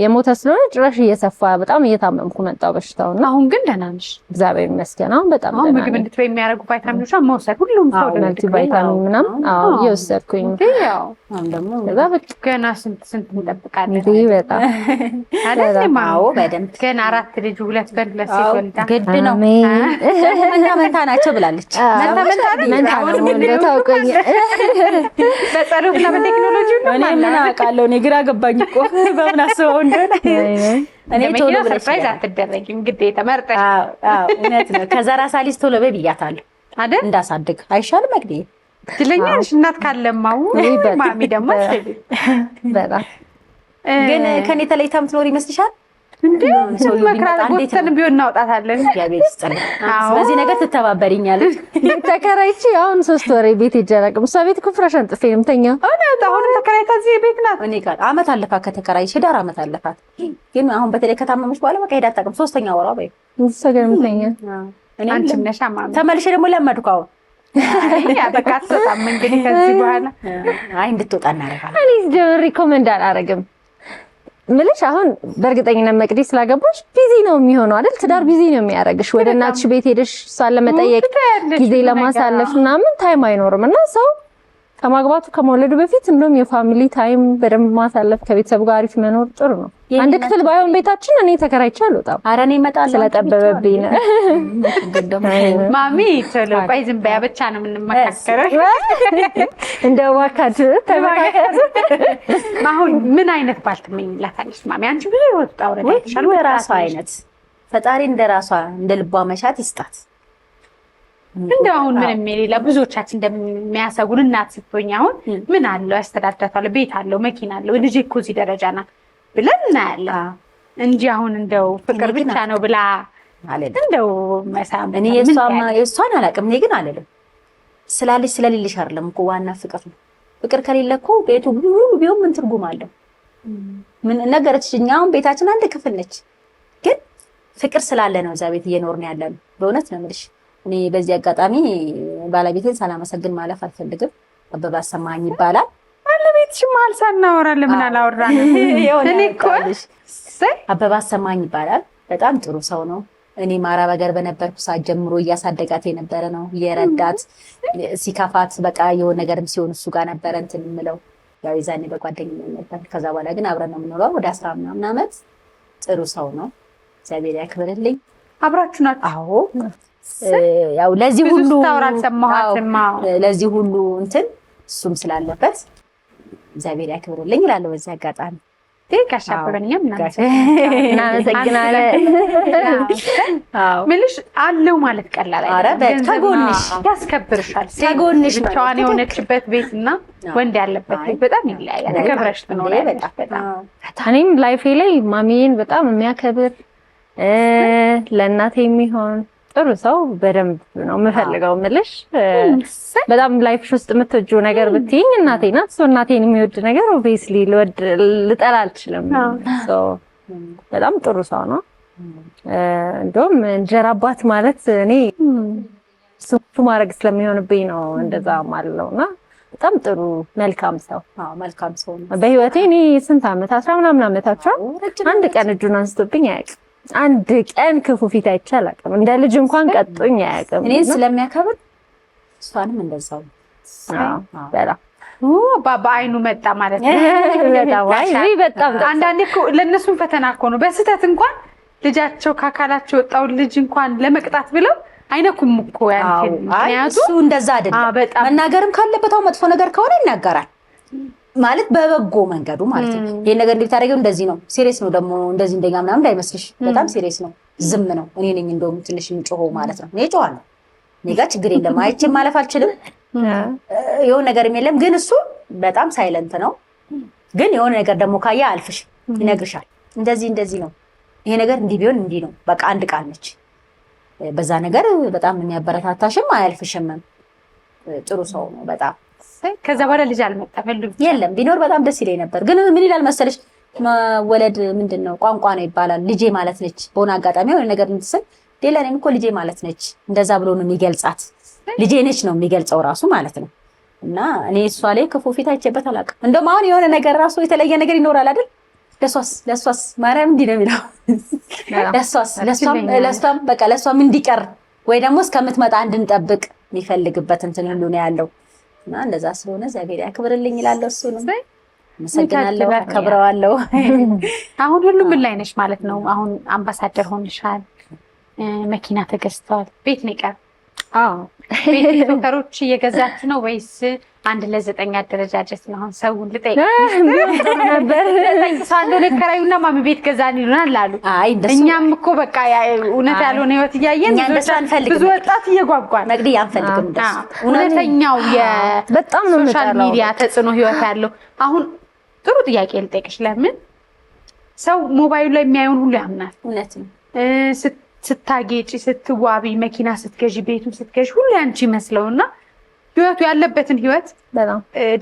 [SPEAKER 4] የሞተ ስለሆነ ጭራሽ እየሰፋ በጣም እየታመምኩ መጣው በሽታው። እና
[SPEAKER 1] አሁን ግን ደህና ነሽ?
[SPEAKER 4] እግዚአብሔር ይመስገን። አሁን በጣም
[SPEAKER 1] አሁን ምግብ እንድትበይ የሚያደርጉ ቫይታሚኖችን መውሰድ ሁሉም ሰው
[SPEAKER 4] መልቲ ቫይታሚን ምናምን እየወሰድኩኝ
[SPEAKER 1] ያው
[SPEAKER 3] አሁን ደግሞ
[SPEAKER 1] ገና ስንት እንጠብቃለን
[SPEAKER 4] እንዴ? በጣም
[SPEAKER 1] አይደለም? አዎ
[SPEAKER 3] በደንብ
[SPEAKER 1] ገና 4 ልጅ 2 ወንድ 2 ሴት ወልዳ
[SPEAKER 3] ግድ ነው። መንታ ናቸው ብላለች።
[SPEAKER 4] መንታ ነው ወንድ ታውቀኝ
[SPEAKER 1] በጸሎትና በቴክኖሎጂ ነው
[SPEAKER 3] እኔ ምን አውቃለሁ። እኔ ግራ ገባኝ እኮ በምን አስበው እንደሆነ። እኔ ቶሎ
[SPEAKER 1] ሰርፕራይዝ አትደረጊም ግዴታ መርጠሽ።
[SPEAKER 3] አዎ እውነት ነው። ከዘራ ሳሊስ ቶሎ በይ ብያታለሁ
[SPEAKER 1] አይደል?
[SPEAKER 3] እንዳሳድግ አይሻልም? መግዴ
[SPEAKER 1] ትለኛለሽ እናት ካለማው ማሚ ደግሞ
[SPEAKER 4] በጣም
[SPEAKER 3] ግን ከኔ ተለይታ የምትኖር ይመስልሻል?
[SPEAKER 1] እንዴ መክራለ ጎተን ቢሆን እናውጣታለን።
[SPEAKER 3] ያቤት ይስጥልኝ። ስለዚህ ነገር ትተባበሪኛለሽ።
[SPEAKER 4] ተከራይቺ አሁን 3 ወር ቤት ይጀራቅም እሷ ቤት ኩፍራሽ አንጥፌ ነው የምተኛው።
[SPEAKER 1] እውነት አሁን ተከራይታ እዚህ ቤት ናት።
[SPEAKER 3] እኔ ጋር አመት አለፋት ከተከራይሽ፣ ዳር አመት አለፋት። ግን አሁን በተለይ ከታመመች በኋላ በቃ ሄዳ አታውቅም። 3ኛ ወሯ በይ
[SPEAKER 4] እሷ ጋር የምተኛው።
[SPEAKER 1] አንቺ ነሽ ማሚ።
[SPEAKER 3] ተመልሼ ደግሞ ለመድኩ አሁን
[SPEAKER 1] ያ በቃ አትወጣም እንግዲህ ከዚህ በኋላ።
[SPEAKER 3] አይ እንድትወጣ እናደርጋለን።
[SPEAKER 4] እኔ ሪኮመንድ አላደርግም። ምልሽ አሁን በእርግጠኝነት መቅዲ ስላገባሽ ቢዚ ነው የሚሆነው አይደል? ትዳር ቢዚ ነው የሚያደርግሽ። ወደ እናትሽ ቤት ሄደሽ እሷን ለመጠየቅ ጊዜ ለማሳለፍ ምናምን ታይም አይኖርም እና ሰው ከማግባቱ ከመውለዱ በፊት እንደውም የፋሚሊ ታይም በደንብ ማሳለፍ ከቤተሰብ ጋር አሪፍ መኖር ጥሩ ነው። አንድ ክፍል ባይሆን ቤታችን እኔ ተከራይቼ አልወጣም።
[SPEAKER 3] ኧረ እኔ እመጣለሁ
[SPEAKER 4] ስለጠበበብኝ ነው።
[SPEAKER 1] ማሚ ቶሎ ቆይ ዝም በያ ብቻ ነው የምንመካከረው።
[SPEAKER 4] እንደው ዋካችሁ ተመካከሩ።
[SPEAKER 1] አሁን ምን አይነት ባል ትመኝላታለሽ ማሚ? አንቺ ብዙ ወጣ ወረዳሻል።
[SPEAKER 3] ራሷ አይነት ፈጣሪ እንደ ራሷ እንደ ልቧ መሻት ይስጣት።
[SPEAKER 1] እንደው አሁን ምንም የሌላ ብዙዎቻችን እንደሚያሰጉን እናት ስትሆኝ አሁን ምን አለው ያስተዳድራታል፣ ቤት አለው፣ መኪና አለው፣ ልጅ እኮ እዚህ ደረጃ ናት ብለን እናያለን እንጂ አሁን እንደው ፍቅር ብቻ ነው ብላ
[SPEAKER 3] ማለት
[SPEAKER 1] እንደው መሳም
[SPEAKER 3] እኔ የእሷን አላውቅም። እኔ ግን አልልም ስላለሽ ስለሌለሽ አይደለም እኮ ዋና ፍቅር ነው። ፍቅር ከሌለ እኮ ቤቱ ሙሉ ቢሆን ምን ትርጉም አለው? ምን ነገረችሽ? እኛ አሁን ቤታችን አንድ ክፍል ነች፣ ግን ፍቅር ስላለ ነው እዛ ቤት እየኖርን ያለን። በእውነት ነው የምልሽ። እኔ በዚህ አጋጣሚ ባለቤቴን ሳላመሰግን ማለፍ አልፈልግም። አበባ አሰማኝ ይባላል።
[SPEAKER 1] ባለቤትሽ ማል ሳናወራለን ምን አላወራንም። እኔ እኮ
[SPEAKER 3] አበባ አሰማኝ ይባላል። በጣም ጥሩ ሰው ነው። እኔ ማራ በገር በነበርኩ ሰዓት ጀምሮ እያሳደጋት የነበረ ነው። የረዳት ሲካፋት በቃ የሆነ ነገርም ሲሆን እሱ ጋር ነበረ እንትን የምለው ያው የዛኔ በጓደኝነት ነበር። ከዛ በኋላ ግን አብረን ነው የምንኖረው ወደ 10 ምናምን ዓመት። ጥሩ ሰው ነው። እግዚአብሔር ያክብርልኝ።
[SPEAKER 1] አብራችሁ ናችሁ?
[SPEAKER 3] አዎ። ያው ለዚህ ሁሉ
[SPEAKER 1] ታውራል ሰማሃትማ
[SPEAKER 3] ለዚህ ሁሉ እንትን እሱም ስላለበት እግዚአብሔር ያክብርልኝ እላለሁ በዚህ አጋጣሚ።
[SPEAKER 1] ካሻበበኝም
[SPEAKER 4] እናመሰግናለን።
[SPEAKER 1] ምልሽ አለው ማለት ቀላል አይደለም።
[SPEAKER 3] ከጎንሽ
[SPEAKER 1] ያስከብርሻል።
[SPEAKER 3] ከጎንሽ
[SPEAKER 1] ብቻዋን የሆነችበት ቤትና ወንድ ያለበት ቤት በጣም ይለያያል። ከብረሽ ትኖሪያለሽ።
[SPEAKER 4] እኔም ላይፌ ላይ ማሚዬን በጣም የሚያከብር ለእናቴ የሚሆን ጥሩ ሰው በደንብ ነው የምፈልገው። ምልሽ በጣም ላይፍሽ ውስጥ የምትወጂው ነገር ብትይኝ እናቴ ናት። ሶ እናቴን የሚወድ ነገር ኦብቪየስሊ ልጠላ አልችልም። ሶ በጣም ጥሩ ሰው ነው። እንደውም እንጀራ አባት ማለት እኔ ሱፉ ማድረግ ስለሚሆንብኝ ነው እንደዛ ማለውና በጣም ጥሩ መልካም ሰው።
[SPEAKER 3] መልካም ሰው ነው።
[SPEAKER 4] በህይወቴ እኔ ስንት ዓመት 10 ምናምን ዓመታቸው አንድ ቀን እጁን አንስቶብኝ አያውቅም። አንድ ቀን ክፉ ፊት አይቼ አላውቅም። እንደ ልጅ እንኳን ቀጦኝ አያውቅም።
[SPEAKER 3] እኔን ስለሚያከብር እሷንም እንደዛው
[SPEAKER 4] በላ
[SPEAKER 1] በአይኑ መጣ ማለት ነው።
[SPEAKER 4] በጣም
[SPEAKER 1] አንዳንዴ እኮ ለእነሱም ፈተና እኮ ነው። በስህተት እንኳን ልጃቸው ከአካላቸው የወጣውን ልጅ እንኳን ለመቅጣት ብለው አይነኩም እኮ ያንቺን። ምክንያቱም
[SPEAKER 3] እሱ እንደዛ አይደለም። መናገርም ካለበት አሁን መጥፎ ነገር ከሆነ ይናገራል ማለት በበጎ መንገዱ ማለት ነው። ይሄን ነገር እንድታደርጊው እንደዚህ ነው፣ ሲሪየስ ነው ደግሞ እንደዚህ እንደኛ ምናምን እንዳይመስልሽ፣ በጣም ሲሪየስ ነው። ዝም ነው። እኔ ነኝ እንደውም ትንሽ የምጮኸው ማለት ነው። እኔ ጮኻለሁ። እኔ ጋር ችግር የለም። አይቼ ማለፍ አልችልም። የሆነ ነገርም የለም። ግን እሱ በጣም ሳይለንት ነው። ግን የሆነ ነገር ደግሞ ካያ አልፍሽ ይነግርሻል። እንደዚህ እንደዚህ ነው፣ ይሄ ነገር እንዲህ ቢሆን እንዲህ ነው። በቃ አንድ ቃል ነች። በዛ ነገር በጣም የሚያበረታታሽም አያልፍሽም። ጥሩ ሰው ነው በጣም።
[SPEAKER 1] ከዛ በኋላ ልጅ አልመጣም።
[SPEAKER 3] የለም ቢኖር በጣም ደስ ይለኝ ነበር። ግን ምን ይላል መሰለሽ መወለድ ምንድነው ቋንቋ ነው ይባላል። ልጄ ማለት ነች። በሆነ አጋጣሚ የሆነ ነገር እንድትስል ሌላ እኔም እኮ ልጄ ማለት ነች እንደዛ ብሎ ነው የሚገልጻት። ልጄ ነች ነው የሚገልጸው ራሱ ማለት ነው። እና እኔ እሷ ላይ ክፉ ፊት አይቼበት አላውቅም። እንደውም አሁን የሆነ ነገር ራሱ የተለየ ነገር ይኖራል አይደል? ለሷስ ማርያም እንዲህ ነው የሚለው። ለሷም በቃ ለሷም እንዲቀር ወይ ደግሞ እስከምትመጣ እንድንጠብቅ የሚፈልግበት እንትን ሁሉ ነው ያለው። እና እንደዛ ስለሆነ እግዚአብሔር ያክብርልኝ ይላል። እሱ ነው መሰግናለሁ፣ አከብረዋለሁ።
[SPEAKER 1] አሁን ሁሉ ምን ላይ ነሽ ማለት ነው? አሁን አምባሳደር ሆንሻል፣ መኪና ተገዝቷል፣ ቤት ነው ይቀር።
[SPEAKER 4] አዎ
[SPEAKER 1] ቤት ቲክቶከሮች እየገዛችሁ ነው ወይስ 1:9 አደረጃጀት ነው? አሁን ሰውን ልጠይቅ
[SPEAKER 4] ነበር
[SPEAKER 1] ሳንዶ ለከራዩና ማሚ ቤት ገዛን ይሉናል አሉ። እኛም እኮ በቃ እውነት ያልሆነ ህይወት እያየን ብዙ ወጣት እየጓጓን
[SPEAKER 3] መግዲ አንፈልግም። እንደሱ
[SPEAKER 1] እውነተኛው
[SPEAKER 4] በጣም ነው
[SPEAKER 1] ሶሻል ሚዲያ ተጽዕኖ ህይወት ያለው። አሁን ጥሩ ጥያቄ ልጠይቅሽ። ለምን ሰው ሞባይሉ ላይ የሚያየውን ሁሉ ያምናል?
[SPEAKER 3] እውነት ነው።
[SPEAKER 1] ስታጌጪ፣ ስትዋቢ፣ መኪና ስትገዢ፣ ቤቱን ስትገዢ ሁሉ ያንቺ ይመስለውና ህይወቱ ያለበትን ህይወት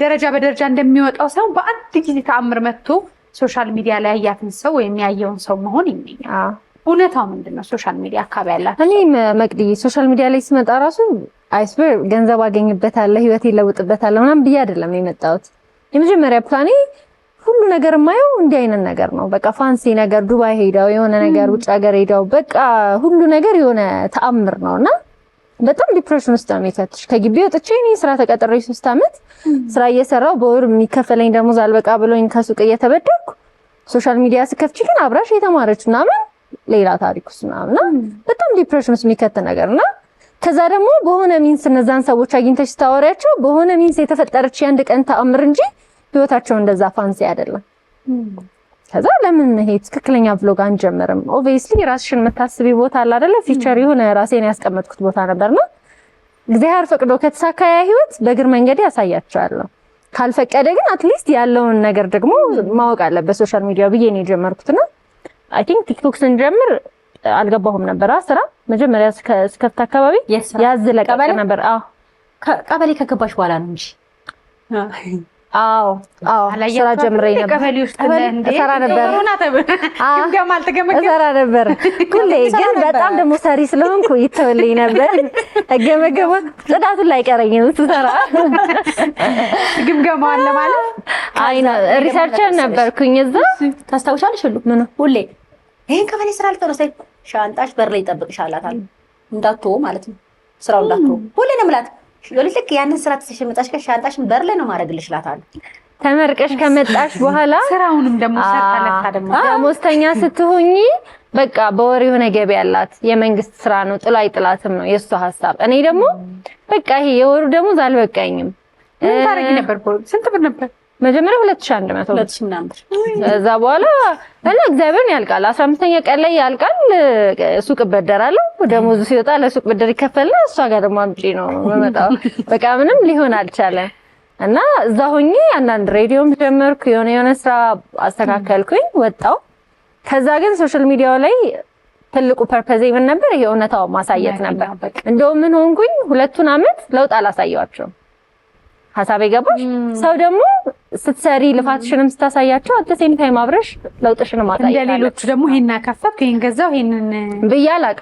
[SPEAKER 1] ደረጃ በደረጃ እንደሚወጣው ሳይሆን በአንድ ጊዜ ተአምር መጥቶ ሶሻል ሚዲያ ላይ ያያትን ሰው ወይም ያየውን ሰው መሆን ይመኛል። እውነታው ምንድነው? ሶሻል ሚዲያ አካባቢ ያላችሁ
[SPEAKER 4] እኔ መቅዲ ሶሻል ሚዲያ ላይ ስመጣ ራሱ አይስበር ገንዘብ አገኝበታለሁ፣ ህይወት ይለውጥበታለሁ ምናምን ብዬ አይደለም የመጣሁት። የመጀመሪያ ፕላኔ ሁሉ ነገር የማየው እንዲህ አይነት ነገር ነው። በቃ ፋንሲ ነገር ዱባይ ሄዳው የሆነ ነገር ውጭ ሀገር ሄዳው በቃ ሁሉ ነገር የሆነ ተአምር ነውና በጣም ዲፕሬሽን ውስጥ ነው የሚከትሽ። ከግቢ ወጥቼ እኔ ስራ ተቀጥሬ 3 አመት ስራ እየሰራው በወር የሚከፈለኝ ደሞዝ አልበቃ ብሎኝ ከሱቅ እየተበደርኩ ሶሻል ሚዲያ ስከፍቺ ግን አብራሽ የተማረች ምናምን ሌላ ታሪክ ውስጥ ምናምን በጣም ዲፕሬሽን ውስጥ የሚከት ነገርና ከዛ ደግሞ በሆነ ሚንስ እነዛን ሰዎች አግኝተሽ ታወሪያቸው በሆነ ሚንስ የተፈጠረች የአንድ ቀን ተአምር እንጂ ህይወታቸው እንደዛ ፋንሲ አይደለም። ከዛ ለምን ይሄ ትክክለኛ ቭሎግ አንጀምርም? ኦብቪየስሊ ራስሽን መታስቢ ቦታ አለ አይደለ? ፊቸር የሆነ ራሴን ያስቀመጥኩት ቦታ ነበርና እግዚአብሔር ፈቅዶ ከተሳካ ያ ህይወት በእግር መንገድ ያሳያቸዋለሁ። ካልፈቀደ ግን አትሊስት ያለውን ነገር ደግሞ ማወቅ አለበት ሶሻል ሚዲያ ብዬ ነው የጀመርኩትና አይ ቲንክ ቲክቶክ ስንጀምር አልገባሁም ነበር። ስራ መጀመሪያ እስከፍታ አካባቢ ያዝ ለቀቅ ነበር።
[SPEAKER 2] ቀበሌ ከገባሽ በኋላ ነው እንጂ
[SPEAKER 4] አዎ ስራ ጀምሬ ነበር።
[SPEAKER 1] ቀበሌ ውስጥ
[SPEAKER 4] እሰራ ነበር። እሰራ ነበር ሁሌ ግን በጣም ደግሞ ሰሪ ስለሆንኩ ይተወልኝ ነበር። ገመገማ ጽዳቱን ላይ ቀረኝም ስሰራ
[SPEAKER 1] ግምገማው አለ ማለት
[SPEAKER 4] አይና ሪሰርቸር ነበርኩኝ እዛ።
[SPEAKER 3] ታስታውሻለሽ ሁሉ ምን ሁሌ ይሄን ቀበሌ ስራ አልተረሰይ ሻንጣሽ በር ላይ ይጠብቅሻላታል እንዳትወው ማለት ነው። ስራው እንዳትወው ሁሌ ነው የምላት። ልክ ያንን ስራ ተሸመጣሽ ከሻንጣሽን በር ላይ ነው ማድረግልሽላታል።
[SPEAKER 4] ተመርቀሽ ከመጣሽ በኋላ
[SPEAKER 1] ስራውንም ደግሞ ሰርታ ለፍታ ደግሞ
[SPEAKER 4] ደሞዝተኛ ስትሆኚ በቃ በወር የሆነ ገቢ ያላት የመንግስት ስራ ነው ጥላ አይጥላትም ነው የሷ ሐሳብ። እኔ ደግሞ በቃ ይሄ የወሩ ደሞዝ አልበቃኝም።
[SPEAKER 1] ምን ታረጊ ነበር? ስንት ብር ነበር?
[SPEAKER 4] መጀመሪያ 2100
[SPEAKER 3] ምናምን
[SPEAKER 4] እዛ በኋላ እና እግዚአብሔርን ያልቃል 15ኛ ቀን ላይ ያልቃል። ሱቅ እበደራለሁ ደሞዙ ሲወጣ ለሱቅ ብድር ይከፈልና እሷ ጋር ደግሞ አምጪ ነው መመጣው። በቃ ምንም ሊሆን አልቻለም እና እዛ ሆኜ አንዳንድ ሬዲዮም ጀመርኩ የሆነ ስራ አስተካከልኩኝ ወጣው። ከዛ ግን ሶሻል ሚዲያው ላይ ትልቁ ፐርፐዝ ምን ነበር? ይሄ እውነታው ማሳየት ነበር። እንደው ምን ሆንኩኝ 2 አመት ለውጥ አላሳየዋቸውም። ሐሳብ ይገባሽ? ሰው ደግሞ ስትሰሪ ልፋትሽንም ስታሳያቸው አጥተን ታይም አብረሽ ለውጥሽንም ማሳየት
[SPEAKER 1] እንደ ሌሎቹ ደግሞ ይሄን አከፈትኩ ይሄን ገዛው ይሄንን
[SPEAKER 4] ብያላቅ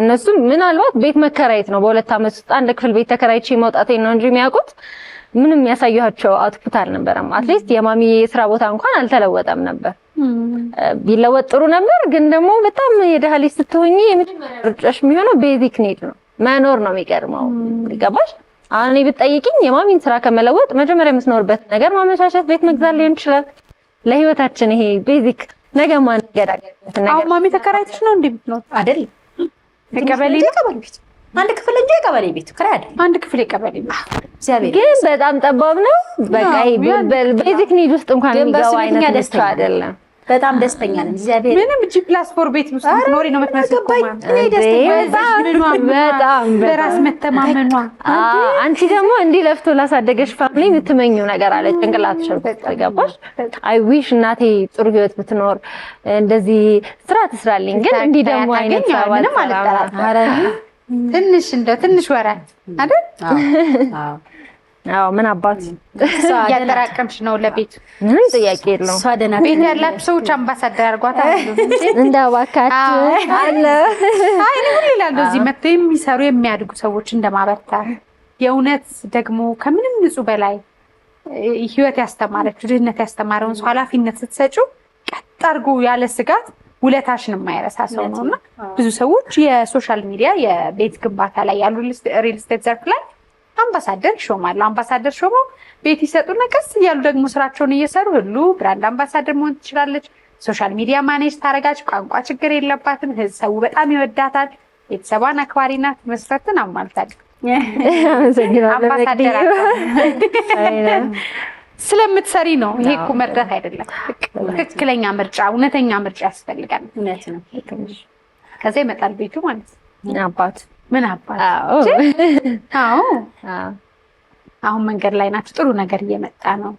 [SPEAKER 4] እነሱ ምናልባት ቤት መከራየት ነው በ2 አመት ውስጥ አንድ ክፍል ቤት ተከራይቼ መውጣቴን ነው እንጂ የሚያውቁት ምንም ያሳዩዋቸው አውትፑት አልነበረም። አትሊስት የማሚ የስራ ቦታ እንኳን አልተለወጠም ነበር። ቢለወጥ ጥሩ ነበር። ግን ደግሞ በጣም የደሃ ልጅ ስትሆኚ የመጀመሪያ ርጫሽ የሚሆነው ቤዚክ ኒድ ነው መኖር ነው የሚቀርመው። ይገባሽ? አሁን ብትጠይቂኝ የማሚን ስራ ከመለወጥ መጀመሪያ የምትኖርበት ነገር ማመቻቸት ቤት መግዛት ሊሆን ይችላል። ለህይወታችን ይሄ ቤዚክ ነገር ማንገዳገበት ነገር።
[SPEAKER 1] አሁን ማሚ ተከራይተሽ ነው እንዴ ብትኖር
[SPEAKER 3] አይደል?
[SPEAKER 1] ቀበሌ
[SPEAKER 3] ቤት አንድ ክፍል እንጂ ቀበሌ ቤት ክራይ አይደል?
[SPEAKER 1] አንድ ክፍል ቀበሌ ቤት
[SPEAKER 3] እግዚአብሔር
[SPEAKER 4] ግን በጣም ጠባብ ነው። በቃ ይሄ ቤዚክ ኒድ ውስጥ እንኳን የሚገባ አይነት ደስታ አይደለም።
[SPEAKER 3] በጣም ደስተኛ ነኝ። እግዚአብሔር
[SPEAKER 1] ምንም G+4 ቤት ውስጥ ኖሪ ነው የምትመስለው።
[SPEAKER 3] እኔ ደስተኛ
[SPEAKER 4] በጣም
[SPEAKER 1] በራስ መተማመኗ
[SPEAKER 4] አንቺ ደግሞ እንዲህ ለፍቶ ላሳደገሽ ፋሚሊ የምትመኘው ነገር አለ ጭንቅላትሽ ገባሽ? አይ ዊሽ እናቴ ጥሩ ህይወት ብትኖር እንደዚህ ስራ ትስራልኝ። ግን እንዲህ ደግሞ አይነት
[SPEAKER 1] ምንም አልጠራጠርም። ትንሽ ወራት አይደል?
[SPEAKER 4] አዎ ምን አባት
[SPEAKER 1] ያጠራቀምሽ ነው ለቤት
[SPEAKER 4] ምን ጥያቄ የለውም።
[SPEAKER 1] ቤት ያላችሁ ሰዎች አምባሳደር አድርጓታል
[SPEAKER 4] እንዳባካችሁ አለ።
[SPEAKER 1] አይ ነው ይላል እዚህ መጥተው የሚሰሩ የሚያድጉ ሰዎች እንደማበርታት የእውነት ደግሞ ከምንም ንጹህ በላይ ህይወት ያስተማረችው ድህነት ያስተማረውን ሰው ኃላፊነት ስትሰጪው ቀጥ አድርጎ ያለ ስጋት ውለታሽን የማይረሳ ሰው ነውና ብዙ ሰዎች የሶሻል ሚዲያ የቤት ግንባታ ላይ ያሉ ሪል ስቴት ዘርፍ ላይ አምባሳደር ይሾማሉ። አምባሳደር ሾመው ቤት ይሰጡና ቀስ እያሉ ደግሞ ስራቸውን እየሰሩ ሁሉ ብራንድ አምባሳደር መሆን ትችላለች። ሶሻል ሚዲያ ማኔጅ ታረጋች። ቋንቋ ችግር የለባትም። ሰው በጣም ይወዳታል። ቤተሰቧን አክባሪ ናት። መስፈርትን አሟልታለች። አምባሳደር ስለምትሰሪ ነው። ይሄ እኮ መርዳት አይደለም። ትክክለኛ ምርጫ፣ እውነተኛ ምርጫ ያስፈልጋል።
[SPEAKER 3] እውነት ነው።
[SPEAKER 1] ከዛ ይመጣል ቤቱ ማለት ነው።
[SPEAKER 4] አባት
[SPEAKER 1] ምን አባት አዎ አሁን መንገድ ላይ ናችሁ። ጥሩ ነገር እየመጣ ነው።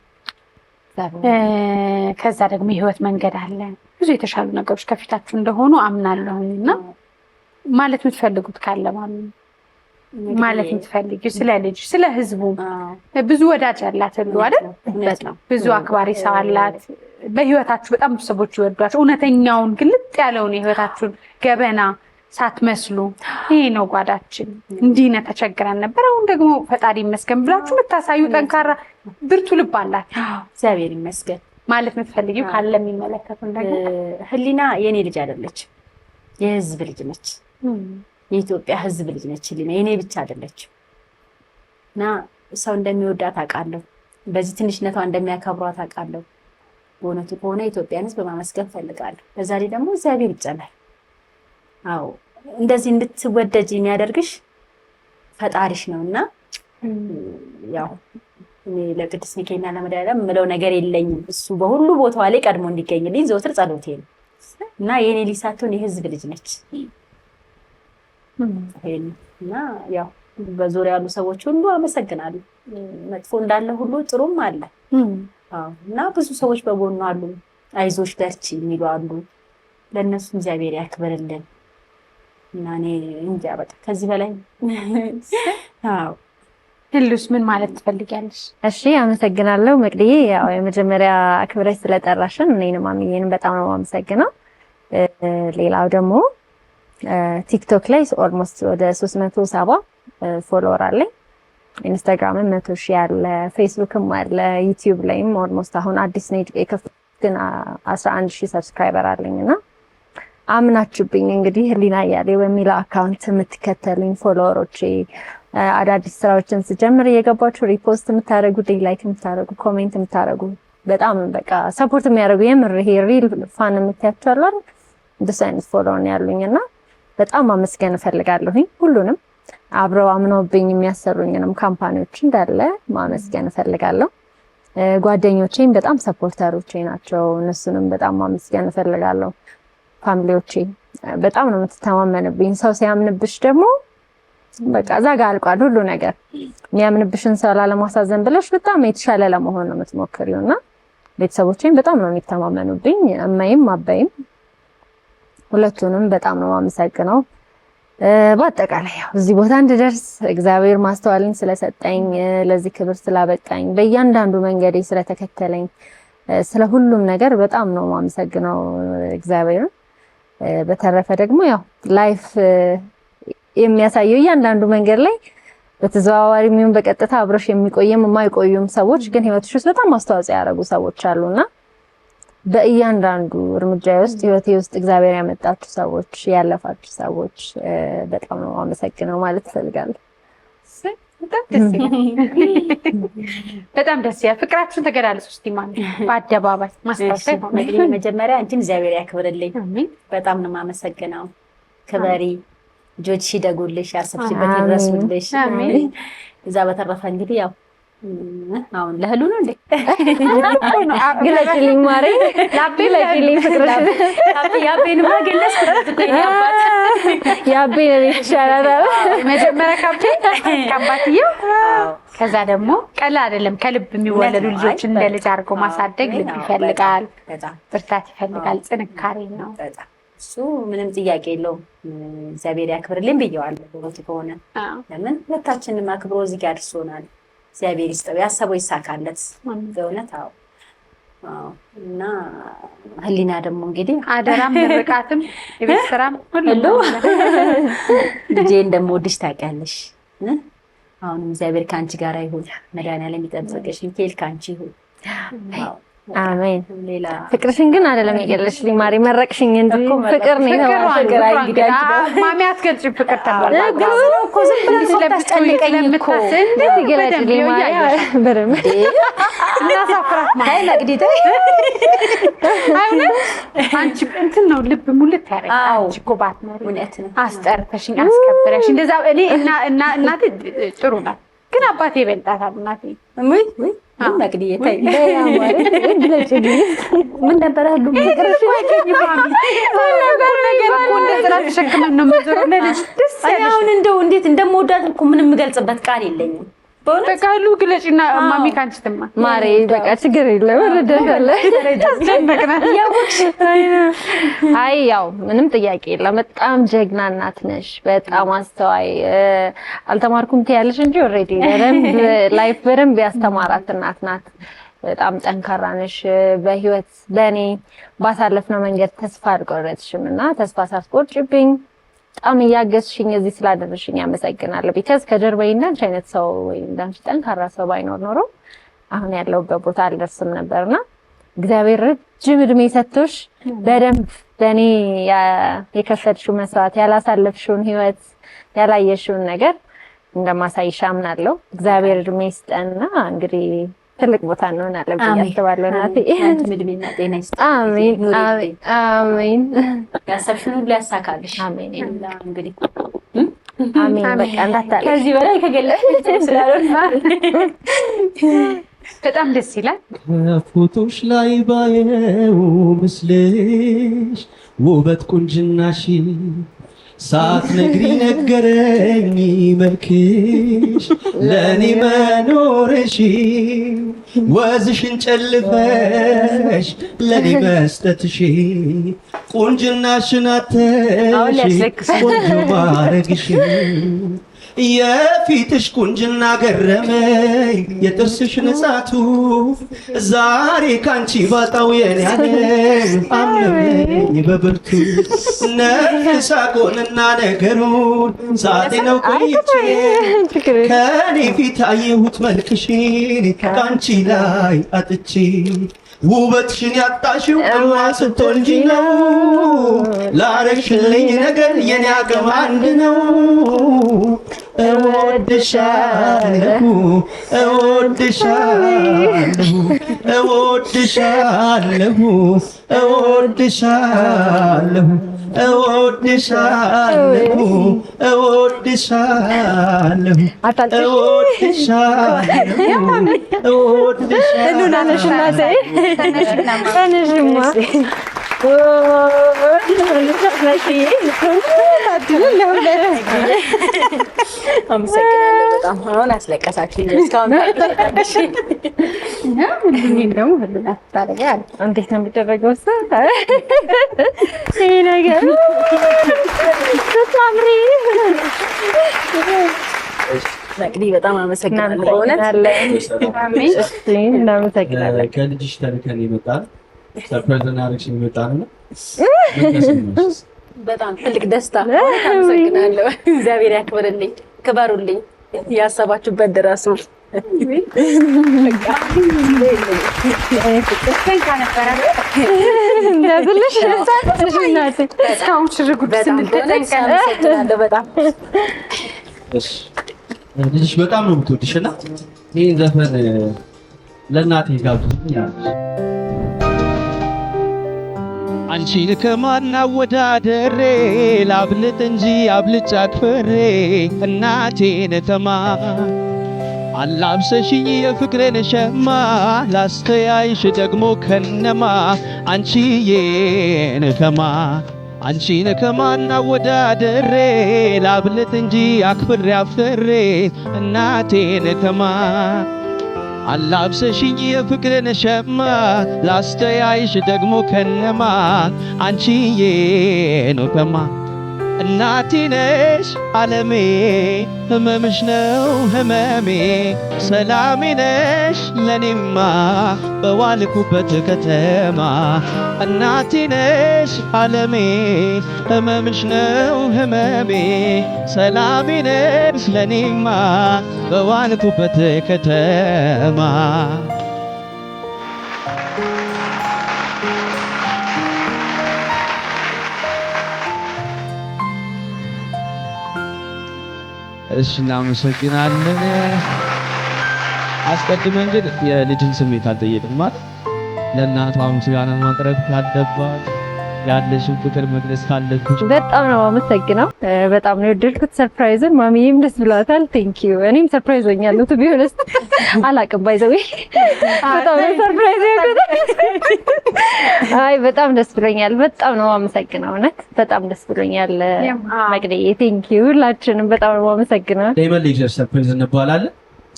[SPEAKER 1] ከዛ ደግሞ የህይወት መንገድ አለ። ብዙ የተሻሉ ነገሮች ከፊታችሁ እንደሆኑ አምናለሁና ማለት የምትፈልጉት ካለ ማለት የምትፈልጊው ስለ ልጅ ስለ ህዝቡ ብዙ ወዳጅ አላት ሁሉ አይደል? በጣም ብዙ አክባሪ ሰው አላት። በህይወታችሁ በጣም ብዙ ሰዎች ይወዷችሁ። እውነተኛውን ግልጥ ያለውን የህይወታችሁን ገበና ሳትመስሉ ይሄ ነው ጓዳችን እንዲህ ነው ተቸግረን ነበር አሁን ደግሞ ፈጣሪ ይመስገን ብላችሁ የምታሳዩ ጠንካራ ብርቱ ልብ አላችሁ።
[SPEAKER 3] እግዚአብሔር ይመስገን።
[SPEAKER 1] ማለት የምትፈልጊው ካለ የሚመለከቱ እንደገና
[SPEAKER 3] ህሊና የኔ ልጅ አይደለች፣ የህዝብ ልጅ ነች። የኢትዮጵያ ህዝብ ልጅ ነች ህሊና፣ የኔ ብቻ አይደለች። እና ሰው እንደሚወዳት አውቃለሁ፣ በዚህ ትንሽነቷ እንደሚያከብሯት አውቃለሁ። በእውነቱ ከሆነ ኢትዮጵያን ህዝብ ማመስገን ፈልጋለሁ። በዛ ላይ ደግሞ እግዚአብሔር ይጨመር። አዎ እንደዚህ እንድትወደጅ የሚያደርግሽ ፈጣሪሽ ነውና ያው እኔ ለቅድስት ሚካኤልና ለመድኃኒዓለም የምለው ነገር የለኝም። እሱ በሁሉ ቦታዋ ላይ ቀድሞ እንዲገኝልኝ ዘወትር ጸሎቴ ነው እና የኔ ልጅ ሳትሆን የህዝብ ልጅ ነች። እና ያው በዙሪያ ያሉ ሰዎች ሁሉ አመሰግናለሁ። መጥፎ እንዳለ ሁሉ ጥሩም አለ። እና ብዙ ሰዎች በጎኑ አሉ፣ አይዞሽ በርቺ የሚሉ አሉ። ለእነሱ እግዚአብሔር ያክብርልን። እና እኔ እንጃ በቃ ከዚህ በላይ አዎ።
[SPEAKER 1] ህሉስ ምን ማለት ትፈልጊያለሽ?
[SPEAKER 4] እሺ አመሰግናለሁ መቅዲዬ። ያው የመጀመሪያ አክብረሽ ስለጠራሽን እኔንም ማሚዬንም በጣም ነው የማመሰግነው። ሌላው ደግሞ ቲክቶክ ላይ ኦልሞስት ወደ 370 ፎሎወር አለኝ። ኢንስታግራምም 100,000 አለ፣ ፌስቡክም አለ፣ ዩቲዩብ ላይም ኦልሞስት አሁን አዲስ ነው የከፈትኩት 11,000 ሰብስክራይበር አለኝና አምናችሁብኝ እንግዲህ ህሊና እያሌው በሚለው አካውንት የምትከተሉኝ ፎሎወሮቼ አዳዲስ ስራዎችን ስጀምር እየገባችሁ ሪፖስት የምታደርጉ፣ ላይክ የምታደርጉ፣ ኮሜንት የምታደርጉ በጣም በቃ ሰፖርት የሚያደርጉ የምር ይሄ ሪል ፋን የምትያቸው አሉ እንደሱ አይነት ፎሎወር ነው ያሉኝና በጣም አመስገን እፈልጋለሁኝ። ሁሉንም አብረው አምነውብኝ የሚያሰሩኝንም ካምፓኒዎች እንዳለ ማመስገን እፈልጋለሁ። ጓደኞቼም በጣም ሰፖርተሮቼ ናቸው። እነሱንም በጣም ማመስገን እፈልጋለሁ። ፋሚሊዎቼ በጣም ነው የምትተማመንብኝ። ሰው ሲያምንብሽ ደግሞ በቃ እዛ ጋር አልቋል ሁሉ ነገር። የሚያምንብሽን ሰው ላለማሳዘን ብለሽ በጣም የተሻለ ለመሆን ነው የምትሞክሪውና ቤተሰቦቼም በጣም ነው የሚተማመኑብኝ። እማይም አባይም ሁለቱንም በጣም ነው የማመሰግነው። በአጠቃላይ ያው እዚህ ቦታ እንድደርስ እግዚአብሔር ማስተዋልን ስለሰጠኝ፣ ለዚህ ክብር ስላበቃኝ፣ በእያንዳንዱ መንገዴ ስለተከተለኝ፣ ስለ ሁሉም ነገር በጣም ነው የማመሰግነው እግዚአብሔርን። በተረፈ ደግሞ ያው ላይፍ የሚያሳየው እያንዳንዱ መንገድ ላይ በተዘዋዋሪ የሚሆን በቀጥታ አብረሽ የሚቆየም የማይቆዩም ሰዎች ግን ህይወትሽ ውስጥ በጣም አስተዋጽኦ ያደረጉ ሰዎች አሉና በእያንዳንዱ እርምጃ ውስጥ ህይወቴ ውስጥ እግዚአብሔር ያመጣችሁ ሰዎች፣ ያለፋችሁ ሰዎች በጣም ነው አመሰግነው ማለት እፈልጋለሁ።
[SPEAKER 1] በጣም ደስ ይላል። ፍቅራችሁን ተገላለጹ እስቲ ማለት በአደባባይ ማስታወሻ ይሆናል።
[SPEAKER 3] መጀመሪያ አንቺን እግዚአብሔር ያክብርልኝ። በጣም ነው የማመሰግነው። ክበሪ፣ ልጆች ይደጉልሽ፣ ያሰብሽበት ይድረሱልሽ። እዛ በተረፈ እንግዲህ ያው አሁን ለህሉ ነው እንዴ
[SPEAKER 4] ግለጭልኝ ማሬ ግለጭልኝ ፍቅርሽን
[SPEAKER 3] ያቤን ማገለስ ተቆያባት
[SPEAKER 4] ያቤን ይሻላል።
[SPEAKER 1] መጀመሪያ ካባትየው ከዛ ደግሞ ቀላል አይደለም። ከልብ የሚወለዱ ልጆችን እንደ ልጅ አድርጎ ማሳደግ ልብ ይፈልጋል፣ ብርታት ይፈልጋል፣ ጥንካሬ ነው።
[SPEAKER 3] እሱ ምንም ጥያቄ የለውም። እግዚአብሔር ያክብርልኝ ብየዋለሁ። ወጥ ከሆነ ለምን ሁለታችንም አክብሮ እዚህ ጋር አድርሶናል። እግዚአብሔር ይስጠው፣ ያሰበው ይሳካለት በእውነት። አዎ እና ህሊና ደግሞ እንግዲህ
[SPEAKER 1] አደራም ምርቃትም የቤት ስራም ሁሉ
[SPEAKER 3] ልጄ እንደምወድሽ ታውቂያለሽ። አሁንም እግዚአብሔር ከአንቺ ጋር ይሁን፣ መድኃኒዓለም ይጠብቅሽ፣ ሚካኤል ከአንቺ ይሁን።
[SPEAKER 4] አሜን። ፍቅርሽን ግን አይደለም የገለሽልኝ ማሪ፣ መረቅሽኝ እንጂ ፍቅር ነው የተባለው። ፍቅር አይግዳጅ
[SPEAKER 1] ማሚ አትገልጪም። ፍቅር ተባለ
[SPEAKER 3] እኮ ዝም ብለሽ ስለምትጨንቀኝ እኮ
[SPEAKER 4] እንደዚህ ገለሽልኝ ማሪ። በደም
[SPEAKER 1] እናሳፍራት ማሪ
[SPEAKER 3] ለግዲት
[SPEAKER 1] አይነት አንቺ እንትን ነው ልብ ሙልት ያደርጋል። አንቺ እኮ ባትኖሪ
[SPEAKER 3] እውነት ነው
[SPEAKER 1] አስጠርተሽኝ አስከብረሽ እንደዛ እኔ እና እናቴ ጥሩ ናት፣ ግን አባቴ ይበልጣታል እናቴ።
[SPEAKER 3] ወይ መቅዲዬ ታይ ምን ነበረ ሁሉ ነገር
[SPEAKER 1] እኮ እንደዛ ተሸክመን ነው የምንዞረው። ለልጅ ደስ ያለሽ
[SPEAKER 3] አሁን እንደው እንዴት እንደምወዳት እኮ ምንም የምገልጽበት ቃል የለኝም።
[SPEAKER 1] በቃ ሁሉ ግለጪና ማሚ ካንቺ ትማ
[SPEAKER 4] ማሪ በቃ ችግር የለም ወረደሻለ
[SPEAKER 1] ተጨነቅናል።
[SPEAKER 4] አይ ያው ምንም ጥያቄ የለም። በጣም ጀግና እናት ነሽ፣ በጣም አስተዋይ። አልተማርኩም ትያለሽ እንጂ ኦሬዲ በደንብ ላይፍ በደንብ ያስተማራት እናት ናት። በጣም ጠንካራ ነሽ። በህይወት በእኔ ባሳለፍነው መንገድ ተስፋ አልቆረጥሽም እና ተስፋ ሳትቆርጭብኝ በጣም እያገዝሽኝ እዚህ ስላደረሽኝ አመሰግናለሁ። ቢካዝ ከጀርባዬ እንዳንቺ አይነት ሰው ወይ እንዳንቺ ጠንካራ ሰው ባይኖር ኖሮ አሁን ያለሁበት ቦታ አልደርስም ነበርና እግዚአብሔር ረጅም እድሜ ሰጥቶሽ በደንብ ለኔ የከፈልሽው መስዋዕት ያላሳለፍሽውን ህይወት ያላየሽውን ነገር እንደማሳይሽ አምናለሁ። እግዚአብሔር እድሜ ይስጠንና እንግዲህ ትልቅ ቦታ እንሆናለን ብዬ አስባለሁ። እናቴ
[SPEAKER 3] እድሜና ጤና ይስጥ።
[SPEAKER 4] አሜን አሜን።
[SPEAKER 3] ያሰብሽውን ሁሉ ያሳካልሽ። አሜን። እንግዲህ
[SPEAKER 4] አሜን። በቃ እንዳታለሽ
[SPEAKER 3] ከዚህ በላይ ከገለጽ ስላልሆነ
[SPEAKER 1] በጣም ደስ ይላል።
[SPEAKER 5] ፎቶሽ ላይ ባየው ምስልሽ ውበት ቁንጅናሽ ሳትነግሪ ነገረኝ መልክሽ ለኔ መኖርሽ ወዝሽን ጨልፈሽ ለኔ መስጠትሽ ቁንጅናሽን አተሽ ቆንጆ ማረግሽ የፊትሽ ቁንጅና ገረመኝ የጥርስሽ ንጻቱ ዛሬ ካንቺ ባጣው የኔ ዓለም አመመኝ በብርቱ ነፍሳ ቆንና ነገሩን ሳጤነው ቆይቼ ከኔ ፊት አየሁት መልክሽን ካንቺ ላይ አጥቼ ውበትሽን ያጣሽው እማ ስትወልጂ ነው ላረግሽልኝ ነገር የኔ አቅም አንድ ነው እወድሻለሁ እወድሻለሁ እወድሻለሁ እወድሻለሁ እወድሻለሁ እወድሻለሁ
[SPEAKER 3] አመሰግናለሁ በጣም አሁን አስለቀሳችሁኝ። እስካሁን
[SPEAKER 1] እንደውም ሁሉን አታደርጊያለሽ።
[SPEAKER 4] እንዴት ነው የሚደረገው? ይሄ ነገር ተሳምሪ
[SPEAKER 3] መቅዲ በጣም አመሰግናለሁ በእውነት
[SPEAKER 4] እናመሰግናለን።
[SPEAKER 5] ከልጅሽ ተልከን ይመጣል ሰርፕራይዝ እናደርግሽን ይመጣል ነው
[SPEAKER 3] በጣም ትልቅ ደስታ። አመሰግናለሁ። እግዚአብሔር ያክብርልኝ፣ ክበሩልኝ፣ ያሰባችሁበት ድረሱ።
[SPEAKER 5] ልጅሽ በጣም ነው የምትወድሽ እና ይህን ዘፈን ለእናቴ ጋብዙልኝ አለች። አንቺን ከማን አወዳደሬ ላብልጥ እንጂ አብልጭ አክብሬ እናቴን ከማን አላብሰሽኝ የፍቅርን ሸማ ላስተያይሽ ደግሞ ከነማ አንቺዬን ከማን አንቺን ከማን አወዳደሬ ላብልጥ እንጂ አክብሬ አፍሬ እናቴን ከማን አላብሰሽኝ የፍቅርን ሸማ ላስተያይሽ ደግሞ ከነማ አንቺዬን ከማን እናቴ ነሽ ዓለሜ ህመምሽ ነው ህመሜ ሰላሜ ነሽ ለኔማ በዋልኩበት ከተማ እናቴ ነሽ ዓለሜ ህመምሽ ነው ህመሜ ሰላሜ ነሽ ለኔማ በዋልኩበት ከተማ እሺ እናመሰግናለን። አስቀድመን ግን የልጅን ስሜት አልጠየቅም ማለት ለእናቷ ምስጋና ማቅረብ ካለባት ያለሽን ፍቅር መግለጽ ካለብሽ
[SPEAKER 4] በጣም ነው አመሰግነው። በጣም ነው የወደድኩት ሰርፕራይዝን። ማሚዬም ደስ ብሏታል። ቴንክ ዩ። እኔም ሰርፕራይዝ ሆኛለሁ። ቱ ቢሆንስ አላቅም ባይዘው በጣም ነው ሰርፕራይዝ ያልኩት። አይ በጣም ደስ ብሎኛል። በጣም ነው አመሰግነው። እውነት በጣም ደስ ብሎኛል። መቅደዬ ቴንክ ዩ። ሁላችንም በጣም ነው አመሰግነው።
[SPEAKER 5] ዳይመንድ ሌክቸር ሰርፕራይዝ እንባላለን።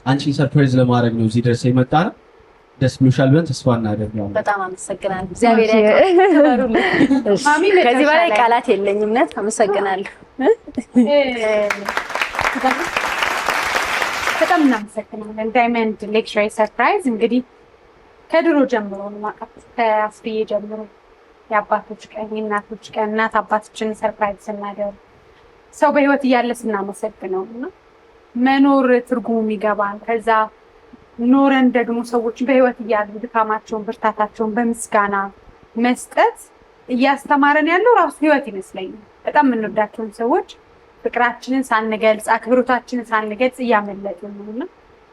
[SPEAKER 5] አንቺን ሰርፕራይዝ ለማድረግ ነው እዚህ ድረስ የመጣ ነው። ደስ ብሎሻል ብለን ተስፋ እናደርጋለን።
[SPEAKER 3] በጣም አመሰግናለሁ። እግዚአብሔር ያክብርልኝ። ከዚህ በላይ ቃላት የለኝም። እውነት አመሰግናለሁ።
[SPEAKER 1] በጣም እናመሰግናለን። ዳይመንድ ሌክቸር ሰርፕራይዝ እንግዲህ ከድሮ ጀምሮ ነው ማቀፍ ከአስፍዬ ጀምሮ የአባቶች ቀን የእናቶች ቀን እናት አባቶችን ሰርፕራይዝ ስናደርግ ሰው በህይወት እያለ ስናመሰግነው እና መኖር ትርጉሙ ይገባል። ከዛ ኖረን ደግሞ ሰዎች በህይወት እያሉ ድካማቸውን ብርታታቸውን በምስጋና መስጠት እያስተማረን ያለው ራሱ ህይወት ይመስለኛል። በጣም የምንወዳቸውን ሰዎች ፍቅራችንን ሳንገልጽ አክብሮታችንን ሳንገልጽ እያመለጥን ነውና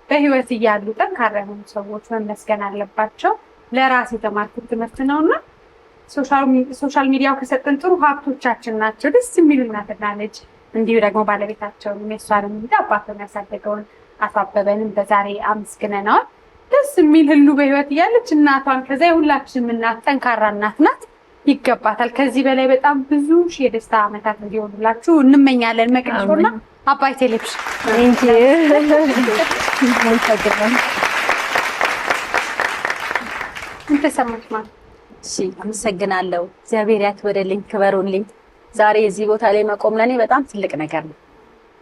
[SPEAKER 1] በህይወት እያሉ ጠንካራ የሆኑ ሰዎች መመስገን አለባቸው። ለራስ የተማርኩት ትምህርት ነውና ሶሻል ሚዲያው ከሰጠን ጥሩ ሀብቶቻችን ናቸው። ደስ የሚሉ እናትና ልጅ እንዲሁ ደግሞ ባለቤታቸውን የሷንም እንደ አባቱን ያሳደገውን አቶ አበበንም በዛሬ አመስግነናል። ደስ የሚል ህሉ በህይወት እያለች እናቷን ከዛ የሁላችንም እናት ጠንካራ እናት ናት፣ ይገባታል። ከዚህ በላይ በጣም ብዙ ሺህ የደስታ ዓመታት እንዲሆኑላችሁ እንመኛለን። መቅደሾና አባይ ቴሌቪዥን ምን ተሰማሽ ማለት?
[SPEAKER 3] እሺ አመሰግናለሁ። እግዚአብሔር ያክብርልኝ፣ ክበሩልኝ። ዛሬ እዚህ ቦታ ላይ መቆም ለኔ በጣም ትልቅ ነገር ነው።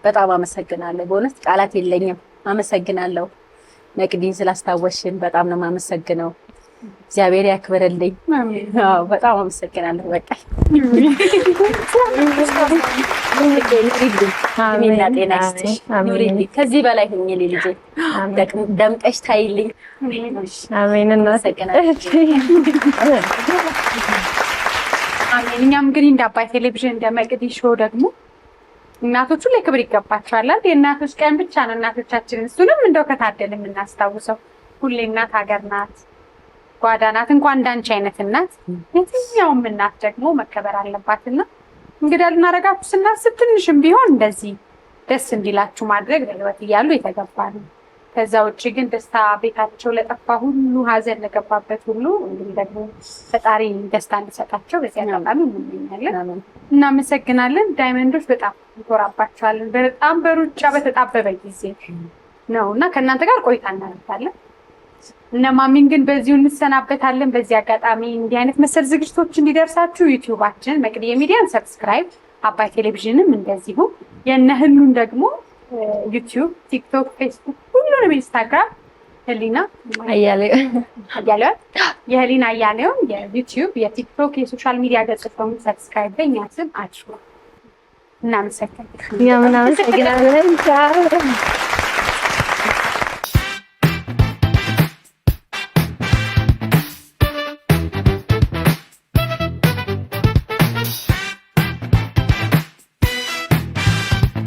[SPEAKER 3] በጣም አመሰግናለሁ። በእውነት ቃላት የለኝም። አመሰግናለሁ። መቅዲን ስላስታወሽን በጣም ነው የማመሰግነው። እግዚአብሔር ያክብርልኝ። አዎ በጣም አመሰግናለሁ። በቃ አሜን። ጤና ይስጥሽ። ኑሪልኝ። ከዚህ በላይ ሁኚ ልጄ። ደምቀሽ ታይልኝ።
[SPEAKER 4] አሜን።
[SPEAKER 1] አሜን። እኛም እንግዲህ እንደ አባይ ቴሌቪዥን እንደ መቅዲ ሾው ደግሞ እናቶቹ ላይ ክብር ይገባቸዋል። የእናቶች ቀን ብቻ ነው እናቶቻችንን እሱንም እንደው ከታደል የምናስታውሰው። ሁሌ እናት ሀገር ናት፣ ጓዳ ናት። እንኳን እንዳንቺ አይነት እናት የትኛውም እናት ደግሞ መከበር አለባትና እንግዲህ ልናረጋችሁ ስናስብ ትንሽም ቢሆን እንደዚህ ደስ እንዲላችሁ ማድረግ በህይወት እያሉ የተገባ ነው። ከዛ ውጭ ግን ደስታ ቤታቸው ለጠፋ ሁሉ፣ ሀዘን ለገባበት ሁሉ እንግዲህ ደግሞ ፈጣሪ ደስታ እንዲሰጣቸው በዚህ አጋጣሚ እንመኛለን። እናመሰግናለን። ዳይመንዶች በጣም እንኮራባቸዋለን። በጣም በሩጫ በተጣበበ ጊዜ ነው እና ከእናንተ ጋር ቆይታ እናደርጋለን። እነ ማሚን ግን በዚሁ እንሰናበታለን። በዚህ አጋጣሚ እንዲህ አይነት መሰል ዝግጅቶች እንዲደርሳችሁ ዩቲዩባችን መቅዲዬ ሚዲያን ሰብስክራይብ፣ አባይ ቴሌቪዥንም እንደዚሁ የእነ ህሉን ደግሞ ዩቲዩብ፣ ቲክቶክ፣ ፌስቡክ ሁሉንም ኢንስታግራም ህሊና
[SPEAKER 4] አያሌው
[SPEAKER 1] የህሊና አያሌውን የዩቲዩብ የቲክቶክ የሶሻል ሚዲያ ገጽታውን ሰብስክራይብ በእኛ ስም አድርጉ። እናመሰግናለን።